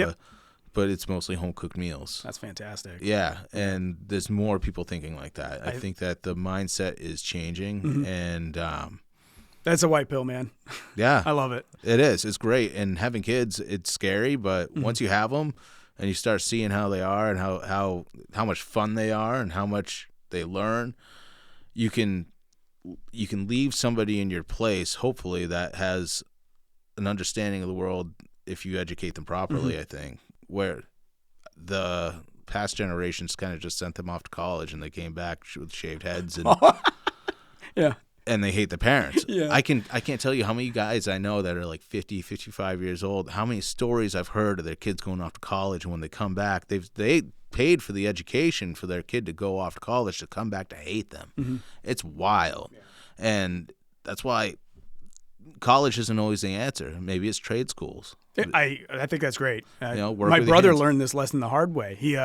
but it's mostly home cooked meals. That's fantastic. Yeah, and there's more people thinking like that. I think that the mindset is changing, and that's a white pill, man. Yeah. I love it. It is. It's great. And having kids, it's scary, but once you have them and you start seeing how they are and how much fun they are and how much they learn, you can leave somebody in your place, hopefully, that has an understanding of the world if you educate them properly, I think, where the past generations kind of just sent them off to college and they came back with shaved heads and yeah. And they hate the parents. Yeah. I can't tell you how many guys I know that are like 50, 55 years old, how many stories I've heard of their kids going off to college, and when they come back, they paid for the education for their kid to go off to college to come back to hate them. It's wild. Yeah. And that's why college isn't always the answer. Maybe it's trade schools. I think that's great. My brother learned this lesson the hard way. He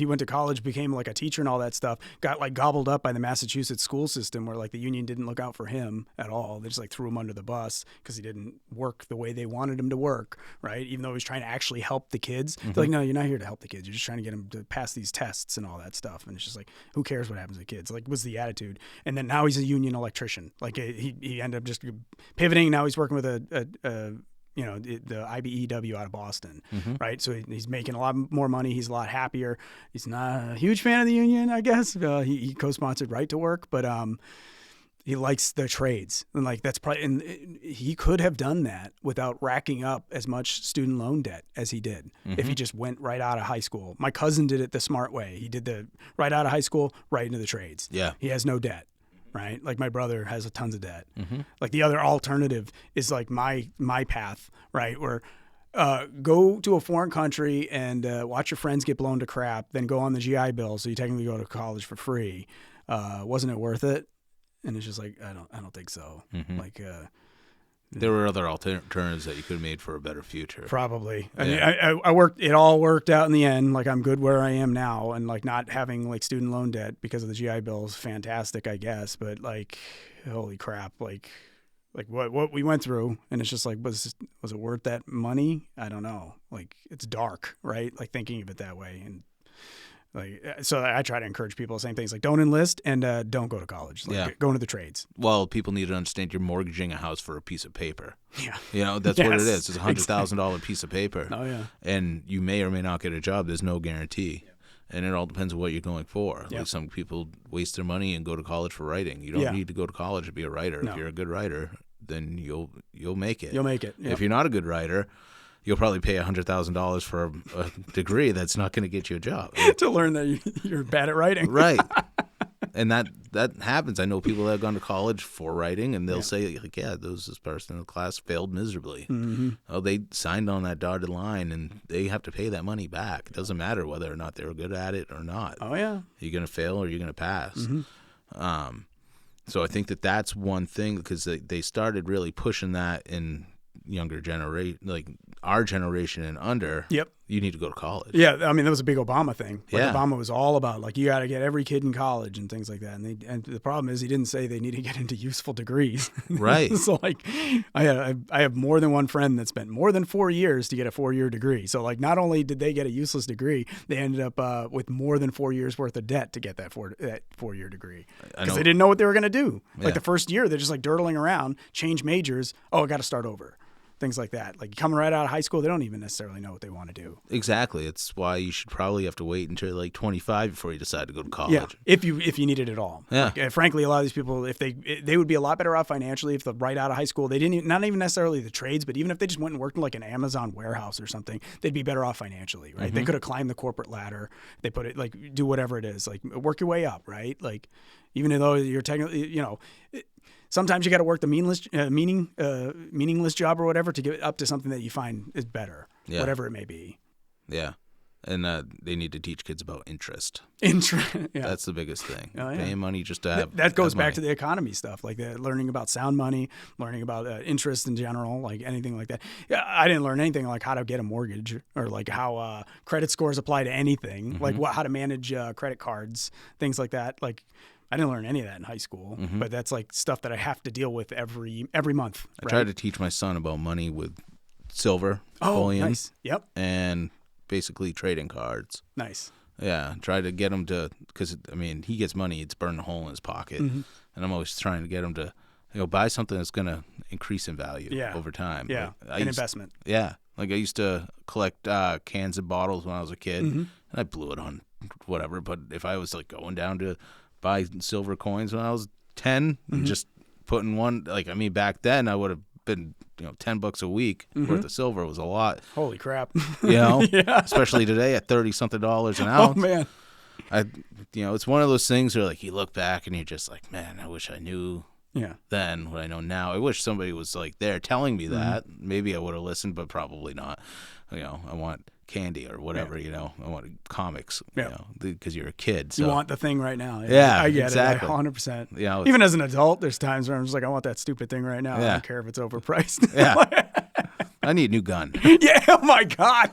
went to college, became like a teacher and all that stuff. Got like gobbled up by the Massachusetts school system, where like the union didn't look out for him at all. They just like threw him under the bus because he didn't work the way they wanted him to work. Right, even though he was trying to actually help the kids. They're like, no, you're not here to help the kids. You're just trying to get them to pass these tests and all that stuff. And it's just like, who cares what happens to kids? Like, was the attitude. And then now he's a union electrician. Like he ended up just pivoting. Now he's working with the IBEW out of Boston, right? So he's making a lot more money. He's a lot happier. He's not a huge fan of the union, I guess. He co-sponsored Right to Work, but he likes the trades. And like that's probably, and he could have done that without racking up as much student loan debt as he did if he just went right out of high school. My cousin did it the smart way. He did the right out of high school, right into the trades. Yeah, he has no debt. Right, like my brother has tons of debt. Like the other alternative is like my path, right? Where go to a foreign country and watch your friends get blown to crap, then go on the GI Bill, so you technically go to college for free. Wasn't it worth it? And it's just like I don't think so. Like there were other alternatives that you could have made for a better future. Probably. Yeah. I mean, I worked. It all worked out in the end. Like I'm good where I am now, and like not having like student loan debt because of the GI Bill is fantastic, I guess. But like, holy crap! Like what we went through, and it's just like, was it worth that money? I don't know. Like it's dark, right? Like thinking of it that way, and like so I try to encourage people same things like don't enlist and don't go to college. Like, go into the trades. Well, people need to understand you're mortgaging a house for a piece of paper. Yeah, that's what it is. It's a $100,000 piece of paper. Oh yeah, and you may or may not get a job. There's no guarantee. And it all depends on what you're going for. Like some people waste their money and go to college for writing. You don't need to go to college to be a writer. No. If you're a good writer, then you'll make it. You'll make it. If you're not a good writer, you'll probably pay $100,000 for a degree that's not going to get you a job. To learn that you're bad at writing. Right. And that happens. I know people that have gone to college for writing, and they'll say, like, yeah, this person in the class failed miserably. Mm-hmm. Oh, they signed on that dotted line, and they have to pay that money back. It doesn't matter whether or not they were good at it or not. Oh, yeah. You're going to fail or you're going to pass. Mm-hmm. So I think that's one thing, because they started really pushing that in younger generation, like our generation and under. Yep. You need to go to college. Yeah, I mean, that was a big Obama thing. Like, yeah. Obama was all about, like, you got to get every kid in college and things like that. And the problem is he didn't say they need to get into useful degrees. Right. So, like, I have more than one friend that spent more than 4 years to get a 4-year degree. So, like, not only did they get a useless degree, they ended up with more than 4 years worth of debt to get that 4-year degree. Because they didn't know what they were going to do. Yeah. Like, the first year, they're just, like, dirtling around, change majors. Oh, I got to start over. Things like that. Like, coming right out of high school, they don't even necessarily know what they want to do. Exactly. It's why you should probably have to wait until like 25 before you decide to go to college. Yeah, if you need it at all. Yeah. Like, frankly, a lot of these people, if they would be a lot better off financially if right out of high school, they didn't, not even necessarily the trades, but even if they just went and worked in like an Amazon warehouse or something, they'd be better off financially, right? Mm-hmm. They could have climbed the corporate ladder. They put it, like, do whatever it is, like, work your way up, right? Like, even though you're technically, sometimes you got to work the meaningless job or whatever to get up to something that you find is better, whatever it may be. Yeah. And they need to teach kids about interest. Yeah. That's the biggest thing. Oh, yeah. Paying money just to have that goes back money. to the economy stuff, like learning about sound money, learning about interest in general, like anything like that. Yeah, I didn't learn anything like how to get a mortgage or like how credit scores apply to anything, like how to manage credit cards, things like that. Like, I didn't learn any of that in high school, but that's like stuff that I have to deal with every month. Right? I tried to teach my son about money with silver, bullion, nice. Yep, and basically trading cards. Nice. Yeah, try to get him to, because I mean, he gets money, it's burning a hole in his pocket, and I'm always trying to get him to, buy something that's going to increase in value over time. Yeah, like, an investment. Yeah, like I used to collect cans and bottles when I was a kid, and I blew it on whatever. But if I was like going down to buy silver coins when I was 10 and just putting one, like, I mean, back then I would have been, $10 a week worth of silver was a lot. Holy crap. Especially today at $30-something an ounce. Oh, man. It's one of those things where, like, you look back and you're just like, man, I wish I knew then what I know now. I wish somebody was like there telling me that. Maybe I would have listened, but probably not. I want candy or whatever, I want comics, because you're a kid. So. You want the thing right now. Yeah, I get exactly. it. 100%. Even as an adult, there's times where I'm just like, I want that stupid thing right now. Yeah. I don't care if it's overpriced. Yeah. I need a new gun. Yeah. Oh my God.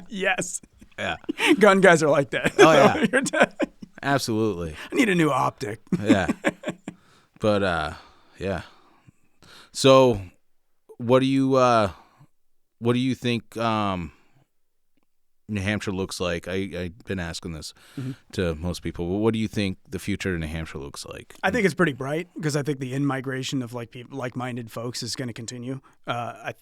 Yes. Yeah. Gun guys are like that. Oh yeah. Absolutely. I need a new optic. Yeah. But yeah. So what do you think New Hampshire looks like? I've been asking this to most people. What do you think the future of New Hampshire looks like? I think it's pretty bright because I think the in-migration of like-minded folks is going to continue. I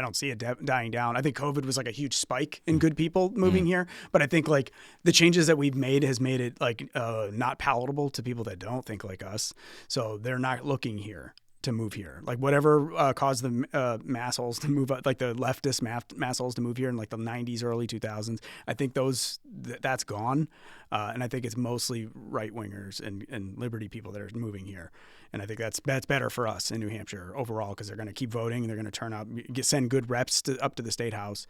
don't see it dying down. I think COVID was like a huge spike in good people moving here, but I think like the changes that we've made has made it like not palatable to people that don't think like us. So they're not looking here to move here. Like whatever caused the massholes to move, like the leftist massholes to move here in like the 90s, early 2000s. I think that's gone. And I think it's mostly right wingers and liberty people that are moving here. And I think that's better for us in New Hampshire overall because they're going to keep voting and they're going to turn out, send good reps up to the state house.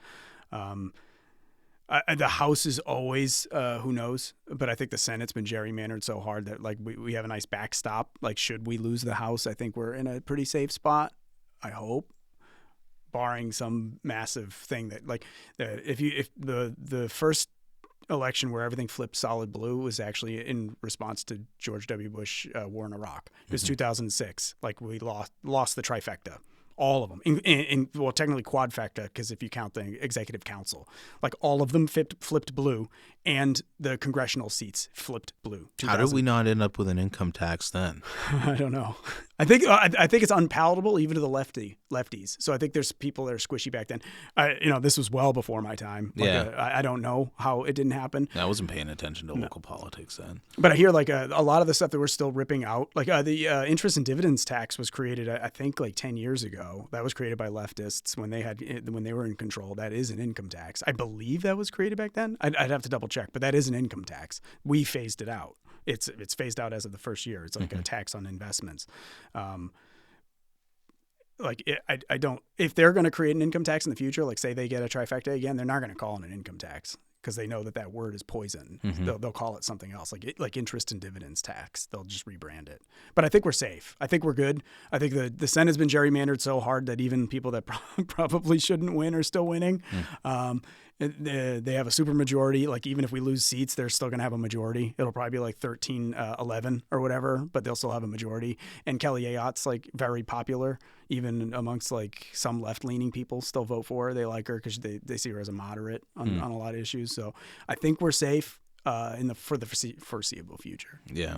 The House is always who knows, but I think the Senate's been gerrymandered so hard that like we have a nice backstop. Like should we lose the House, I think we're in a pretty safe spot. I hope, barring some massive thing that like if the first election where everything flipped solid blue was actually in response to George W. Bush war in Iraq. It was 2006. Like we lost the trifecta. All of them, well, technically quadfecta, because if you count the executive council, like all of them flipped blue, and the congressional seats flipped blue. How did we not end up with an income tax then? I don't know. I think it's unpalatable even to the lefties. So I think there's people that are squishy back then. This was well before my time. Like, I don't know how it didn't happen. I wasn't paying attention to local politics then. But I hear like a lot of the stuff that we're still ripping out, like the interest and dividends tax was created, I think, like 10 years ago. That was created by leftists when they were in control. That is an income tax. I believe that was created back then. I'd have to double check, but that is an income tax. We phased it out. It's phased out as of the first year. It's like a tax on investments. I don't. If they're going to create an income tax in the future, like say they get a trifecta again, they're not going to call it an income tax because they know that word is poison. They'll call it something else, like interest and dividends tax. They'll just rebrand it. But I think we're safe. I think we're good. I think the Senate's been gerrymandered so hard that even people that probably shouldn't win are still winning. They have a supermajority. Like even if we lose seats, they're still going to have a majority. It'll probably be like 13-11 or whatever, but they'll still have a majority. And Kelly Ayotte's like very popular, even amongst like some left-leaning people still vote for her. They like her because they see her as a moderate on a lot of issues. So I think we're safe for the foreseeable future. Yeah.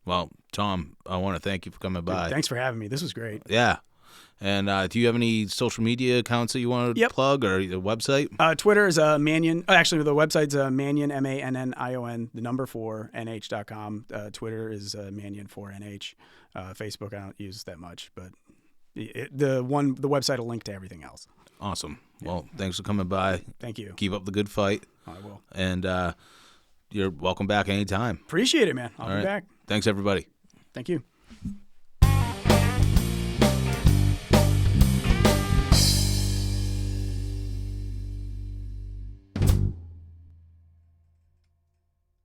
Well, Tom, I want to thank you for coming by. Thanks for having me. This was great. Yeah. And do you have any social media accounts that you want to plug or the website? Twitter is Mannion. Actually, the website's Mannion, MANNION, the number 4, NH.com. Twitter is Mannion4NH. Facebook, I don't use that much, but the website will link to everything else. Awesome. Well, thanks for coming by. Thank you. Keep up the good fight. I will. And you're welcome back anytime. Appreciate it, man. I'll be back. Thanks, everybody. Thank you.